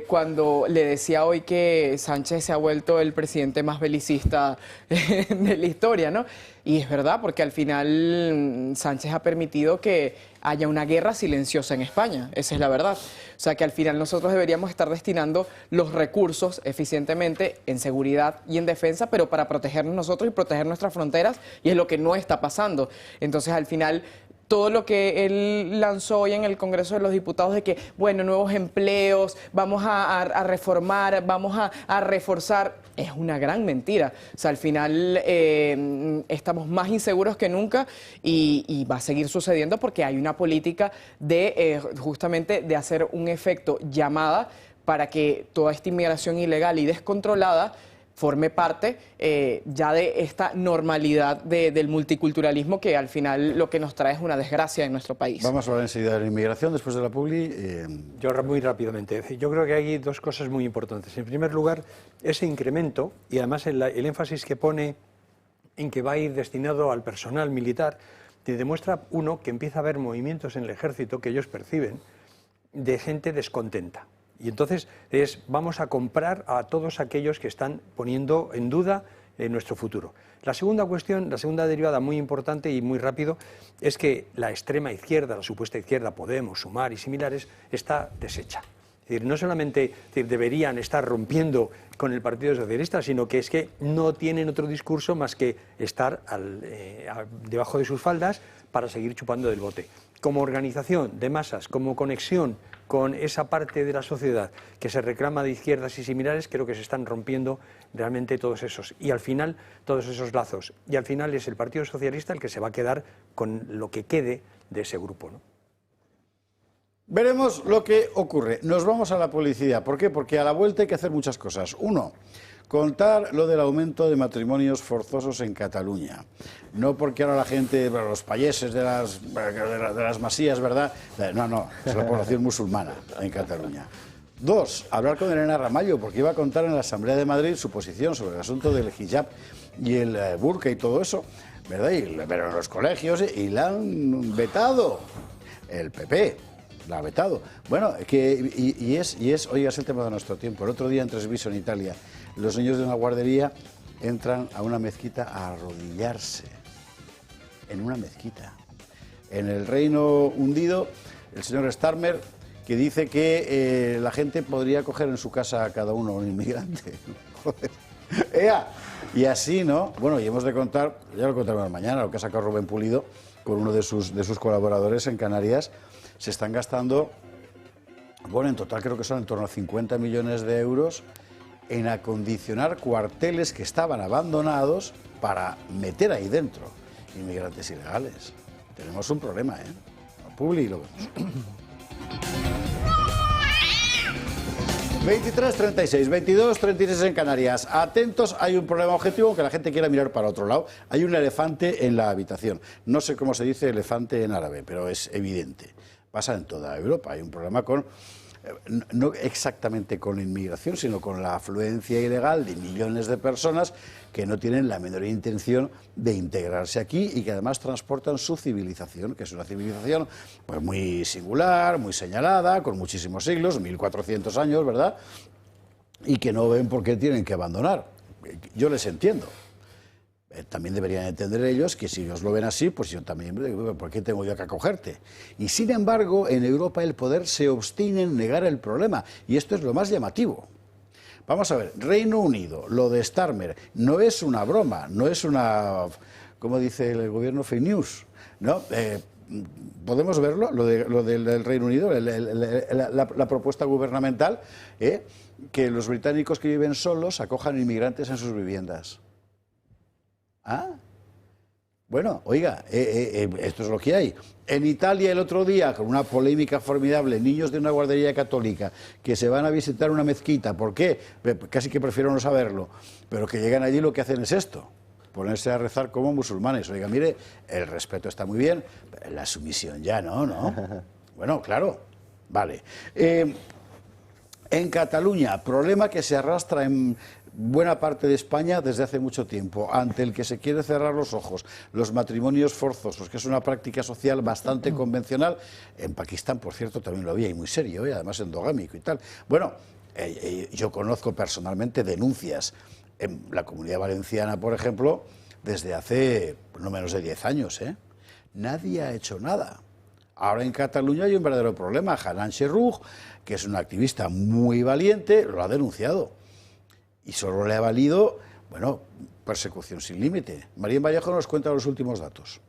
cuando le decía hoy que Sánchez se ha vuelto el presidente más belicista de la historia, ¿no? Y es verdad, porque al final Sánchez ha permitido que haya una guerra silenciosa en España, esa es la verdad. O sea que al final nosotros deberíamos estar destinando los recursos eficientemente en seguridad y en defensa, pero para protegernos nosotros y proteger nuestras fronteras, y es lo que no está pasando. Entonces al final todo lo que él lanzó hoy en el Congreso de los Diputados de que, bueno, nuevos empleos, vamos a reformar, vamos a reforzar, es una gran mentira. O sea, al final estamos más inseguros que nunca y va a seguir sucediendo porque hay una política de justamente de hacer un efecto llamada para que toda esta inmigración ilegal y descontrolada forme parte ya de esta normalidad del multiculturalismo que al final lo que nos trae es una desgracia en nuestro país. Vamos a hablar enseguida de la inmigración después de la publi. Yo muy rápidamente. Yo creo que hay dos cosas muy importantes. En primer lugar, ese incremento y además el énfasis que pone en que va a ir destinado al personal militar, te demuestra, uno, que empieza a haber movimientos en el ejército que ellos perciben de gente descontenta. Y entonces vamos a comprar a todos aquellos que están poniendo en duda nuestro futuro. La segunda cuestión, la segunda derivada muy importante y muy rápido, es que la extrema izquierda, la supuesta izquierda, Podemos, Sumar y similares, está deshecha. Es decir, no solamente deberían estar rompiendo con el Partido Socialista, sino que es que no tienen otro discurso más que estar debajo de sus faldas para seguir chupando del bote. Como organización de masas, como conexión con esa parte de la sociedad que se reclama de izquierdas y similares, creo que se están rompiendo realmente todos esos. Y al final, todos esos lazos. Y al final es el Partido Socialista el que se va a quedar con lo que quede de ese grupo, ¿no? Veremos lo que ocurre. Nos vamos a la publicidad. ¿Por qué? Porque a la vuelta hay que hacer muchas cosas. Uno, contar lo del aumento de matrimonios forzosos en Cataluña. No porque ahora la gente, bueno, los payeses de las masías, ¿verdad? No, es la población musulmana en Cataluña. Dos, hablar con Elena Ramallo, porque iba a contar en la Asamblea de Madrid su posición sobre el asunto del hijab y el burka y todo eso, ¿verdad? Pero en los colegios, y la han vetado el PP. La ha vetado. Bueno, oiga, es el tema de nuestro tiempo. El otro día en Treviso, en Italia, los niños de una guardería entran a una mezquita a arrodillarse. En una mezquita. En el Reino Unido, el señor Starmer, que dice que la gente podría coger en su casa a cada uno un inmigrante. Joder. ¡Ea! Y así, ¿no? Bueno, y hemos de contar, ya lo contaremos mañana, lo que ha sacado Rubén Pulido con uno de sus colaboradores en Canarias. Se están gastando, bueno, en total creo que son en torno a 50 millones de euros en acondicionar cuarteles que estaban abandonados para meter ahí dentro inmigrantes ilegales. Tenemos un problema, ¿eh? Publi, lo vemos. 23:36, 22:36 en Canarias. Atentos, hay un problema objetivo, aunque la gente quiera mirar para otro lado. Hay un elefante en la habitación. No sé cómo se dice elefante en árabe, pero es evidente. Pasa en toda Europa. Hay un problema no exactamente con la inmigración, sino con la afluencia ilegal de millones de personas que no tienen la menor intención de integrarse aquí y que además transportan su civilización, que es una civilización pues muy singular, muy señalada, con muchísimos siglos, 1400 años, ¿verdad? Y que no ven por qué tienen que abandonar. Yo les entiendo. También deberían entender ellos que si ellos lo ven así, pues yo también, ¿por qué tengo yo que acogerte? Y sin embargo, en Europa el poder se obstina en negar el problema, y esto es lo más llamativo. Vamos a ver, Reino Unido, lo de Starmer, no es una broma, no es una, como dice el gobierno, fake news, ¿no? Podemos verlo, lo del Reino Unido, la propuesta gubernamental, que los británicos que viven solos acojan inmigrantes en sus viviendas. ¿Ah? Bueno, oiga, esto es lo que hay. En Italia el otro día, con una polémica formidable, niños de una guardería católica que se van a visitar una mezquita. ¿Por qué? Casi que prefiero no saberlo. Pero que llegan allí lo que hacen es esto, ponerse a rezar como musulmanes. Oiga, mire, el respeto está muy bien, pero la sumisión ya no, ¿no? Bueno, claro, vale. En Cataluña, problema que se arrastra en buena parte de España desde hace mucho tiempo, ante el que se quiere cerrar los ojos, los matrimonios forzosos, que es una práctica social bastante convencional. En Pakistán, por cierto, también lo había, y muy serio, además endogámico y tal. Bueno, yo conozco personalmente denuncias en la Comunidad Valenciana, por ejemplo, desde hace no menos de 10 años, ¿eh? Nadie ha hecho nada. Ahora en Cataluña hay un verdadero problema. Hanan Cherrouch, que es una activista muy valiente, lo ha denunciado. Y solo le ha valido, bueno, persecución sin límite. María Vallejo nos cuenta los últimos datos.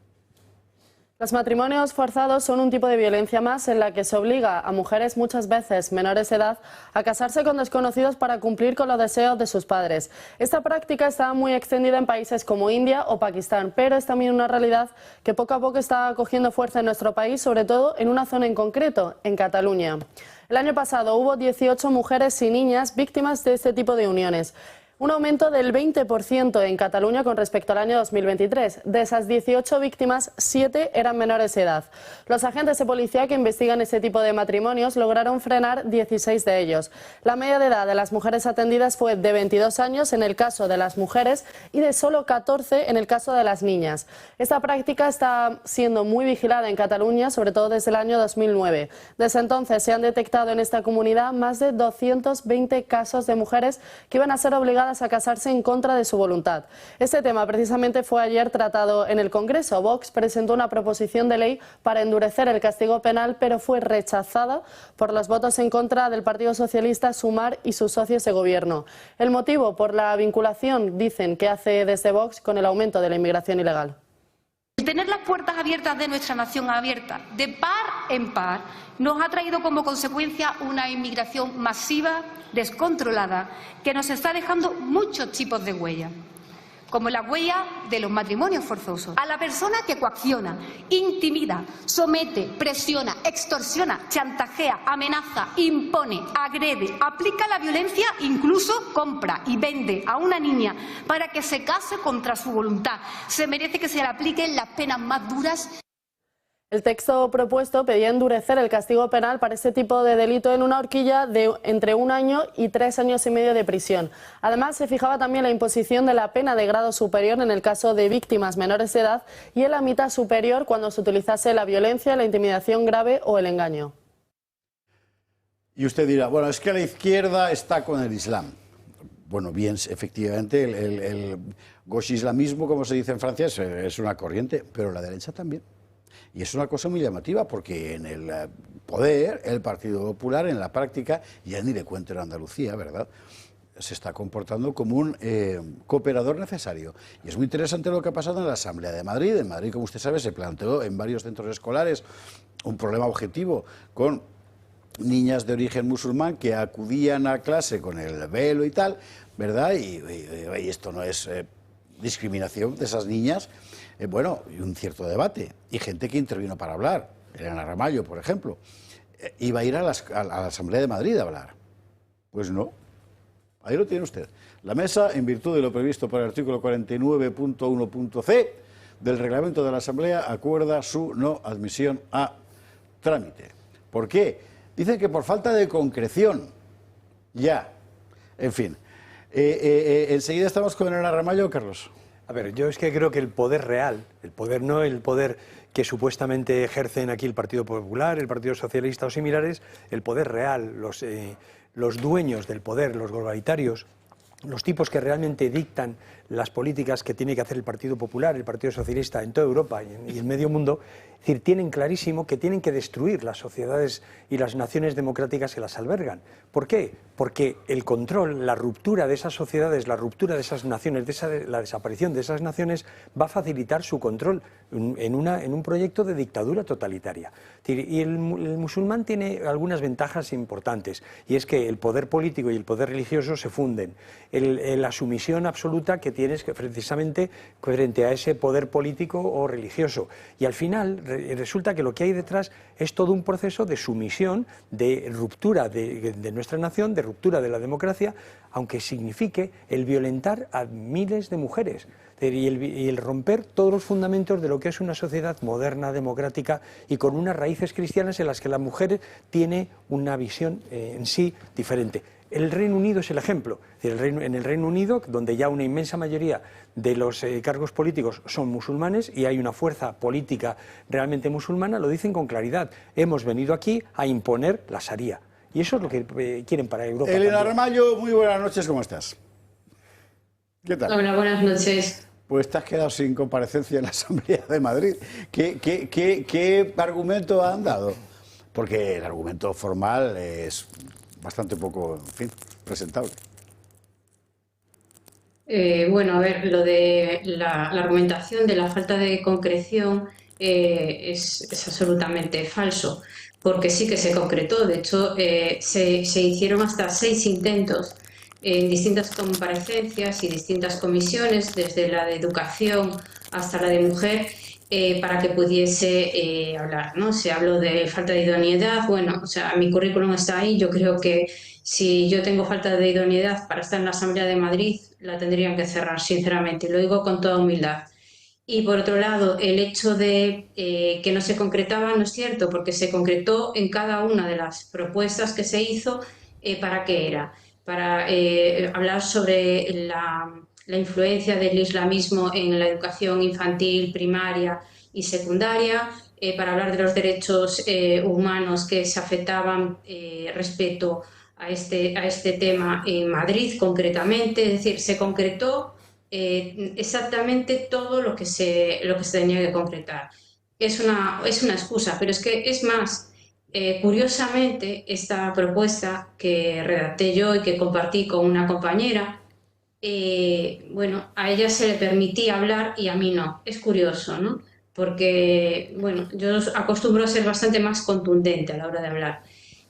Los matrimonios forzados son un tipo de violencia más en la que se obliga a mujeres, muchas veces menores de edad, a casarse con desconocidos para cumplir con los deseos de sus padres. Esta práctica está muy extendida en países como India o Pakistán, pero es también una realidad que poco a poco está cogiendo fuerza en nuestro país, sobre todo en una zona en concreto, en Cataluña. El año pasado hubo 18 mujeres y niñas víctimas de este tipo de uniones. Un aumento del 20% en Cataluña con respecto al año 2023. De esas 18 víctimas, 7 eran menores de edad. Los agentes de policía que investigan este tipo de matrimonios lograron frenar 16 de ellos. La media de edad de las mujeres atendidas fue de 22 años en el caso de las mujeres y de solo 14 en el caso de las niñas. Esta práctica está siendo muy vigilada en Cataluña, sobre todo desde el año 2009. Desde entonces se han detectado en esta comunidad más de 220 casos de mujeres que iban a ser obligadas a casarse en contra de su voluntad. Este tema precisamente fue ayer tratado en el Congreso. Vox presentó una proposición de ley para endurecer el castigo penal, pero fue rechazada por los votos en contra del Partido Socialista, Sumar y sus socios de gobierno. El motivo, por la vinculación, dicen, que hace desde Vox con el aumento de la inmigración ilegal. Tener las puertas abiertas de nuestra nación abiertas, de par en par, nos ha traído como consecuencia una inmigración masiva, descontrolada, que nos está dejando muchos tipos de huellas, como la huella de los matrimonios forzosos. A la persona que coacciona, intimida, somete, presiona, extorsiona, chantajea, amenaza, impone, agrede, aplica la violencia, incluso compra y vende a una niña para que se case contra su voluntad, se merece que se le apliquen las penas más duras. El texto propuesto pedía endurecer el castigo penal para este tipo de delito en una horquilla de entre 1 año y 3 años y medio de prisión. Además, se fijaba también la imposición de la pena de grado superior en el caso de víctimas menores de edad y en la mitad superior cuando se utilizase la violencia, la intimidación grave o el engaño. Y usted dirá, bueno, es que la izquierda está con el Islam. Bueno, bien, efectivamente, el gauche-islamismo, como se dice en Francia, es una corriente, pero la derecha también. Y es una cosa muy llamativa porque en el poder, el Partido Popular, en la práctica, ya ni le cuento en Andalucía, ¿verdad?, se está comportando como un cooperador necesario. Y es muy interesante lo que ha pasado en la Asamblea de Madrid. En Madrid, como usted sabe, se planteó en varios centros escolares un problema objetivo con niñas de origen musulmán que acudían a clase con el velo y tal, ¿verdad? Y esto no es discriminación de esas niñas. Bueno, y un cierto debate, y gente que intervino para hablar. Elena Ramallo, por ejemplo, iba a ir a la Asamblea de Madrid a hablar. Pues no, ahí lo tiene usted. La mesa, en virtud de lo previsto por el artículo 49.1.c del reglamento de la Asamblea, acuerda su no admisión a trámite. ¿Por qué? Dicen que por falta de concreción. Ya, en fin. Enseguida estamos con Elena Ramallo, Carlos. A ver, yo es que creo que el poder real, el poder no el poder que supuestamente ejercen aquí el Partido Popular, el Partido Socialista o similares, el poder real, los dueños del poder, los globalitarios, los tipos que realmente dictan las políticas que tiene que hacer el Partido Popular, el Partido Socialista en toda Europa y en medio mundo, es decir, tienen clarísimo que tienen que destruir las sociedades y las naciones democráticas que las albergan. ¿Por qué? Porque el control, la ruptura de esas sociedades, la ruptura de esas naciones, la desaparición de esas naciones va a facilitar su control en un proyecto de dictadura totalitaria. Y el musulmán tiene algunas ventajas importantes, y es que el poder político y el poder religioso se funden. La sumisión absoluta que tienes que precisamente frente a ese poder político o religioso. Y al final resulta que lo que hay detrás es todo un proceso de sumisión, de ruptura de nuestra nación, de ruptura de la democracia, aunque signifique el violentar a miles de mujeres y el romper todos los fundamentos de lo que es una sociedad moderna, democrática y con unas raíces cristianas en las que la mujer tiene una visión en sí diferente. El Reino Unido es el ejemplo. En el Reino Unido, donde ya una inmensa mayoría de los cargos políticos son musulmanes y hay una fuerza política realmente musulmana, lo dicen con claridad. Hemos venido aquí a imponer la Sharia. Y eso es lo que quieren para Europa. Elena Ramallo, muy buenas noches, ¿cómo estás? ¿Qué tal? Hola, buenas noches. pues te has quedado sin comparecencia en la Asamblea de Madrid. ¿Qué argumento han dado? Porque el argumento formal es bastante poco, en fin, presentable. Bueno, a ver, lo de la argumentación de la falta de concreción es absolutamente falso, porque sí que se concretó. De hecho, se hicieron hasta 6 intentos en distintas comparecencias y distintas comisiones, desde la de educación hasta la de mujer, para que pudiese hablar, ¿no? Se habló de falta de idoneidad. Bueno, o sea, mi currículum está ahí. Yo creo que si yo tengo falta de idoneidad para estar en la Asamblea de Madrid, la tendrían que cerrar, sinceramente. Lo digo con toda humildad. Y por otro lado, el hecho de que no se concretaba no es cierto, porque se concretó en cada una de las propuestas que se hizo. ¿Para qué era? Para hablar sobre la influencia del islamismo en la educación infantil, primaria y secundaria, para hablar de los derechos humanos que se afectaban respecto a este tema en Madrid concretamente. Es decir, se concretó exactamente todo lo que se tenía que concretar. Es una excusa, pero es que es más. Curiosamente, esta propuesta que redacté yo y que compartí con una compañera, bueno, a ella se le permitía hablar y a mí no. Es curioso, ¿no? Porque, bueno, yo acostumbro a ser bastante más contundente a la hora de hablar.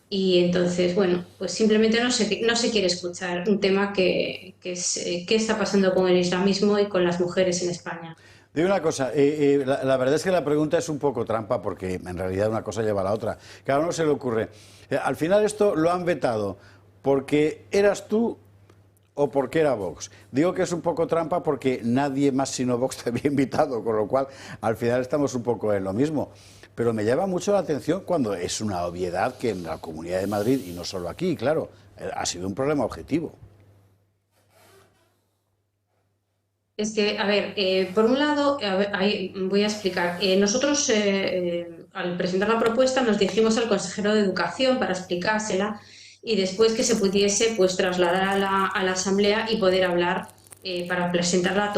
Y entonces, bueno, pues simplemente no se quiere escuchar un tema que es qué está pasando con el islamismo y con las mujeres en España. Digo una cosa, la verdad es que la pregunta es un poco trampa, porque en realidad una cosa lleva a la otra. Cada uno se le ocurre. Al final esto lo han vetado porque eras tú o porque era Vox. Digo que es un poco trampa porque nadie más sino Vox te había invitado, con lo cual al final estamos un poco en lo mismo. Pero me llama mucho la atención cuando es una obviedad que en la Comunidad de Madrid, y no solo aquí, claro, ha sido un problema objetivo. Es que, a ver, por un lado, ahí voy a explicar. Nosotros, al presentar la propuesta, nos dirigimos al consejero de Educación para explicársela y después que se pudiese pues trasladar a la Asamblea y poder hablar para presentarla a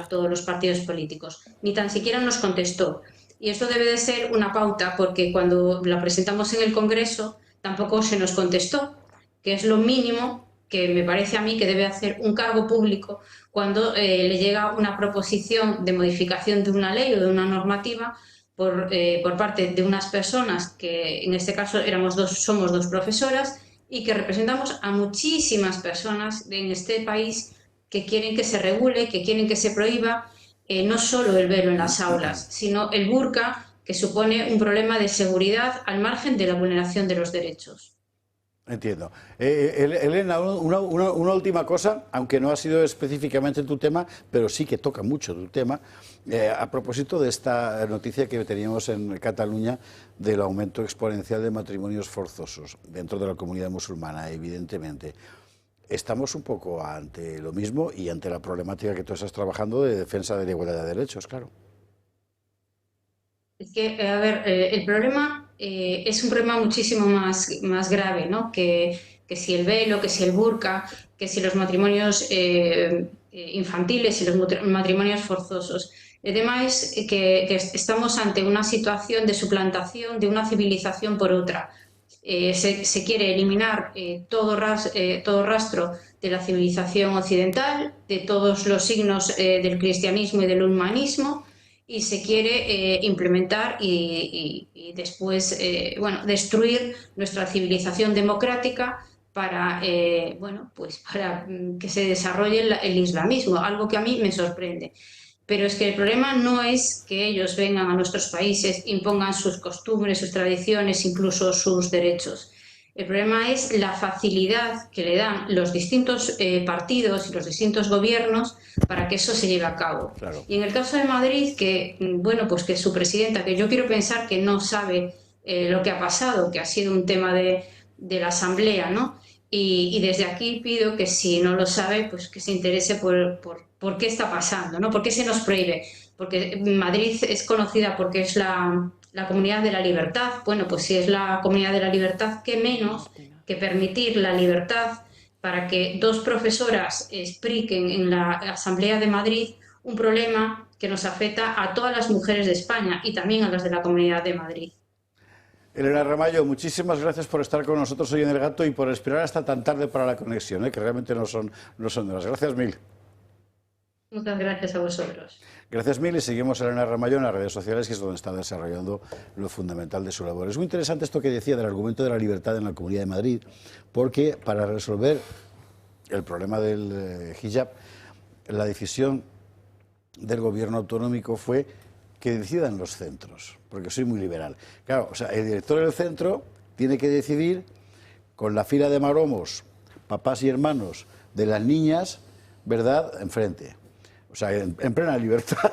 todos los partidos políticos. Ni tan siquiera nos contestó. Y esto debe de ser una pauta, porque cuando la presentamos en el Congreso tampoco se nos contestó, que es lo mínimo que me parece a mí que debe hacer un cargo público cuando le llega una proposición de modificación de una ley o de una normativa por parte de unas personas que en este caso somos 2 profesoras y que representamos a muchísimas personas en este país que quieren que se regule, que quieren que se prohíba no solo el velo en las aulas, sino el burka, que supone un problema de seguridad al margen de la vulneración de los derechos. Entiendo. Elena, una última cosa, aunque no ha sido específicamente tu tema, pero sí que toca mucho tu tema, a propósito de esta noticia que teníamos en Cataluña del aumento exponencial de matrimonios forzosos dentro de la comunidad musulmana, evidentemente. Estamos un poco ante lo mismo y ante la problemática que tú estás trabajando de defensa de la igualdad de derechos, claro. Es que, a ver, el problema es un problema muchísimo más grave, ¿no? Que si el velo, que si el burka, que si los matrimonios infantiles y los matrimonios forzosos. El tema es que estamos ante una situación de suplantación de una civilización por otra. Se quiere eliminar todo rastro de la civilización occidental, de todos los signos del cristianismo y del humanismo, y se quiere implementar y después destruir nuestra civilización democrática para que se desarrolle el islamismo, algo que a mí me sorprende. Pero es que el problema no es que ellos vengan a nuestros países, impongan sus costumbres, sus tradiciones, incluso sus derechos. El problema es la facilidad que le dan los distintos partidos y los distintos gobiernos para que eso se lleve a cabo. Claro. Y en el caso de Madrid, que su presidenta, que yo quiero pensar que no sabe lo que ha pasado, que ha sido un tema de la Asamblea, ¿no? Y desde aquí pido que si no lo sabe, pues que se interese por qué está pasando, ¿no? ¿Por qué se nos prohíbe? Porque Madrid es conocida porque es la comunidad de la libertad. Bueno, pues si es la comunidad de la libertad, ¿qué menos que permitir la libertad para que 2 profesoras expliquen en la Asamblea de Madrid un problema que nos afecta a todas las mujeres de España y también a las de la Comunidad de Madrid. Elena Ramallo, muchísimas gracias por estar con nosotros hoy en El Gato y por esperar hasta tan tarde para la conexión, que realmente no son de las. Gracias mil. Muchas gracias a vosotros. Gracias mil y seguimos a Elena Ramallo en las redes sociales, que es donde está desarrollando lo fundamental de su labor. Es muy interesante esto que decía del argumento de la libertad en la Comunidad de Madrid, porque para resolver el problema del hijab, la decisión del gobierno autonómico fue que decidan los centros, porque soy muy liberal. Claro, o sea, el director del centro tiene que decidir con la fila de maromos, papás y hermanos de las niñas, ¿verdad?, enfrente. O sea, en plena libertad,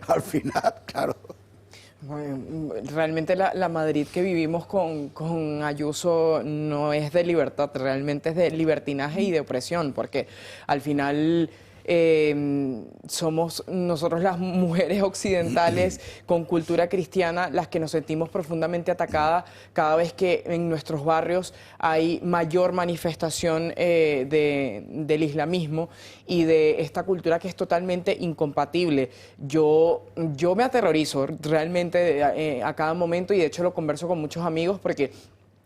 al final, claro. Bueno, realmente la Madrid que vivimos con Ayuso no es de libertad, realmente es de libertinaje y de opresión, porque al final somos nosotros las mujeres occidentales con cultura cristiana las que nos sentimos profundamente atacadas cada vez que en nuestros barrios hay mayor manifestación del islamismo y de esta cultura que es totalmente incompatible. Yo me aterrorizo realmente a cada momento y de hecho lo converso con muchos amigos porque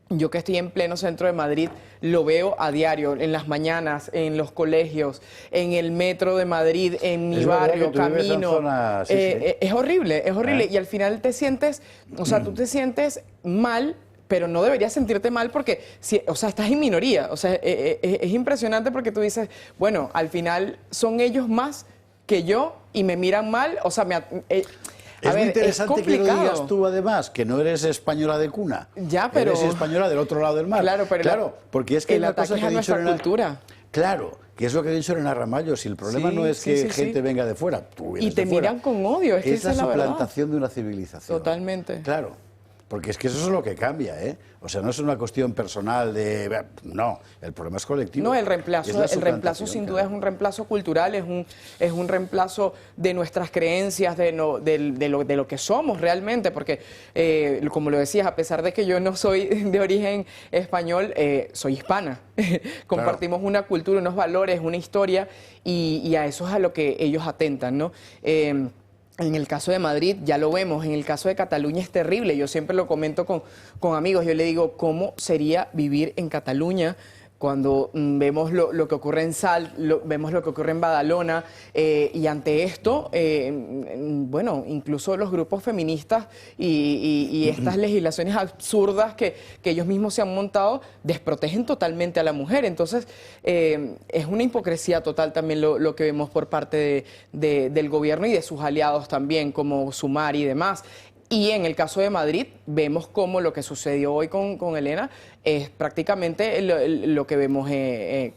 yo que estoy en pleno centro de Madrid lo veo a diario, en las mañanas, en los colegios, en el metro de Madrid, en mi barrio, camino. Es horrible, es horrible. Y al final te sientes, o sea, tú te sientes mal, pero no deberías sentirte mal porque, o sea, estás en minoría. O sea, es impresionante porque tú dices, bueno, al final son ellos más que yo y me miran mal, o sea, es muy interesante que lo digas tú, además, que no eres española de cuna. Ya, pero... Eres española del otro lado del mar. Claro, pero claro, porque es que el ataque es a nuestra cultura. Claro, que es lo que ha dicho Elena Ramallo. Si el problema no es que gente venga de fuera, tú vienes y te de fuera. Miran con odio, es que esa es la la verdad. suplantación de una civilización. Totalmente. Claro. Porque es que eso es lo que cambia, ¿eh? O sea, no es una cuestión personal de... No, el problema es colectivo. No, el reemplazo sin duda es un reemplazo cultural, es un reemplazo de nuestras creencias, de lo que somos realmente, porque, como lo decías, a pesar de que yo no soy de origen español, soy hispana. Compartimos una cultura, unos valores, una historia, y a eso es a lo que ellos atentan, ¿no? En el caso de Madrid ya lo vemos, en el caso de Cataluña es terrible, yo siempre lo comento con amigos, yo le digo, ¿cómo sería vivir en Cataluña cuando vemos lo que ocurre en Salt, vemos lo que ocurre en Badalona, y ante esto, bueno, incluso los grupos feministas y estas legislaciones absurdas que ellos mismos se han montado desprotegen totalmente a la mujer. Entonces, es una hipocresía total también lo que vemos por parte del gobierno y de sus aliados también, como Sumar y demás. Y en el caso de Madrid, vemos cómo lo que sucedió hoy con Elena es prácticamente lo que vemos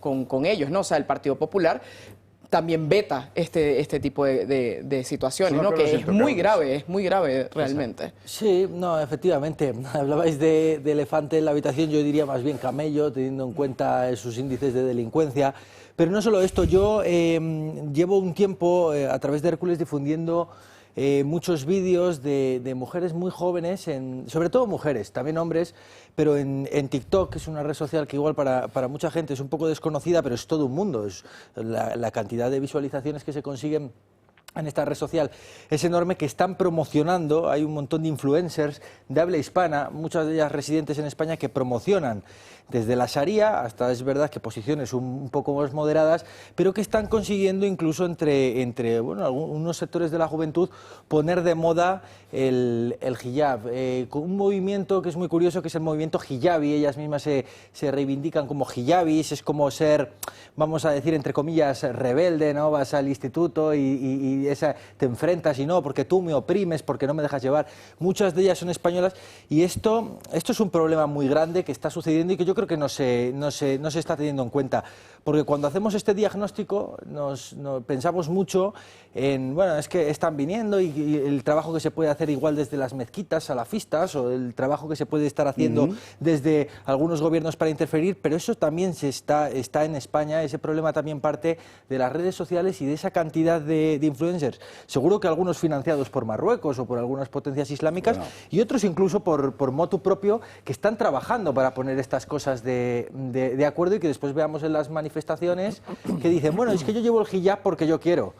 con ellos, ¿no? O sea, el Partido Popular también veta este tipo de situaciones, ¿no? Que es muy grave realmente. Sí, no, efectivamente. Hablabais de elefante en la habitación, yo diría más bien camello, teniendo en cuenta sus índices de delincuencia. Pero no solo esto, yo llevo un tiempo a través de Hércules difundiendo muchos vídeos de mujeres muy jóvenes, sobre todo mujeres, también hombres, pero en TikTok, que es una red social que igual para mucha gente es un poco desconocida, pero es todo un mundo, es la cantidad de visualizaciones que se consiguen en esta red social es enorme, que están promocionando, hay un montón de influencers de habla hispana, muchas de ellas residentes en España, que promocionan desde la Sharia hasta, es verdad, que posiciones un poco más moderadas, pero que están consiguiendo incluso entre bueno, algunos sectores de la juventud poner de moda el hijab, con un movimiento que es muy curioso, que es el movimiento hijabi. Ellas mismas se reivindican como hijabis, es como ser, vamos a decir, entre comillas, rebelde, ¿no? Vas al instituto y te enfrentas y no, porque tú me oprimes, porque no me dejas llevar. Muchas de ellas son españolas y esto es un problema muy grande que está sucediendo y que yo creo que no se está teniendo en cuenta, porque cuando hacemos este diagnóstico pensamos mucho en, bueno, es que están viniendo y el trabajo que se puede hacer igual desde las mezquitas salafistas o el trabajo que se puede estar haciendo desde algunos gobiernos para interferir, pero eso también está en España, ese problema también parte de las redes sociales y de esa cantidad de influencers, seguro que algunos financiados por Marruecos o por algunas potencias islámicas, y otros incluso por motu propio, que están trabajando para poner estas cosas de acuerdo y que después veamos en las manifestaciones que dicen, bueno, es que yo llevo el hijab porque yo quiero.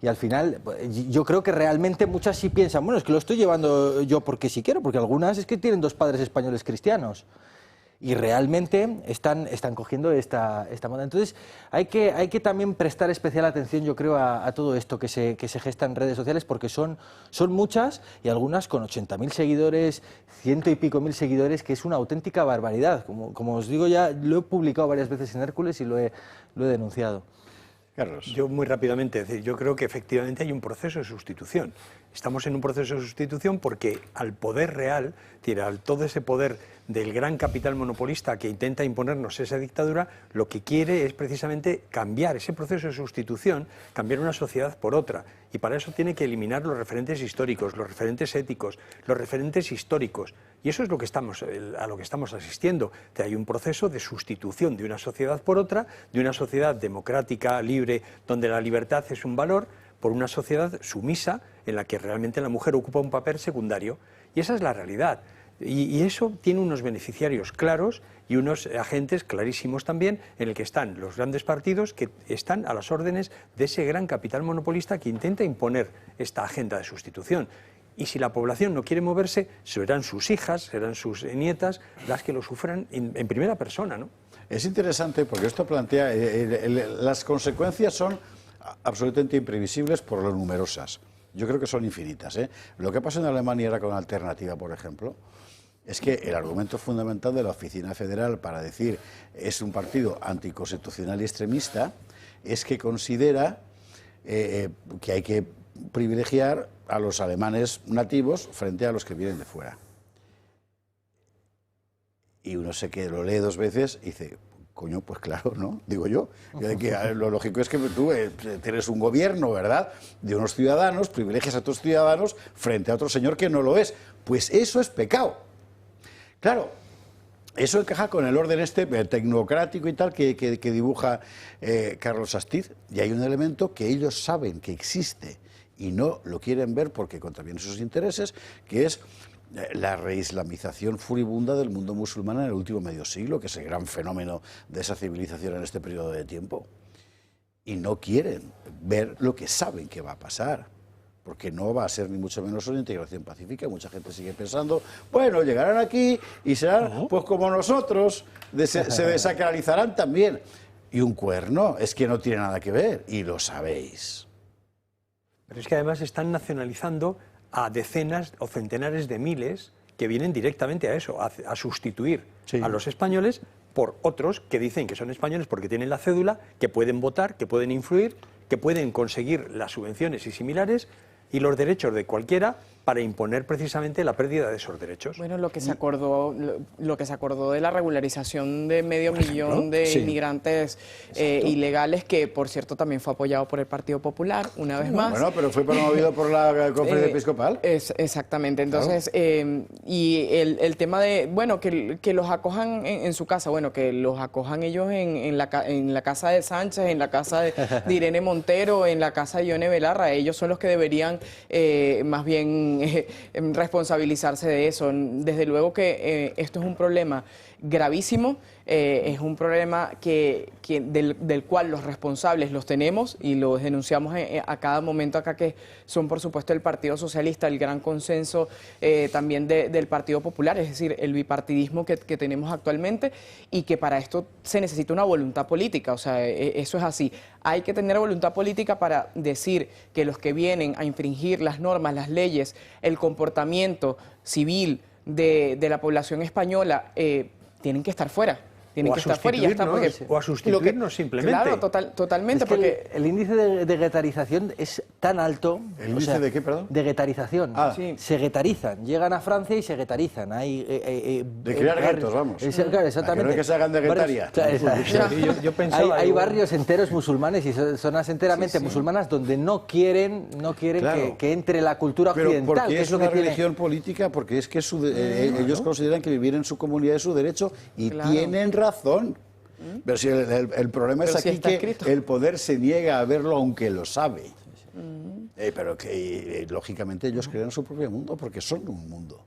Y al final, yo creo que realmente muchas sí piensan, bueno, es que lo estoy llevando yo porque sí quiero, porque algunas es que tienen 2 padres españoles cristianos. Y realmente están cogiendo esta moda. Entonces, hay que también prestar especial atención, yo creo, a todo esto que se gesta en redes sociales, porque son muchas, y algunas con 80.000 seguidores, 100 y pico mil seguidores, que es una auténtica barbaridad. Como os digo, ya lo he publicado varias veces en Hércules y lo he denunciado. Carlos. Yo muy rápidamente, es decir, yo creo que efectivamente hay un proceso de sustitución. Estamos en un proceso de sustitución porque al poder real, al todo ese poder del gran capital monopolista que intenta imponernos esa dictadura, lo que quiere es precisamente cambiar ese proceso de sustitución, cambiar una sociedad por otra. Y para eso tiene que eliminar los referentes históricos, los referentes éticos, los referentes históricos. Y eso es lo que a lo que estamos asistiendo. Hay un proceso de sustitución de una sociedad por otra, de una sociedad democrática, libre, donde la libertad es un valor, por una sociedad sumisa en la que realmente la mujer ocupa un papel secundario. Y esa es la realidad. Y eso tiene unos beneficiarios claros y unos agentes clarísimos también, en el que están los grandes partidos que están a las órdenes de ese gran capital monopolista que intenta imponer esta agenda de sustitución. Y si la población no quiere moverse, serán sus hijas, serán sus nietas las que lo sufran en primera persona, ¿no? Es interesante porque esto plantea, las consecuencias son absolutamente imprevisibles por lo numerosas. Yo creo que son infinitas, ¿eh? Lo que pasa en Alemania era con Alternativa, por ejemplo, es que el argumento fundamental de la Oficina Federal para decir es un partido anticonstitucional y extremista es que considera que hay que privilegiar a los alemanes nativos frente a los que vienen de fuera. Y uno lo lee 2 veces y dice, coño, pues claro, ¿no? Digo yo. Lo lógico es que tú tienes un gobierno, ¿verdad?, de unos ciudadanos, privilegias a otros ciudadanos frente a otro señor que no lo es. Pues eso es pecado. Claro, eso encaja con el orden tecnocrático y tal que dibuja Carlos Astiz. Y hay un elemento que ellos saben que existe y no lo quieren ver porque contraviene sus intereses, que es la reislamización furibunda del mundo musulmán en el último medio siglo, que es el gran fenómeno de esa civilización en este periodo de tiempo. Y no quieren ver lo que saben que va a pasar, porque no va a ser ni mucho menos una integración pacífica. Mucha gente sigue pensando, bueno, llegarán aquí y serán pues como nosotros, se desacralizarán también. Y un cuerno, es que no tiene nada que ver, y lo sabéis. Pero es que además están nacionalizando a decenas o centenares de miles que vienen directamente a eso, a sustituir a los españoles por otros que dicen que son españoles porque tienen la cédula, que pueden votar, que pueden influir, que pueden conseguir las subvenciones y similares y los derechos de cualquiera para imponer precisamente la pérdida de esos derechos. Bueno, lo que se acordó de la regularización de medio millón de inmigrantes ilegales, que por cierto también fue apoyado por el Partido Popular, una vez más. Bueno, pero fue promovido por la Conferencia Episcopal. Exactamente, entonces, y el tema de, bueno, que los acojan en su casa, bueno, que los acojan ellos en la casa de Sánchez, en la casa de Irene Montero, en la casa de Ione Belarra, ellos son los que deberían más bien responsabilizarse de eso. Desde luego que esto es un problema gravísimo, es un problema del cual los responsables los tenemos y los denunciamos a cada momento acá, que son por supuesto el Partido Socialista, el gran consenso también del Partido Popular, es decir, el bipartidismo que tenemos actualmente, y que para esto se necesita una voluntad política, o sea, eso es así. Hay que tener voluntad política para decir que los que vienen a infringir las normas, las leyes, el comportamiento civil de la población española tienen que estar fuera. Tienen que estar fuera y ya está. O a sustituirnos simplemente. Claro, totalmente. Es que porque el índice de guetarización es tan alto. ¿El índice de qué, perdón? De guetarización. Sí. Se guetarizan. Llegan a Francia y se guetarizan. De crear guetos, vamos. Claro, exactamente. No es que se hagan de guetaria. Hay barrios enteros musulmanes y zonas enteramente musulmanas donde no quieren claro, que entre la cultura occidental. Pero porque que es una religión política, porque es que ellos consideran que vivir en su comunidad es su derecho y tienen razón. Pero si el problema es aquí que el poder se niega a verlo aunque lo sabe. Pero que lógicamente ellos crean su propio mundo porque son un mundo.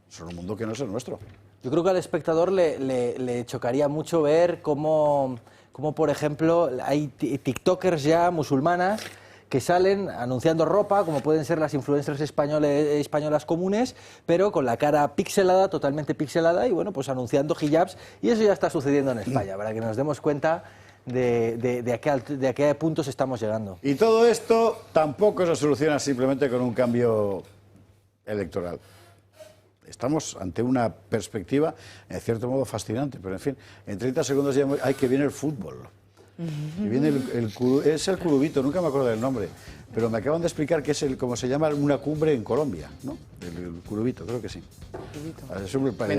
Son un mundo que no es el nuestro. Yo creo que al espectador le chocaría mucho ver cómo, por ejemplo, hay tiktokers ya musulmanas que salen anunciando ropa, como pueden ser las influencers españolas comunes, pero con la cara pixelada, totalmente pixelada, y bueno, pues anunciando hijabs, y eso ya está sucediendo en España, para que nos demos cuenta de a qué puntos estamos llegando. Y todo esto tampoco se soluciona simplemente con un cambio electoral. Estamos ante una perspectiva, en cierto modo, fascinante, pero en fin, en 30 segundos ya hay que viene el fútbol. Y viene es el Curubito, nunca me acuerdo del nombre, pero me acaban de explicar que es como se llama una cumbre en Colombia, ¿no? El Curubito, creo que sí. Me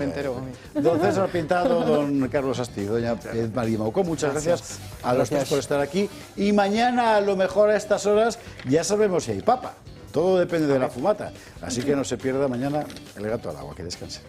entero. Don César Pintado, don Carlos Asti, doña María Maucó, muchas gracias a los tres por estar aquí. Y mañana, a lo mejor a estas horas, ya sabemos si hay papa. Todo depende de la fumata. Así que no se pierda mañana el gato al agua. Que descanse.